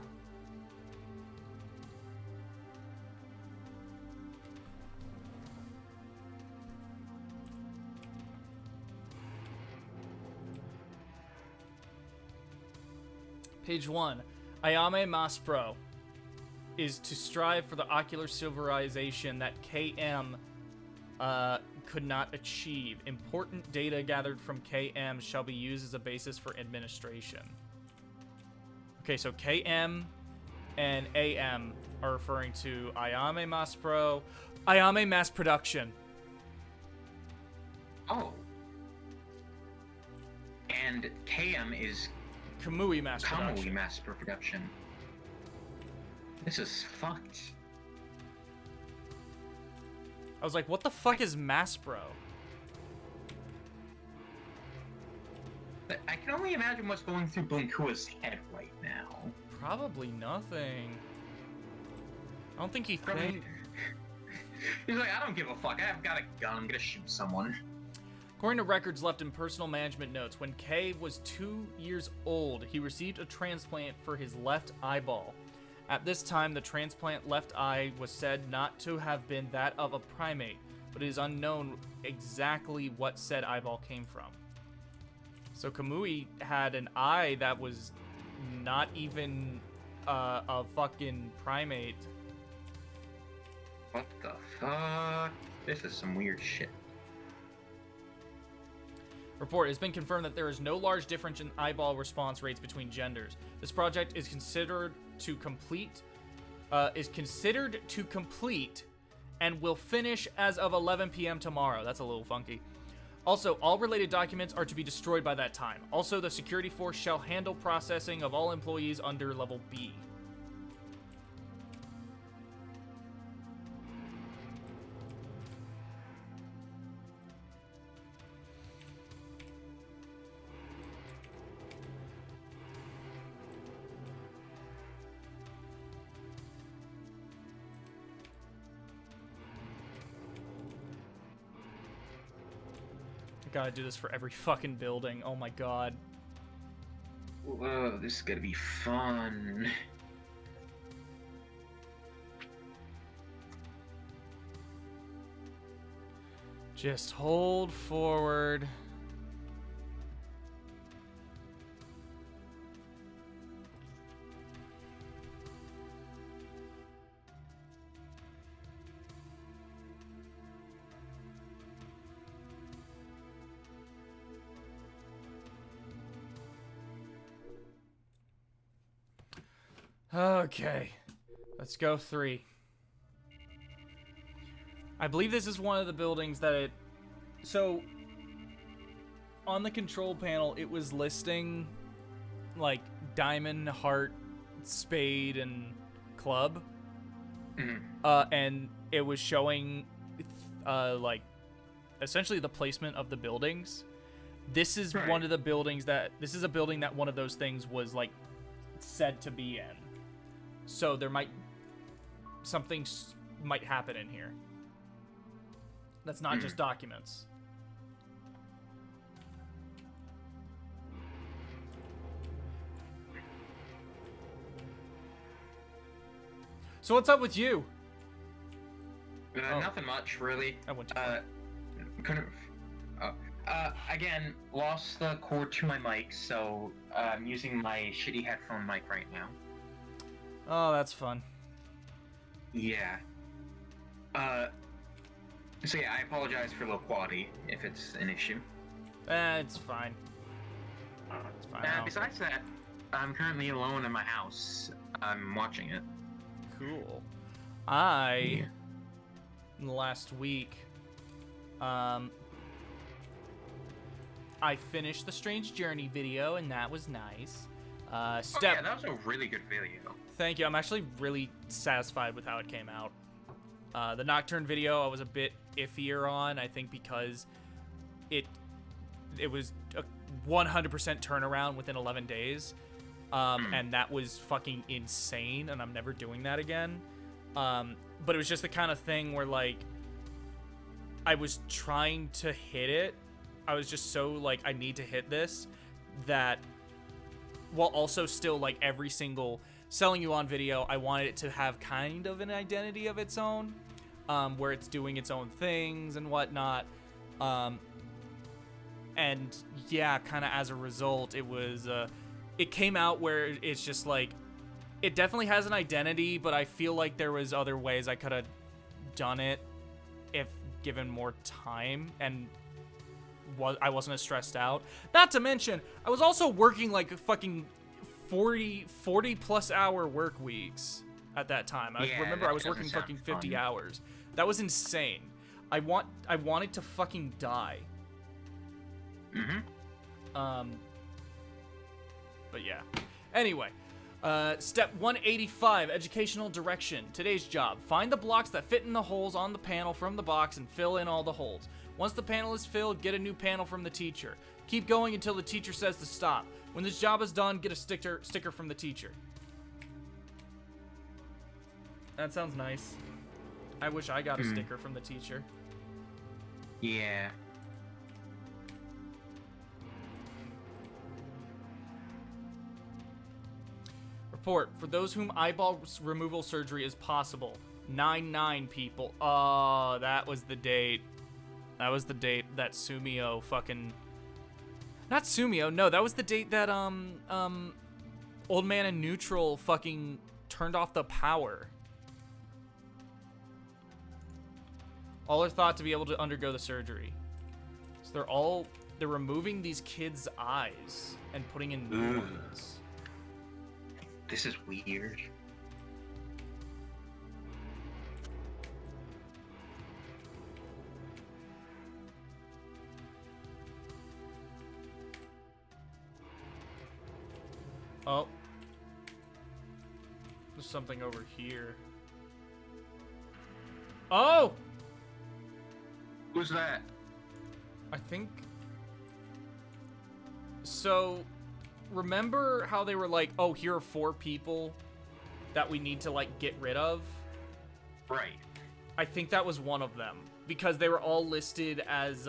Page 1. Ayame Maspro is to strive for the ocular civilization that KM could not achieve. Important data gathered from KM shall be used as a basis for administration. Okay, so KM and AM are referring to Ayame Maspro. Ayame Mass Production. Oh. And KM is Kamui Mass Production. Kamui Mass Production. This is fucked. I was like, what the fuck is Maspro? I can only imagine what's going through Blinkua's head right now. Probably nothing. I don't think he thinks... He's like, I don't give a fuck. I've got a gun. I'm gonna shoot someone. According to records left in personal management notes, when K was 2 years old, he received a transplant for his left eyeball. At this time, the transplant left eye was said not to have been that of a primate, but it is unknown exactly what said eyeball came from. So Kamui had an eye that was not even a fucking primate. What the fuck? This is some weird shit. Report, it has been confirmed that there is no large difference in eyeball response rates between genders. This project is considered to complete, and will finish as of 11 p.m. tomorrow. That's a little funky. Also, all related documents are to be destroyed by that time. Also, the security force shall handle processing of all employees under level B. I gotta do this for every fucking building. Oh my god. Whoa, this is gonna be fun. Just hold forward. Okay, let's go 3. I believe this is one of the buildings that it... So, on the control panel, it was listing, like, diamond, heart, spade, and club. And it was showing, like, essentially the placement of the buildings. This is Right. one of the buildings this is a building that one of those things was like said to be in. So there might might happen in here. That's not just documents. So what's up with you? Oh. Nothing much, really. I went to Couldn't. Again, lost the cord to my mic, so I'm using my shitty headphone mic right now. Oh, that's fun. Yeah. So yeah, I apologize for low quality if it's an issue. It's fine. It's fine. I don't- Besides that, I'm currently alone in my house. I'm watching it. Cool. In the last week, I finished the Strange Journey video, and that was nice. Oh yeah, that was a really good video. Thank you. I'm actually really satisfied with how it came out. The Nocturne video, I was a bit iffier on, I think because it was a 100% turnaround within 11 days. And that was fucking insane, and I'm never doing that again. But it was just the kind of thing where, like, I was trying to hit it. I was just so, like, I need to hit this, that while also still, like, every single selling you on video, I wanted it to have kind of an identity of its own, where it's doing its own things and whatnot. And yeah, kind of as a result, it came out where it's just like, it definitely has an identity, but I feel like there was other ways I could have done it if given more time and I wasn't as stressed out. Not to mention, I was also working like fucking 40 plus hour work weeks at that time. I remember I was working fucking 50 hours. That was insane. I wanted to fucking die. But yeah. Anyway, step 185, educational direction. Today's job: find the blocks that fit in the holes on the panel from the box and fill in all the holes. Once the panel is filled, get a new panel from the teacher. Keep going until the teacher says to stop. When this job is done, get a sticker from the teacher. That sounds nice. I wish I got a sticker from the teacher. Yeah. Report: for those whom eyeball removal surgery is possible. 9 people. Oh, that was the date. That was the date that Sumio fucking... Not Sumio, no, that was the date that, Old Man in Neutral fucking turned off the power. All are thought to be able to undergo the surgery. So they're removing these kids' eyes and putting in new ones. This is weird. Oh. There's something over here. Oh! Who's that? I think... So, remember how they were like, oh, here are 4 people that we need to, like, get rid of? Right. I think that was one of them. Because they were all listed as,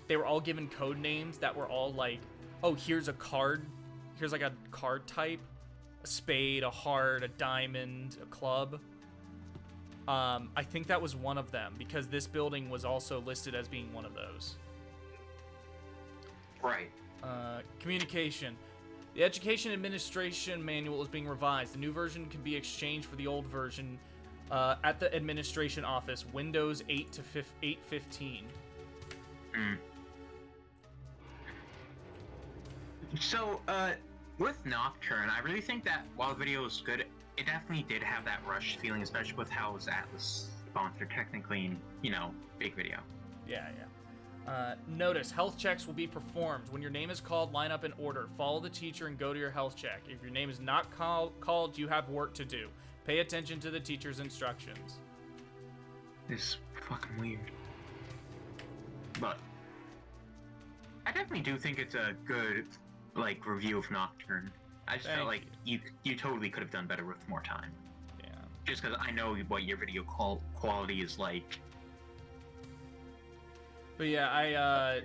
they were all given code names that were all like, oh, here's a card. Here's like a card type. A spade, a heart, a diamond, a club. I think that was one of them, because this building was also listed as being one of those. Right. Communication. The Education Administration Manual is being revised. The new version can be exchanged for the old version at the administration office, Windows 8 to 8.15. So, with Nocturne, I really think that while the video was good, it definitely did have that rushed feeling, especially with how it was Atlas sponsored, technically, and, you know, big video. Yeah. Notice, health checks will be performed. When your name is called, line up in order. Follow the teacher and go to your health check. If your name is not called, you have work to do. Pay attention to the teacher's instructions. This is fucking weird. But I definitely do think it's a good, like, review of Nocturne. I just felt like you totally could have done better with more time. Yeah. Just because I know what your video quality is like. But yeah, I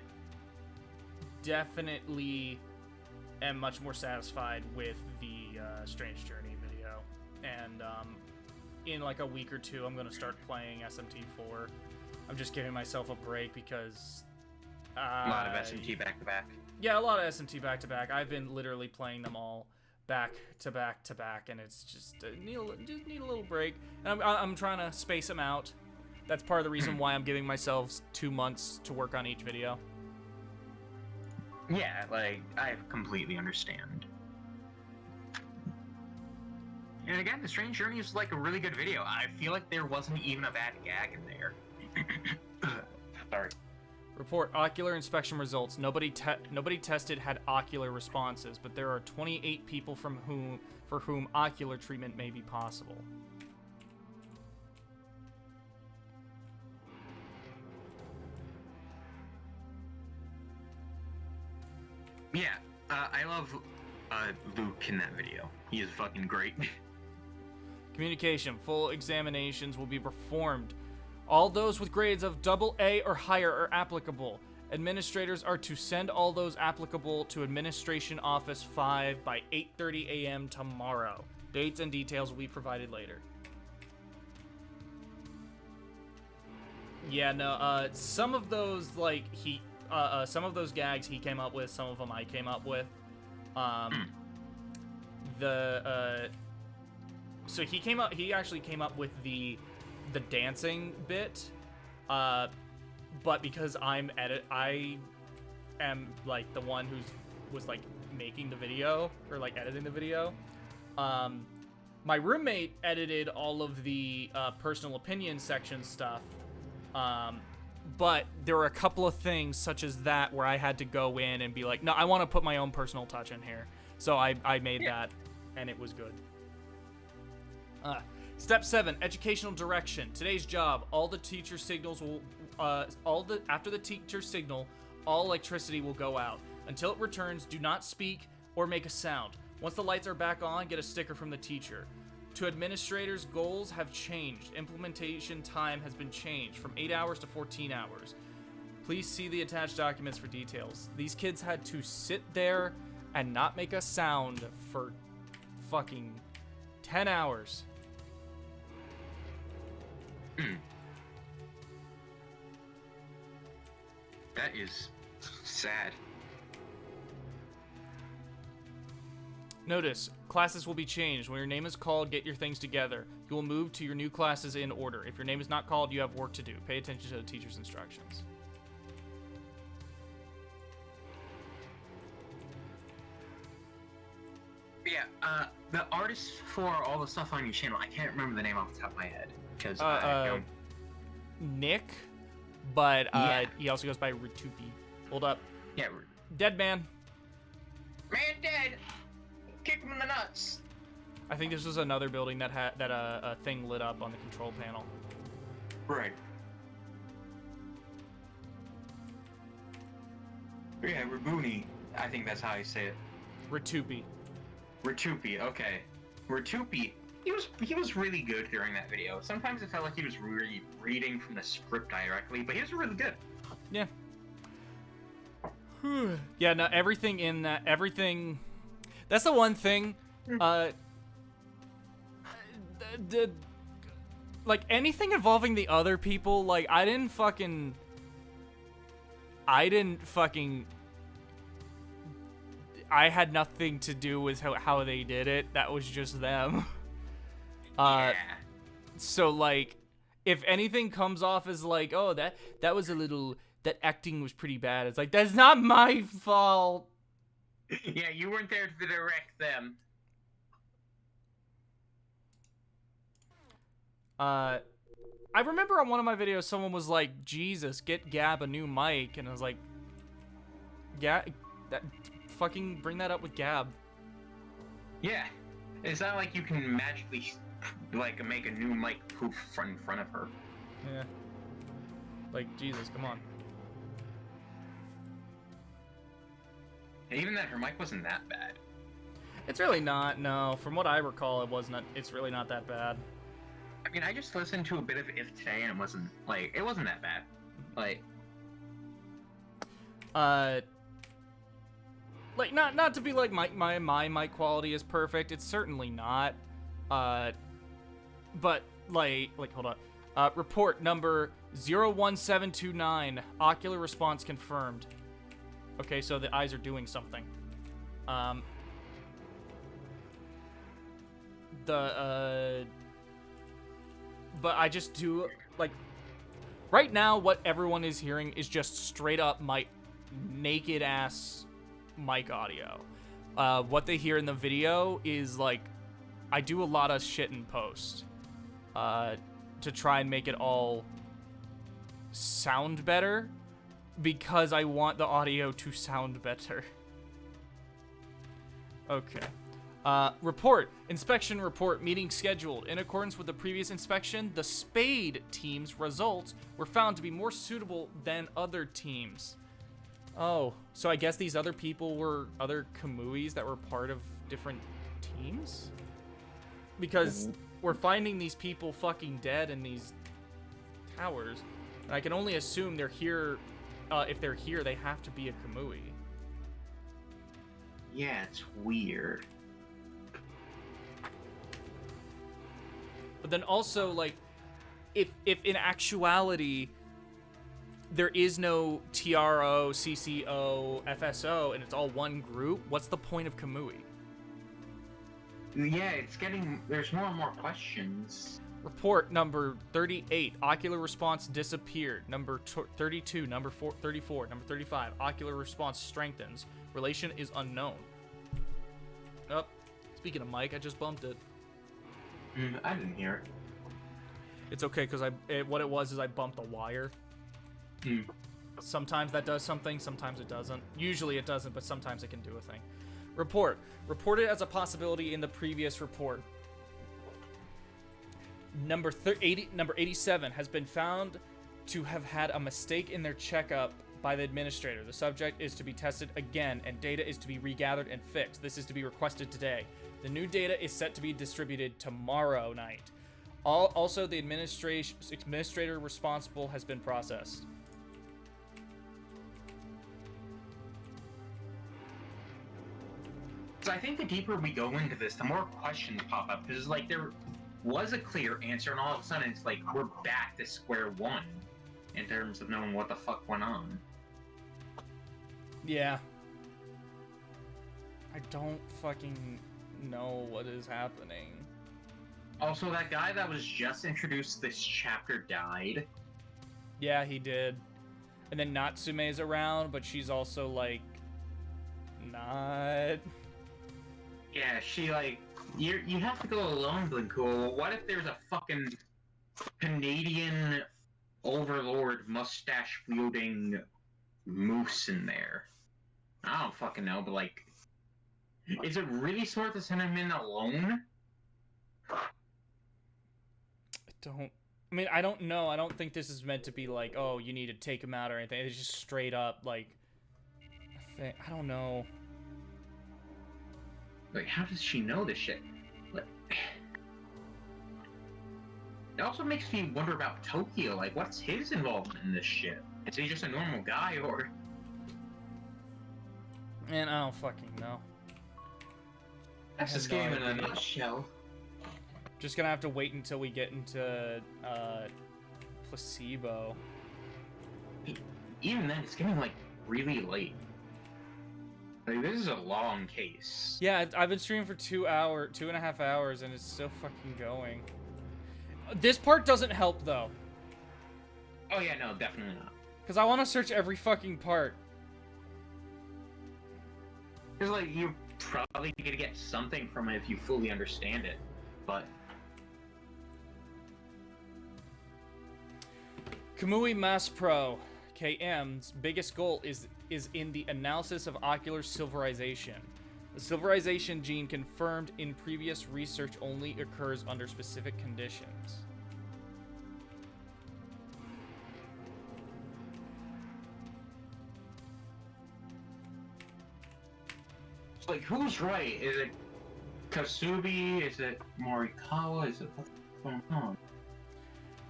definitely am much more satisfied with the Strange Journey video. And in like a week or two, I'm going to start playing SMT4. I'm just giving myself a break because... A lot of SMT back-to-back. Yeah, a lot of SMT back-to-back. I've been literally playing them all back-to-back-to-back, and it's just need a little break. And I'm trying to space them out. That's part of the reason why I'm giving myself 2 months to work on each video. Yeah, like, I completely understand. And again, The Strange Journey is like a really good video. I feel like there wasn't even a bad gag in there. Sorry. Report ocular inspection results. Nobody tested had ocular responses, but there are 28 people for whom ocular treatment may be possible. Yeah, I love Luke in that video. He is fucking great. Communication. Full examinations will be performed. All those with grades of AA or higher are applicable. Administrators are to send all those applicable to Administration Office 5 by 8:30 a.m. tomorrow. Dates and details will be provided later. Yeah, no, some of those, like, some of those gags he came up with, some of them I came up with. So he actually came up with the dancing bit, but because I am like the one was like making the video or like editing the video. My roommate edited all of the personal opinion section stuff, but there were a couple of things such as that where I had to go in and be like, no, I want to put my own personal touch in here. So I made that, and it was good. Step 7, educational direction. Today's job, all the teacher signals will, after the teacher signal, all electricity will go out. Until it returns, do not speak or make a sound. Once the lights are back on, get a sticker from the teacher. To administrators, goals have changed. Implementation time has been changed from 8 hours to 14 hours. Please see the attached documents for details. These kids had to sit there and not make a sound for fucking 10 hours. That is sad. Notice, classes will be changed. When your name is called, get your things together. You will move to your new classes in order. If your name is not called, you have work to do. Pay attention to the teacher's instructions. Yeah, the artist for all the stuff on your channel, I can't remember the name off the top of my head. Because Nick, but Yeah. he also goes by Ritupi. Hold up. Yeah. Dead man. Man dead! Kick him in the nuts! I think this was another building that had a thing lit up on the control panel. Right. Yeah, Rabuni. I think that's how I say it. Ritupi. Ritupi, okay. Ritupi, he was really good during that video. Sometimes it felt like he was reading from the script directly, but he was really good. Yeah. Yeah, no, everything in that, everything... That's the one thing, like, anything involving the other people, like, I didn't fucking... I had nothing to do with how they did it. That was just them. Yeah. So, like, if anything comes off as like, oh, that was a little... That acting was pretty bad. It's like, that's not my fault. Yeah, you weren't there to direct them. I remember on one of my videos, someone was like, Jesus, get Gab a new mic. And I was like, fucking bring that up with Gab. Yeah. It's not like you can magically, like, make a new mic poof in front of her. Yeah. Like, Jesus, come on. And even then, her mic wasn't that bad. It's really not. No, from what I recall, it wasn't. It's really not that bad. I mean, I just listened to a bit of If today, and it wasn't that bad. Like not to be like my mic quality is perfect. It's certainly not. But like hold on. Report number 01729. Ocular response confirmed. Okay, so the eyes are doing something. But I just do, like, right now what everyone is hearing is just straight up my naked ass mic audio. What they hear in the video is, like, I do a lot of shit in post to try and make it all sound better because I want the audio to sound better. Okay. Report. Inspection report. Meeting scheduled. In accordance with the previous inspection, the Spade team's results were found to be more suitable than other teams. Oh, so I guess these other people were other Kamuis that were part of different teams? Because we're finding these people fucking dead in these towers. And I can only assume they're here. If they're here, they have to be a Kamui. Yeah, it's weird. But then also, like, if in actuality there is no TRO, CCO, FSO, and it's all one group, what's the point of Kamui? Yeah, there's more and more questions. Report number 38, ocular response disappeared. Number 32, number 34, number 35, ocular response strengthens. Relation is unknown. Oh, speaking of Mike, I just bumped it. I didn't hear it. It's okay, because what it was is I bumped the wire. Sometimes that does something, sometimes it doesn't. Usually it doesn't, but sometimes it can do a thing. Report. Reported as a possibility in the previous report. Number 87 has been found to have had a mistake in their checkup by the administrator. The subject is to be tested again, and data is to be regathered and fixed. This is to be requested today. The new data is set to be distributed tomorrow night. Also, the administrator responsible has been processed. So I think the deeper we go into this, the more questions pop up. Because, like, there was a clear answer, and all of a sudden it's like we're back to square one in terms of knowing what the fuck went on. Yeah. I don't fucking know what is happening. Also, that guy that was just introduced this chapter died. Yeah, he did. And then Natsume's around, but she's also, like, not... Yeah, she, like, you have to go alone, Blincool. What if there's a fucking Canadian overlord mustache-wielding moose in there? I don't fucking know, but, like, is it really smart to send him in alone? I don't know. I don't think this is meant to be like, oh, you need to take him out or anything. It's just straight up, like, I don't know. Like, how does she know this shit? It also makes me wonder about Tokyo. Like, what's his involvement in this shit? Is he just a normal guy, or... Man, I don't fucking know. That's this game in a nutshell. Just gonna have to wait until we get into Placebo. Even then, it's getting, like, really late. Like, this is a long case. Yeah, I've been streaming for 2.5 hours, and it's still fucking going. This part doesn't help, though. Oh yeah, no, definitely not. Because I want to search every fucking part. Because, like, you're probably gonna get something from it if you fully understand it, but... Kamui Mass Pro, KM's biggest goal is in the analysis of ocular silverization. The silverization gene confirmed in previous research only occurs under specific conditions. Like, who's right? Is it Kasubi? Is it Morikawa? Is it what's going on?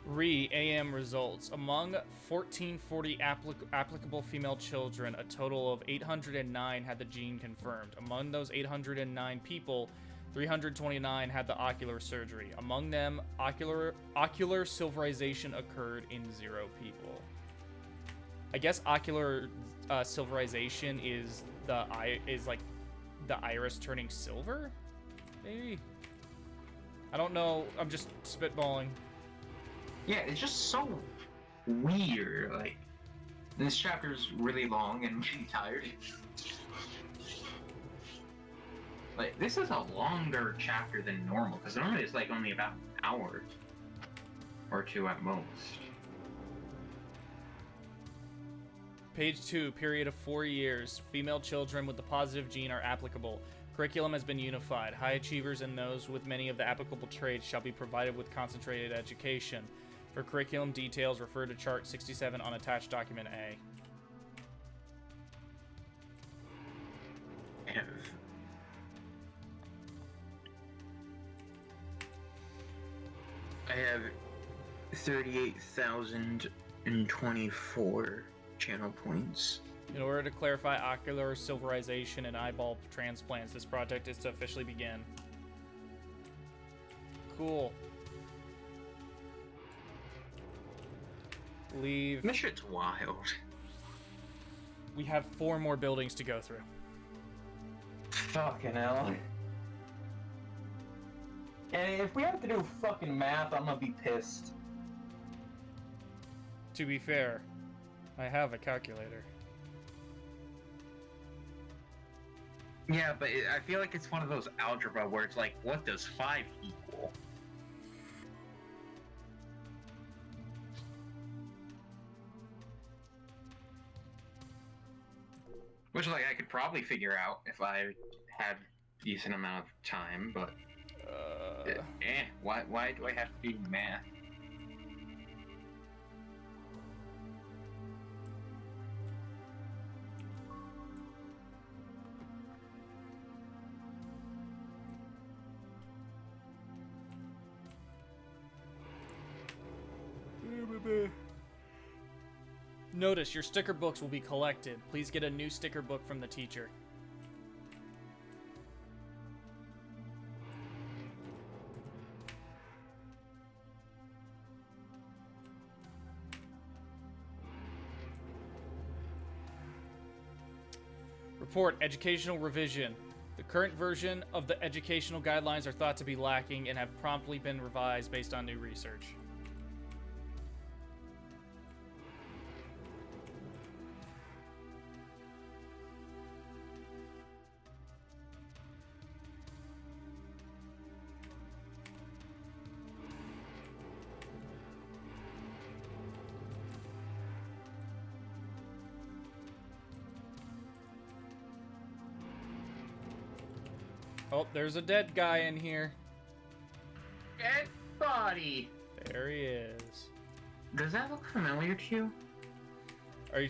AM results. Among 1440 applicable female children, a total of 809 had the gene confirmed. Among those 809 people, 329 had the ocular surgery. Among them, ocular silverization occurred in 0 people. I guess ocular silverization is like the iris turning silver? Maybe? I don't know. I'm just spitballing. Yeah, it's just so weird. Like, this chapter's really long and I'm getting tired. Like, this is a longer chapter than normal, because normally it's like only about an hour or 2 at most. Page 2, period of 4 years. Female children with the positive gene are applicable. Curriculum has been unified. High achievers and those with many of the applicable traits shall be provided with concentrated education. For curriculum details, refer to chart 67 on attached document A. I have 38,024 channel points. In order to clarify ocular silverization and eyeball transplants, this project is to officially begin. Cool. Leave. This shit's wild. We have 4 more buildings to go through. Fucking hell. And if we have to do fucking math, I'm gonna be pissed. To be fair, I have a calculator. Yeah, but I feel like it's one of those algebra where it's like, what does 5 equal? Which, like, I could probably figure out if I had a decent amount of time, but... why do I have to do math? Notice your sticker books will be collected. Please get a new sticker book from the teacher. Report educational revision. The current version of the educational guidelines are thought to be lacking and have promptly been revised based on new research. Oh, there's a dead guy in here. Dead body! There he is. Does that look familiar to you? Are you,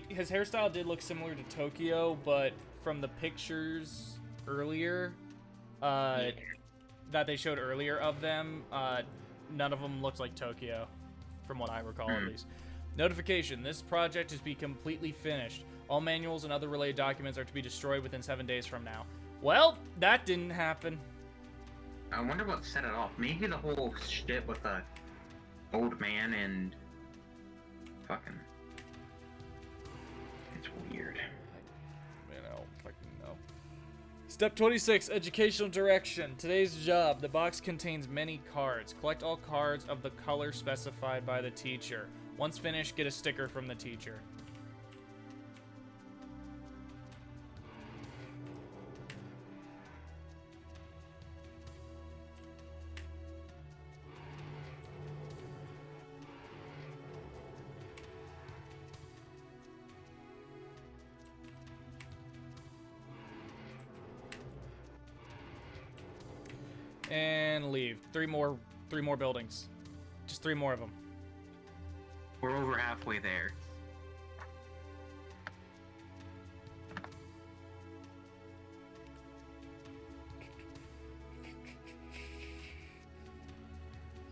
his hairstyle did look similar to Tokyo, but from the pictures earlier, that they showed earlier of them, none of them looked like Tokyo, from what I recall at least. Notification: this project is to be completely finished. All manuals and other related documents are to be destroyed within 7 days from now. Well, that didn't happen. I wonder what set it off. Maybe the whole shit with the old man and fucking... It's weird. Fucking know. Step 26, educational direction. Today's job. The box contains many cards. Collect all cards of the color specified by the teacher. Once finished, get a sticker from the teacher. And leave. Three more buildings. Just 3 more of them. We're over halfway there.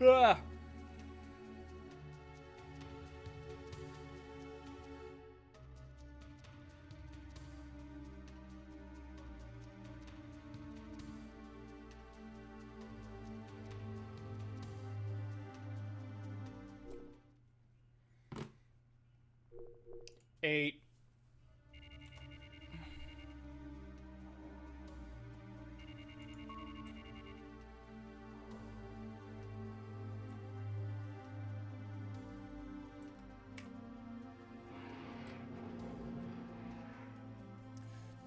Ah! Eight.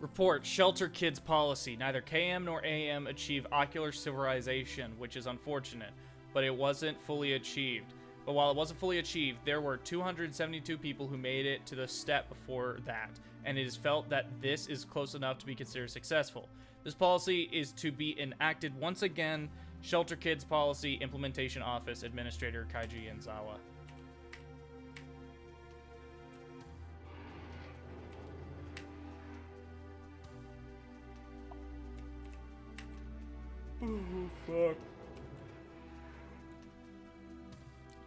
Report, shelter kids policy. Neither KM nor AM achieve ocular civilization, which is unfortunate, but it wasn't fully achieved. But while it wasn't fully achieved, there were 272 people who made it to the step before that, and it is felt that this is close enough to be considered successful. This policy is to be enacted once again. Shelter Kids Policy Implementation Office Administrator Kaiji Enzawa. Oh, fuck.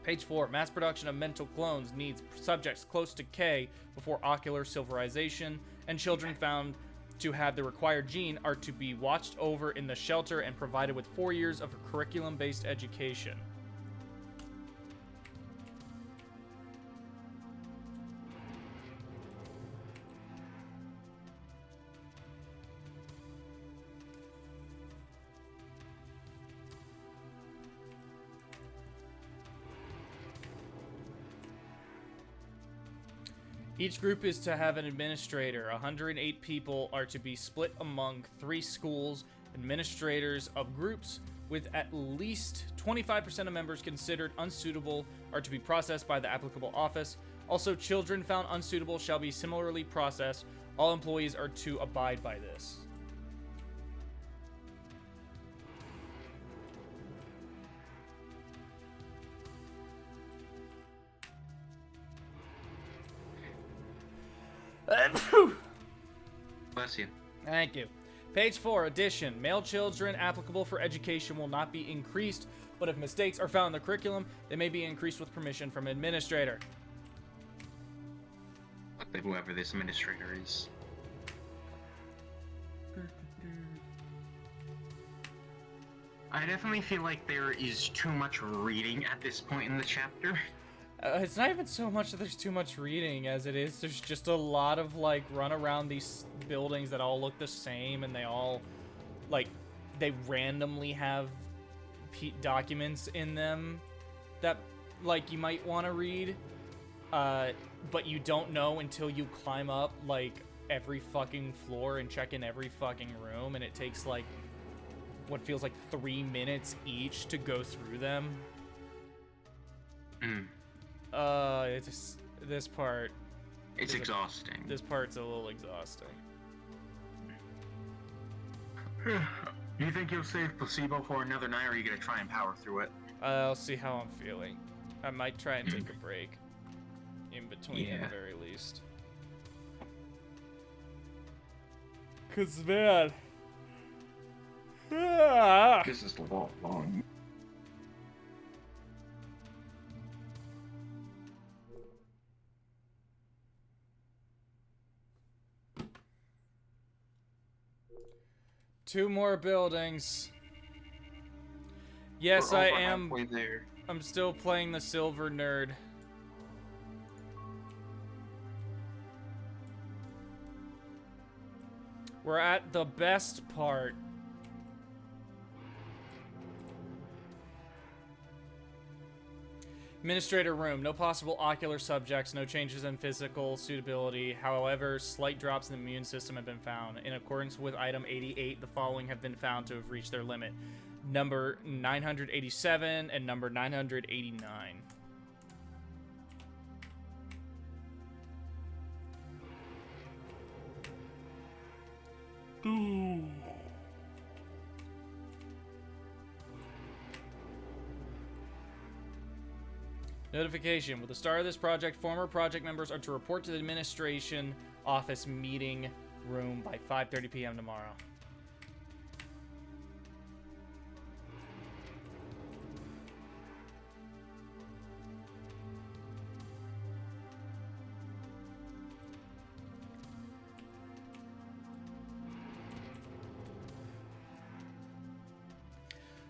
Page 4. Mass production of mental clones needs subjects close to K before ocular silverization, and children found to have the required gene are to be watched over in the shelter and provided with 4 years of curriculum-based education. Each group is to have an administrator. 108 people are to be split among 3 schools. Administrators of groups with at least 25% of members considered unsuitable are to be processed by the applicable office. Also, children found unsuitable shall be similarly processed. All employees are to abide by this. Bless you. Thank you. Page 4, addition. Male children applicable for education will not be increased, but if mistakes are found in the curriculum, they may be increased with permission from administrator. Whoever this administrator is. I definitely feel like there is too much reading at this point in the chapter. It's not even so much that there's too much reading as it is there's just a lot of like run around these buildings that all look the same, and they all like they randomly have documents in them that like you might want to read, but you don't know until you climb up like every fucking floor and check in every fucking room, and it takes like what feels like 3 minutes each to go through them. It's just, this part. It's exhausting. This part's a little exhausting. Do you think you'll save placebo for another night, or are you gonna try and power through it? I'll see how I'm feeling. I might try and take a break in between at the very least. 'Cause man, This is long. two more buildings. Yes, We're I over am. halfway there. I'm still playing the silver nerd. We're at the best part. Administrator room. No possible ocular subjects. No changes in physical suitability. However, slight drops in the immune system have been found. In accordance with item 88, the following have been found to have reached their limit. Number 987 and number 989. Notification. With the start of this project, former project members are to report to the administration office meeting room by 5:30 p.m. tomorrow.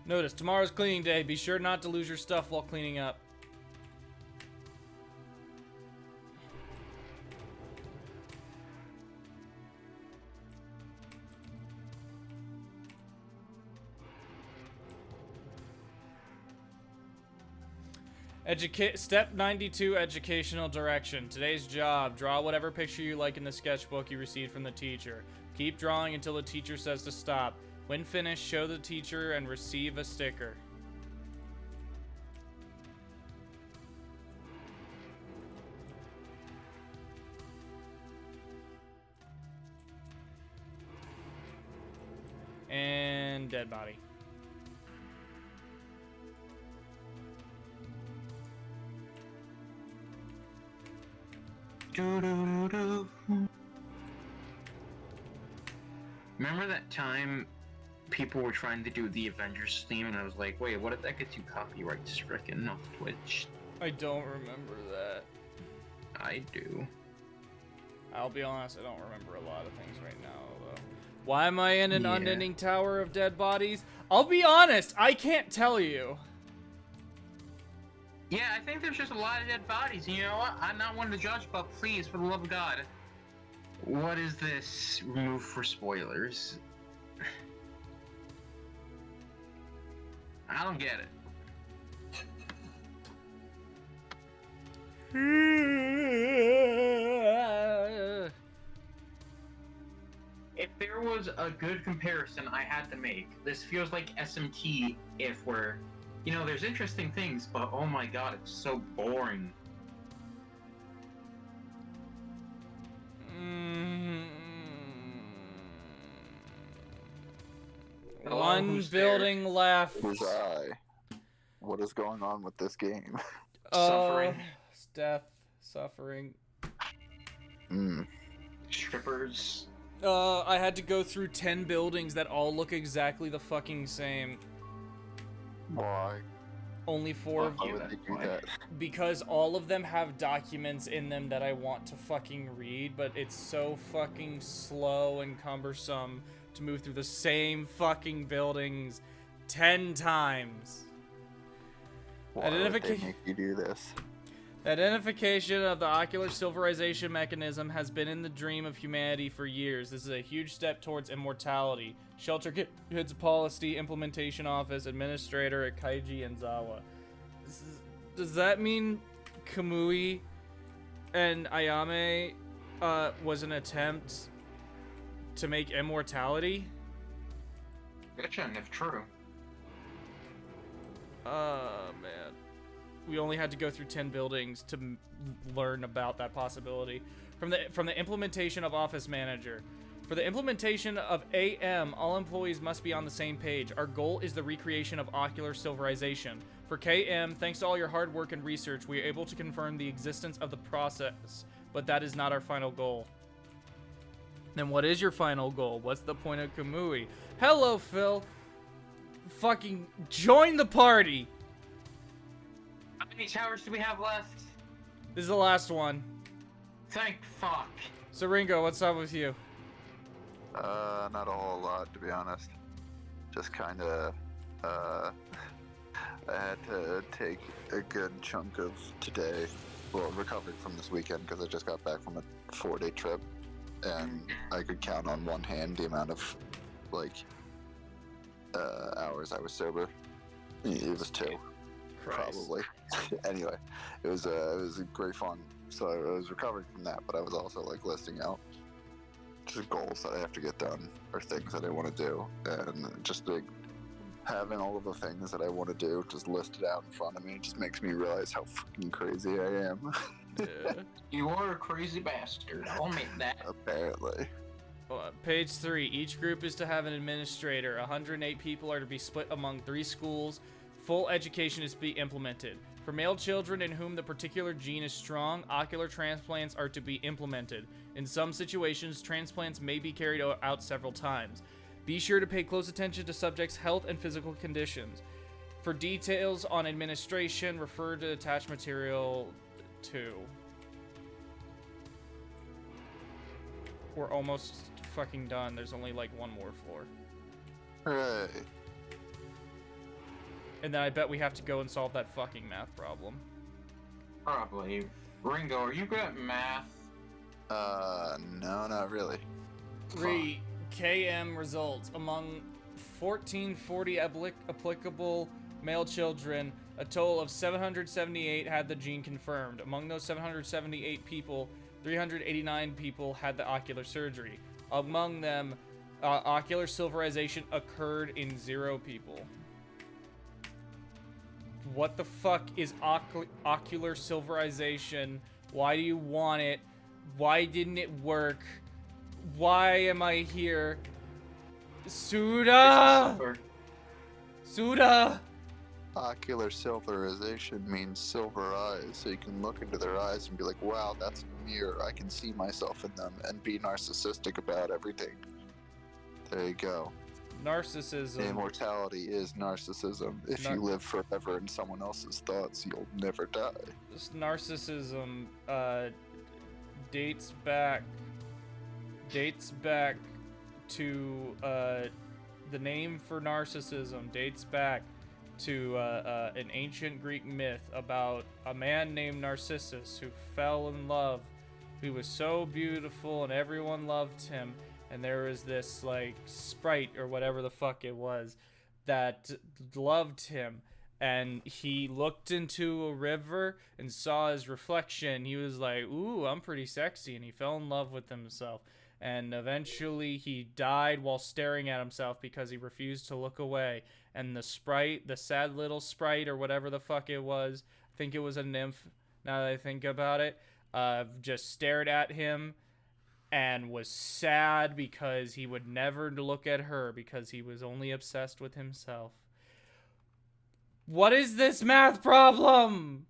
Notice, tomorrow's cleaning day. Be sure not to lose your stuff while cleaning up. Step 92, educational direction. Today's job, draw whatever picture you like in the sketchbook you received from the teacher. Keep drawing until the teacher says to stop. When finished, show the teacher and receive a sticker. And dead body. Remember that time people were trying to do the Avengers theme, and I was like, wait, what if that gets you copyright stricken off Twitch? I don't remember that. I do. I'll be honest, I don't remember a lot of things right now, though. Why am I in an Yeah. unending tower of dead bodies? I'll be honest, I can't tell you. Yeah, I think there's just a lot of dead bodies. You know what? I'm not one to judge, but please, for the love of God. What is this? Remove for spoilers. I don't get it. If there was a good comparison I had to make, this feels like SMT if we're... You know, there's interesting things, but oh my god, it's so boring. Hello, One who's there? building left. Who's I? What is going on with this game? Suffering. Death, suffering. Strippers. I had to go through 10 buildings that all look exactly the fucking same. Why? Only 4 of Why you. would they do that? Because all of them have documents in them that I want to fucking read, but it's so fucking slow and cumbersome to move through the same fucking buildings 10 times. Why would they Identification. make you do this? Identification of the ocular silverization mechanism has been in the dream of humanity for years. This is a huge step towards immortality. Shelter Kids Policy Implementation Office Administrator at Kaiji and Zawa. Does that mean Kamui and Ayame was an attempt to make immortality? Gotcha, if true. Man. We only had to go through 10 buildings to learn about that possibility. From the implementation of Office Manager. For the implementation of AM, all employees must be on the same page. Our goal is the recreation of ocular silverization. For KM, thanks to all your hard work and research, we are able to confirm the existence of the process, but that is not our final goal. Then what is your final goal? What's the point of Kamui? Hello, Phil. Fucking join the party. How many towers do we have left? This is the last one. Thank fuck. So Ringo, what's up with you? Not a whole lot, to be honest. Just kind of, I had to take a good chunk of today, well, recovered from this weekend because I just got back from a 4-day trip, and I could count on one hand the amount of, hours I was sober. It was 2. Probably. Anyway, it was great fun. So I was recovering from that, but I was also listing out just goals that I have to get done or things that I want to do, and just having all of the things that I want to do just listed out in front of me just makes me realize how fucking crazy I am. Yeah. You are a crazy bastard. I'll admit that. Apparently. Page 3. Each group is to have an administrator. 108 people are to be split among 3 schools. Full education is to be implemented. For male children in whom the particular gene is strong, ocular transplants are to be implemented. In some situations, transplants may be carried out several times. Be sure to pay close attention to subjects' health and physical conditions. For details on administration, refer to attached material 2. We're almost fucking done. There's only one more floor. Hooray. And then I bet we have to go and solve that fucking math problem. Probably. Ringo, are you good at math? No, not really. Re KM results among 1440 applicable male children, a total of 778 had the gene confirmed. Among those 778 people, 389 people had the ocular surgery. Among them, ocular silverization occurred in 0 people. What the fuck is ocular silverization? Why do you want it? Why didn't it work? Why am I here? Suda! Suda! Ocular silverization means silver eyes, so you can look into their eyes and be like, wow, that's a mirror. I can see myself in them and be narcissistic about everything. There you go. Narcissism. Immortality is narcissism. If you live forever in someone else's thoughts, you'll never die. This narcissism dates back to the name for narcissism dates back to an ancient Greek myth about a man named Narcissus who fell in love. He was so beautiful and everyone loved him, and there was this like sprite or whatever the fuck it was that loved him, and he looked into a river and saw his reflection. He was like, ooh, I'm pretty sexy, and he fell in love with himself. And eventually he died while staring at himself because he refused to look away. And the sprite, the sad little sprite or whatever the fuck it was, I think it was a nymph now that I think about it, just stared at him and was sad because he would never look at her because he was only obsessed with himself. What is this math problem?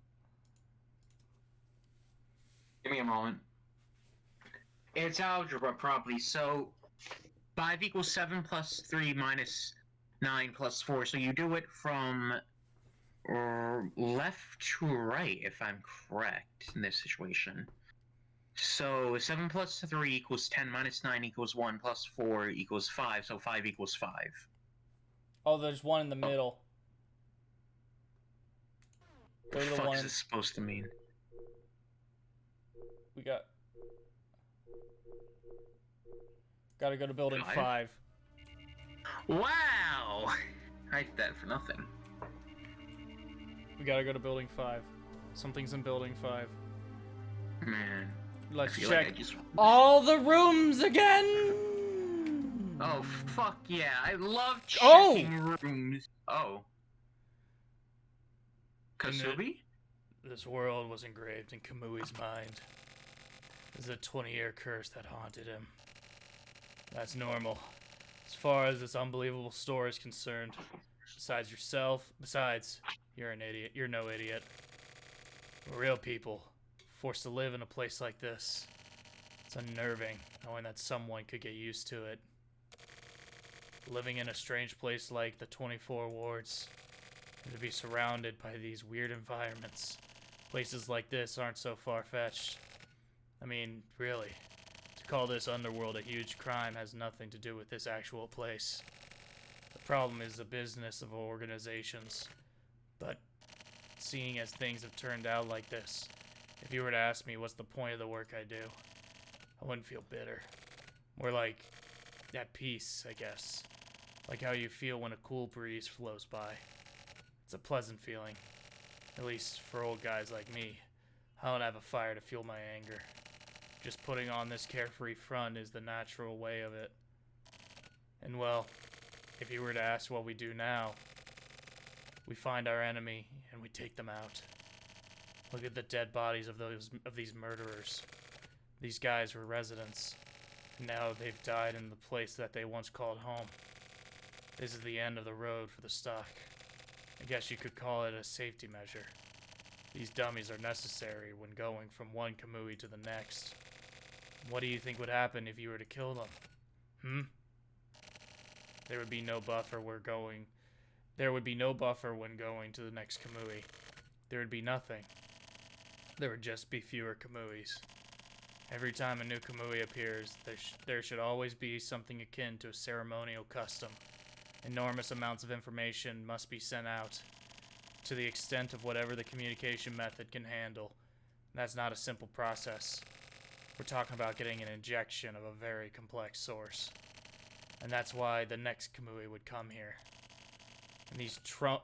Give me a moment. It's algebra, probably. So 5 equals 7 plus 3 minus 9 plus 4. So you do it from left to right, if I'm correct, in this situation. So 7 plus 3 equals 10, minus 9 equals 1, plus 4 equals 5, so 5 equals 5. Oh, there's one in the middle. What the fuck is this supposed to mean? We gotta go to building 5. Wow! I did that for nothing. We gotta go to building 5. Something's in building 5. Man. Let's check like all the rooms again! Oh, fuck yeah. I love checking rooms. Oh. Kasubi? This world was engraved in Kamui's mind. There's a 20-year curse that haunted him. That's normal, as far as this unbelievable story is concerned. Besides, you're an idiot. You're no idiot. We're real people, forced to live in a place like this. It's unnerving, knowing that someone could get used to it. Living in a strange place like the 24 wards, and to be surrounded by these weird environments. Places like this aren't so far-fetched. I mean, really. To call this underworld a huge crime has nothing to do with this actual place. The problem is the business of organizations. But seeing as things have turned out like this, if you were to ask me what's the point of the work I do, I wouldn't feel bitter. More like at peace, I guess. Like how you feel when a cool breeze flows by. It's a pleasant feeling. At least for old guys like me. I don't have a fire to fuel my anger. Just putting on this carefree front is the natural way of it. And well, if you were to ask what we do now, we find our enemy and we take them out. Look at the dead bodies of these murderers. These guys were residents. Now they've died in the place that they once called home. This is the end of the road for the stock. I guess you could call it a safety measure. These dummies are necessary when going from one Kamui to the next. What do you think would happen if you were to kill them? There would be no buffer when going to the next Kamui. There would be nothing. There would just be fewer Kamuis. Every time a new Kamui appears, there should always be something akin to a ceremonial custom. Enormous amounts of information must be sent out. to the extent of whatever the communication method can handle. And that's not a simple process. We're talking about getting an injection of a very complex source. And that's why the next Kamui would come here. And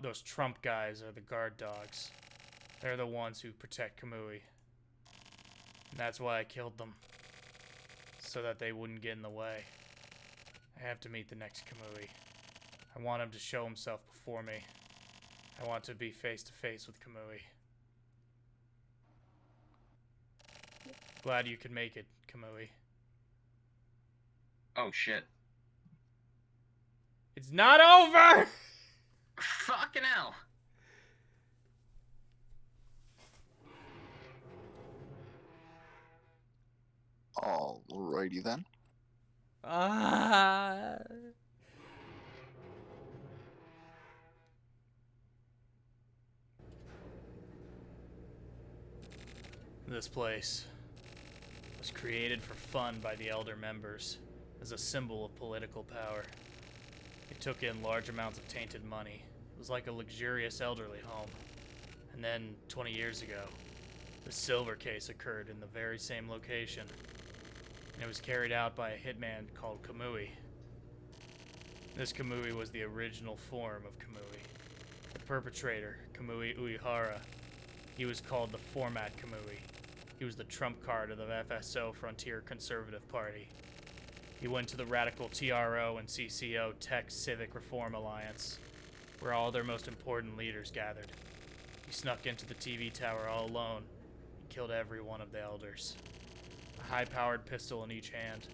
those Trump guys are the guard dogs. They're the ones who protect Kamui. And that's why I killed them. So that they wouldn't get in the way. I have to meet the next Kamui. I want him to show himself before me. I want to be face to face with Kamui. Glad you could make it, Kamui. Oh shit. It's not over! Fucking hell. Alrighty then. Ah. This place was created for fun by the elder members as a symbol of political power. It took in large amounts of tainted money. It was like a luxurious elderly home. And then, 20 years ago, the silver case occurred in the very same location. And it was carried out by a hitman called Kamui. This Kamui was the original form of Kamui. The perpetrator, Kamui Uehara, he was called the Format Kamui. He was the trump card of the FSO Frontier Conservative Party. He went to the radical TRO and CCO Tech Civic Reform Alliance, where all their most important leaders gathered. He snuck into the TV tower all alone and killed every one of the elders. A high-powered pistol in each hand.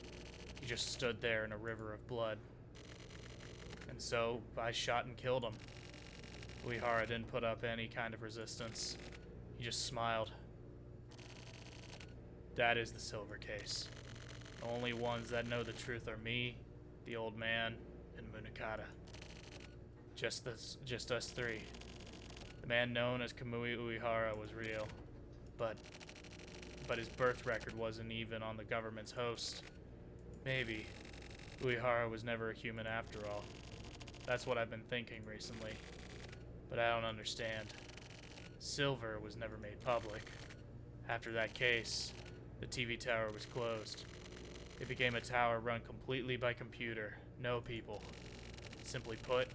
He just stood there in a river of blood. And so, I shot and killed him. Uehara didn't put up any kind of resistance. He just smiled. That is the silver case. The only ones that know the truth are me, the old man, and Munakata. Just us three. The man known as Kamui Uehara was real, but his birth record wasn't even on the government's host. Maybe Uehara was never a human after all. That's what I've been thinking recently, but I don't understand. Silver was never made public. After that case, the TV tower was closed. It became a tower run completely by computer, no people. Simply put,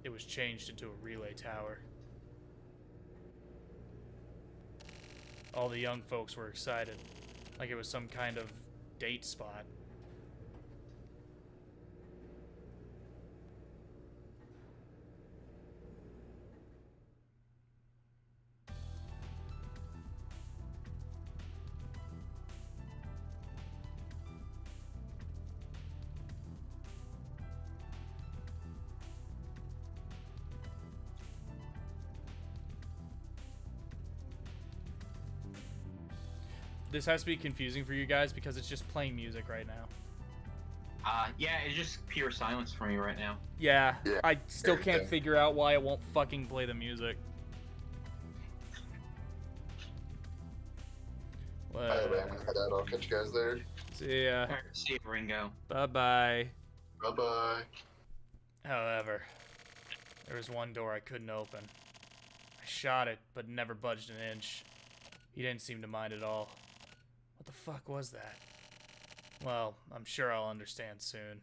it was changed into a relay tower. All the young folks were excited, like it was some kind of date spot. This has to be confusing for you guys because it's just playing music right now. Yeah, it's just pure silence for me right now. Yeah, Yeah, I still can't everything. figure out why it won't fucking play the music. Alright, I'm gonna head out. I'll catch you guys there. See ya. Alright, see you, Ringo. Bye-bye. Bye bye. However, there was one door I couldn't open. I shot it, but never budged an inch. He didn't seem to mind at all. What the fuck was that? Well, I'm sure I'll understand soon.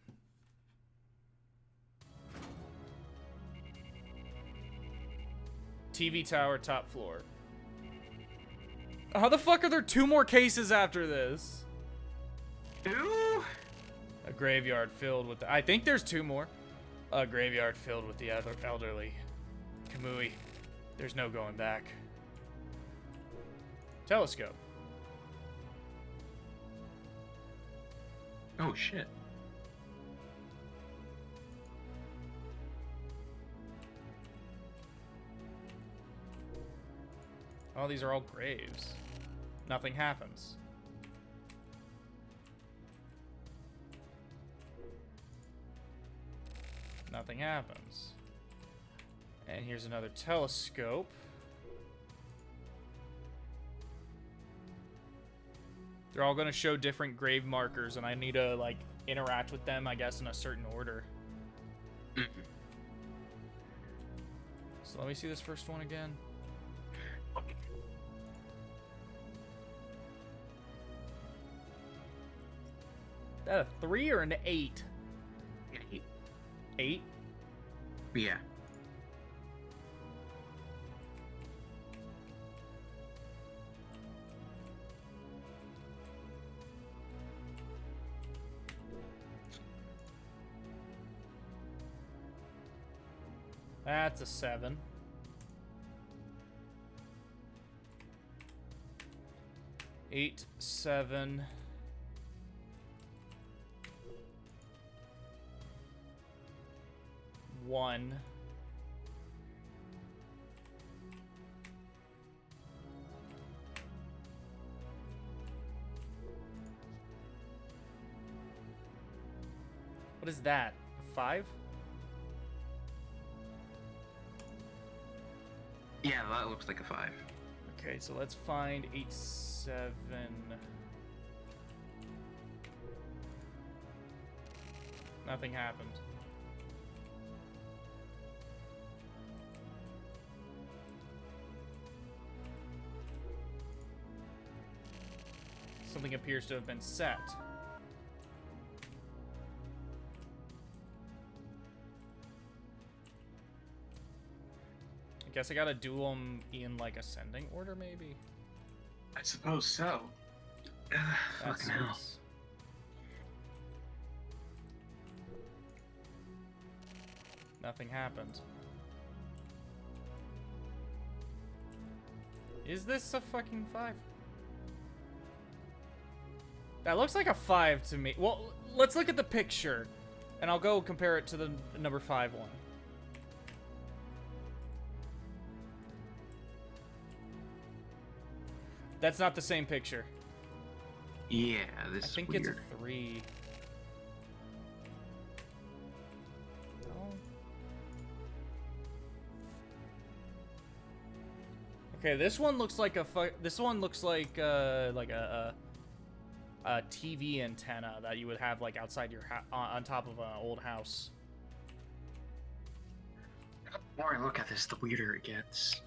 TV tower, top floor. How the fuck are there 2 more cases after this? Ooh! A graveyard filled with I think there's 2 more. A graveyard filled with the other elderly. Kamui, there's no going back. Telescope. Oh shit. Oh, these are all graves. Nothing happens. Nothing happens. And here's another telescope. They're all gonna show different grave markers, and I need to, like, interact with them, I guess, in a certain order. So let me see this first one again. That a 3 or an 8? 8. 8? Yeah. That's a 7. Eight, 7. One. What is that? A 5? Yeah, that looks like a 5. Okay, so let's find 8, 7. Nothing happened. Something appears to have been set. I guess I gotta do them in, like, ascending order, maybe? I suppose so. That Fucking hell. sucks. Nothing happened. Is this a fucking 5? That looks like a 5 to me. Well, let's look at the picture, and I'll go compare it to the number 5 one. That's not the same picture. Yeah, this I is think weird. it's a 3. No. Okay, this one looks like a this one looks like a TV antenna that you would have like outside your on top of an old house. The more I look at this, the weirder it gets.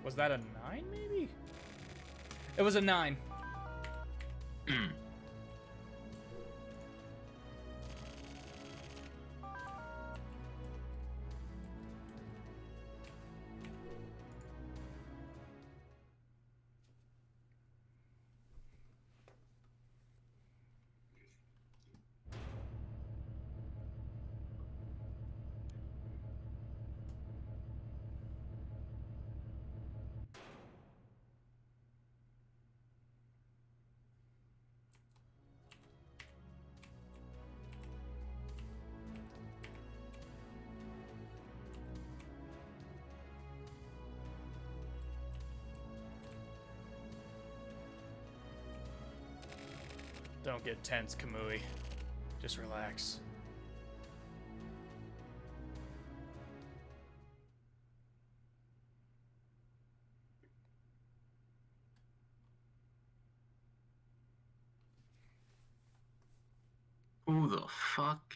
Was that a 9 maybe? It was a 9. Hmm. Don't get tense, Kamui. Just relax. Who the fuck?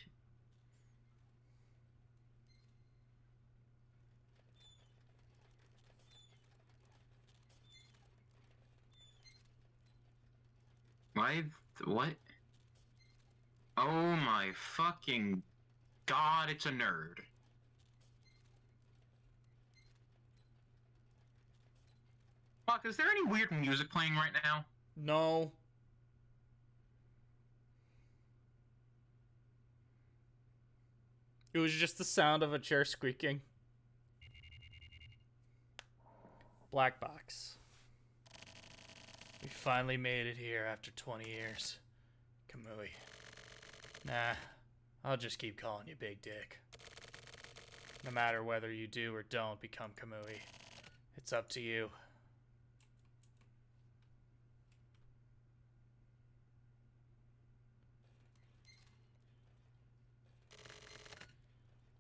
Why? What? Oh my fucking god, it's a nerd. Fuck, is there any weird music playing right now? No. It was just the sound of a chair squeaking. Black box. We finally made it here after 20 years. Kamui. Nah, I'll just keep calling you Big Dick. No matter whether you do or don't become Kamui, it's up to you.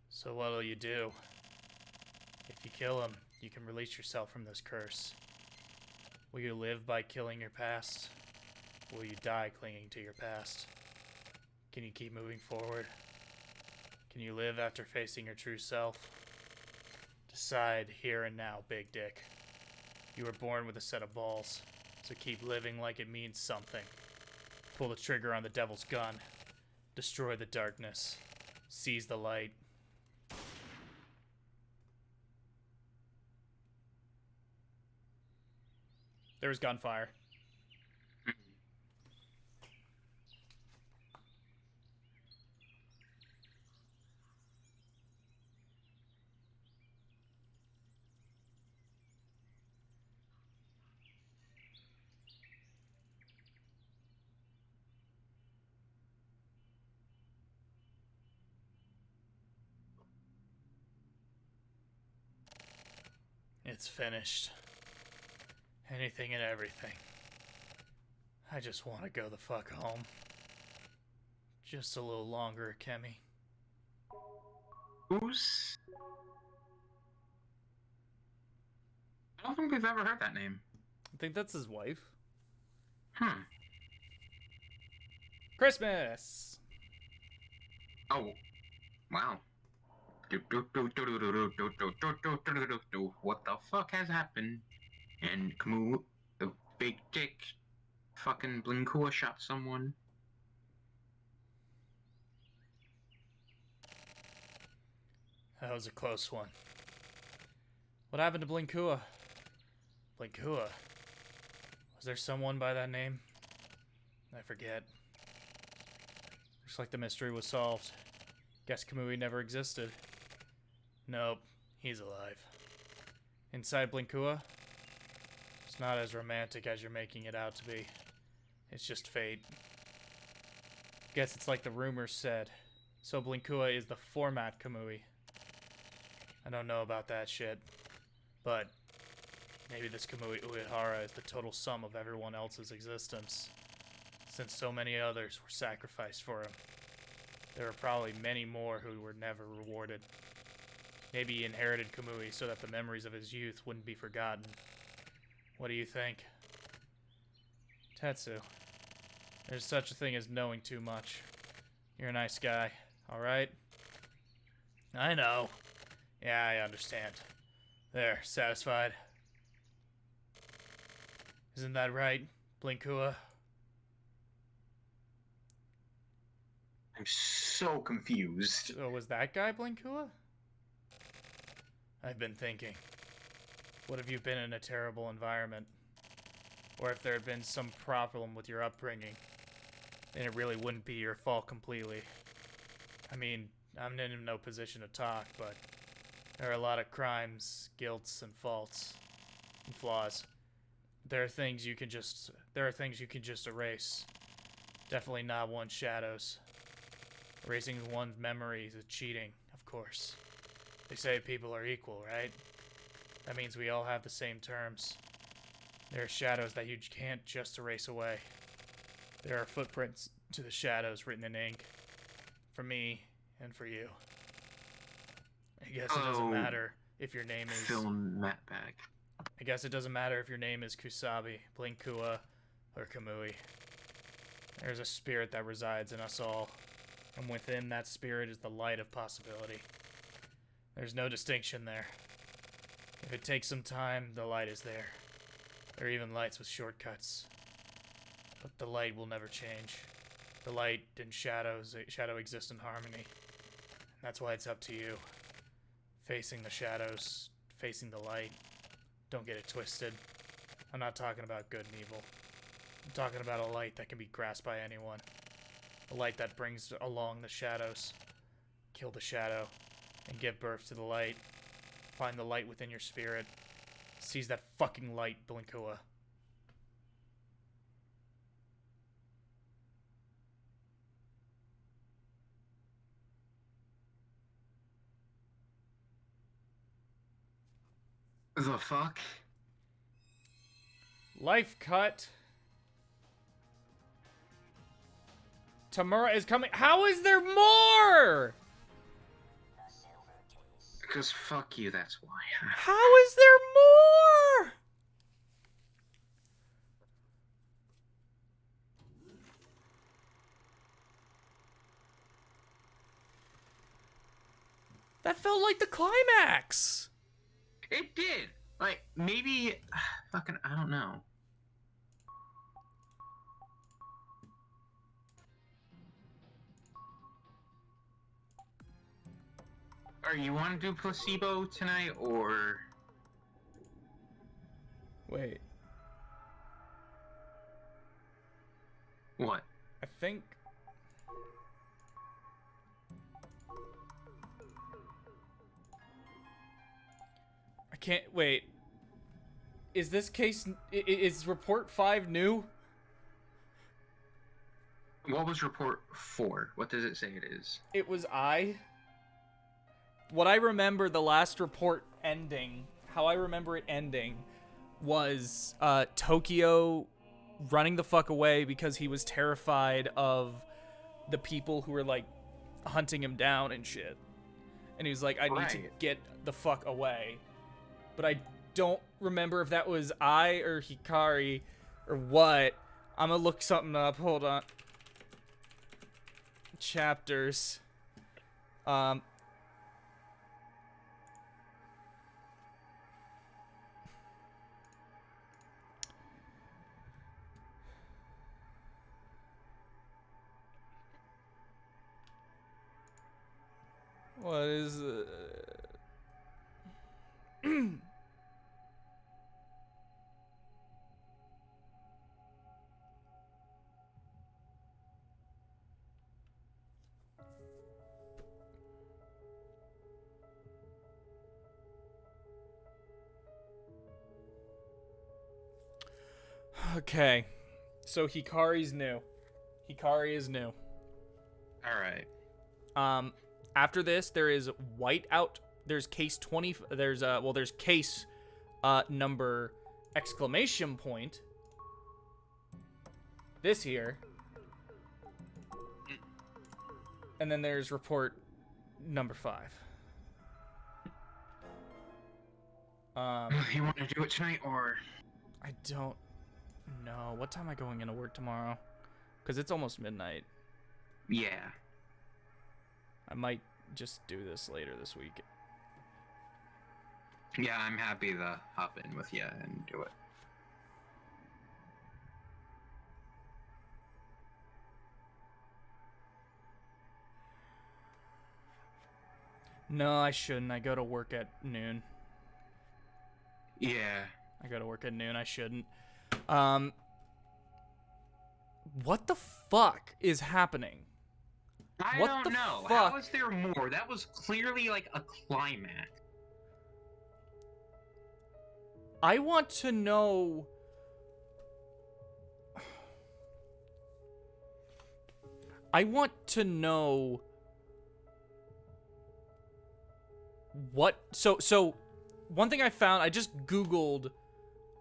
So what'll you do? If you kill him, you can release yourself from this curse. Will you live by killing your past? Will you die clinging to your past? Can you keep moving forward? Can you live after facing your true self? Decide here and now, Big Dick. You were born with a set of balls, so keep living like it means something. Pull the trigger on the devil's gun. Destroy the darkness. Seize the light. There was gunfire. It's finished. Anything and everything. I just want to go the fuck home. Just a little longer, Kemi. Who's? I don't think we've ever heard that name. I think that's his wife. Christmas! Oh, wow. What the fuck has happened? And Camus, the big dick, fucking Blinkua shot someone. That was a close one. What happened to Blinkua? Blinkua? Was there someone by that name? I forget. Looks like the mystery was solved. Guess Kamui never existed. Nope, he's alive. Inside Blinkua? It's not as romantic as you're making it out to be. It's just fate. Guess it's like the rumors said. So Blinkua is the format Kamui. I don't know about that shit. But maybe this Kamui Uehara is the total sum of everyone else's existence. Since so many others were sacrificed for him. There are probably many more who were never rewarded. Maybe he inherited Kamui so that the memories of his youth wouldn't be forgotten. What do you think? Tetsu, there's such a thing as knowing too much. You're a nice guy, alright? I know. Yeah, I understand. There, satisfied? Isn't that right, Blinkua? I'm so confused. So was that guy Blinkua? I've been thinking. What if you've been in a terrible environment? Or if there had been some problem with your upbringing, then it really wouldn't be your fault completely. I mean, I'm in no position to talk, but there are a lot of crimes, guilts, and faults, and flaws. There are things you can just erase. Definitely not one's shadows. Erasing one's memories is cheating, of course. They say people are equal, right? That means we all have the same terms. There are shadows that you can't just erase away. There are footprints to the shadows written in ink. For me, and for you. I guess it doesn't matter if your name is... Film Matt bag. I guess it doesn't matter if your name is Kusabi, Blinkua, or Kamui. There's a spirit that resides in us all. And within that spirit is the light of possibility. There's no distinction there. If it takes some time, the light is there. There are even lights with shortcuts. But the light will never change. The light and shadow exist in harmony. And that's why it's up to you. Facing the shadows, facing the light. Don't get it twisted. I'm not talking about good and evil. I'm talking about a light that can be grasped by anyone. A light that brings along the shadows. Kill the shadow, and give birth to the light. Find the light within your spirit. Seize that fucking light, Blinkua. The fuck? Life cut. Tamura is coming. How is there more? Because fuck you, that's why. How is there more? That felt like the climax. It did. Like, maybe... Fucking, I don't know. Are you want to do placebo tonight, or... Wait, What? I think... I can't... Wait. Is this case... Is report 5 new? What was report 4? What does it say it is? It was I. What I remember the last report ending, how I remember it ending, was Tokyo running the fuck away because he was terrified of the people who were, like, hunting him down and shit. And he was like, I need to Right. get the fuck away. But I don't remember if that was I or Hikari or what. I'm gonna look something up. Hold on. Chapters. What is Okay. So Hikari's new. Hikari is new. Alright. After this, there is Whiteout. There's case 20. There's case number exclamation point. This here. And then there's report number 5. You want to do it tonight, or... I don't know. What time am I going into work tomorrow? Because it's almost midnight. Yeah. I might just do this later this week. Yeah, I'm happy to hop in with you and do it. No, I shouldn't. I go to work at noon. Yeah. I go to work at noon. I shouldn't. What the fuck is happening? I What don't the know. fuck? How is there more? That was clearly like a climax. I want to know... I want to know... What... So, one thing I found, I just Googled...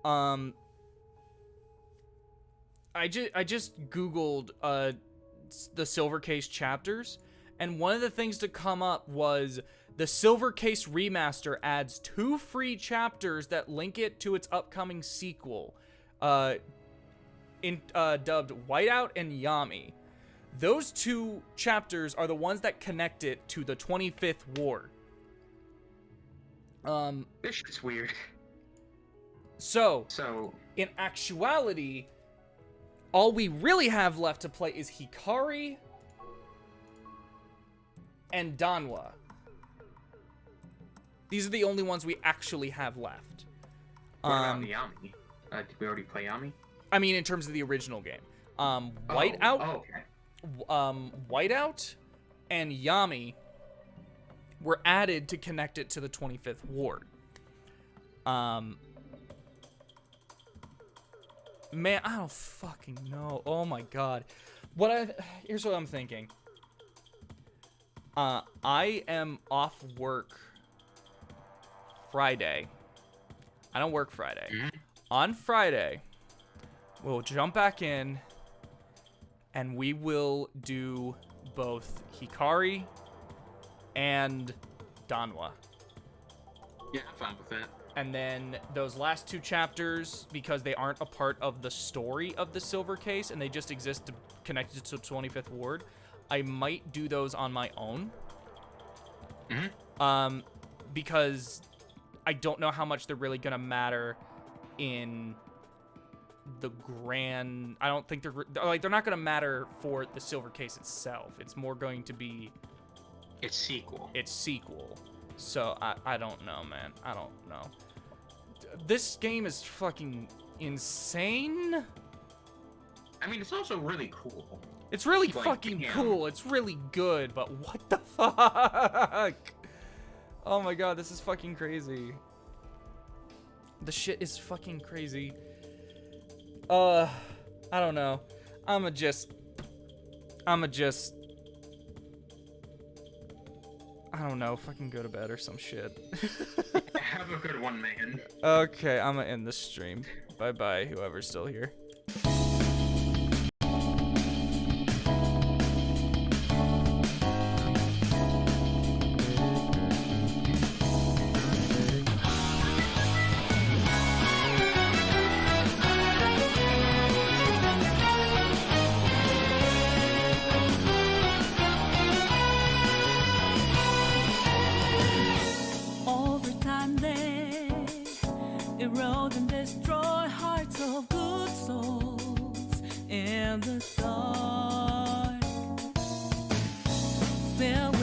I just Googled, the Silver Case chapters, and one of the things to come up was the Silver Case remaster adds 2 free chapters that link it to its upcoming sequel, dubbed Whiteout and Yami. Those 2 chapters are the ones that connect it to the 25th Ward. This shit's weird. So, So, in actuality, all we really have left to play is Hikari and Danwa. These are the only ones we actually have left. what about the Yami? Did we already play Yami? I mean, in terms of the original game. Whiteout, Oh, okay. Whiteout and Yami were added to connect it to the 25th Ward. Man, I don't fucking know. Oh my god. Here's what I'm thinking. I am off work Friday. I don't work Friday. On Friday, we'll jump back in and we will do both Hikari and Danwa. Yeah, I'm fine with that. And then those last 2 chapters, because they aren't a part of the story of the Silver Case and they just exist to connect it to 25th Ward, I might do those on my own. Because I don't know how much they're really gonna matter in the grand. I don't think they're not gonna matter for the silver case itself. It's more going to be It's sequel. So I don't know, man. I don't know. This game is fucking insane. I mean, it's also really cool. It's really Like, fucking damn. cool. It's really good, but what the fuck? Oh my god, this is fucking crazy. The shit is fucking crazy. I don't know. I'ma just I don't know, fucking go to bed or some shit. Have a good one, man. Okay, I'm gonna end the stream. Bye-bye, whoever's still here. Over time they erode and destroy hearts of good souls in the dark. Filled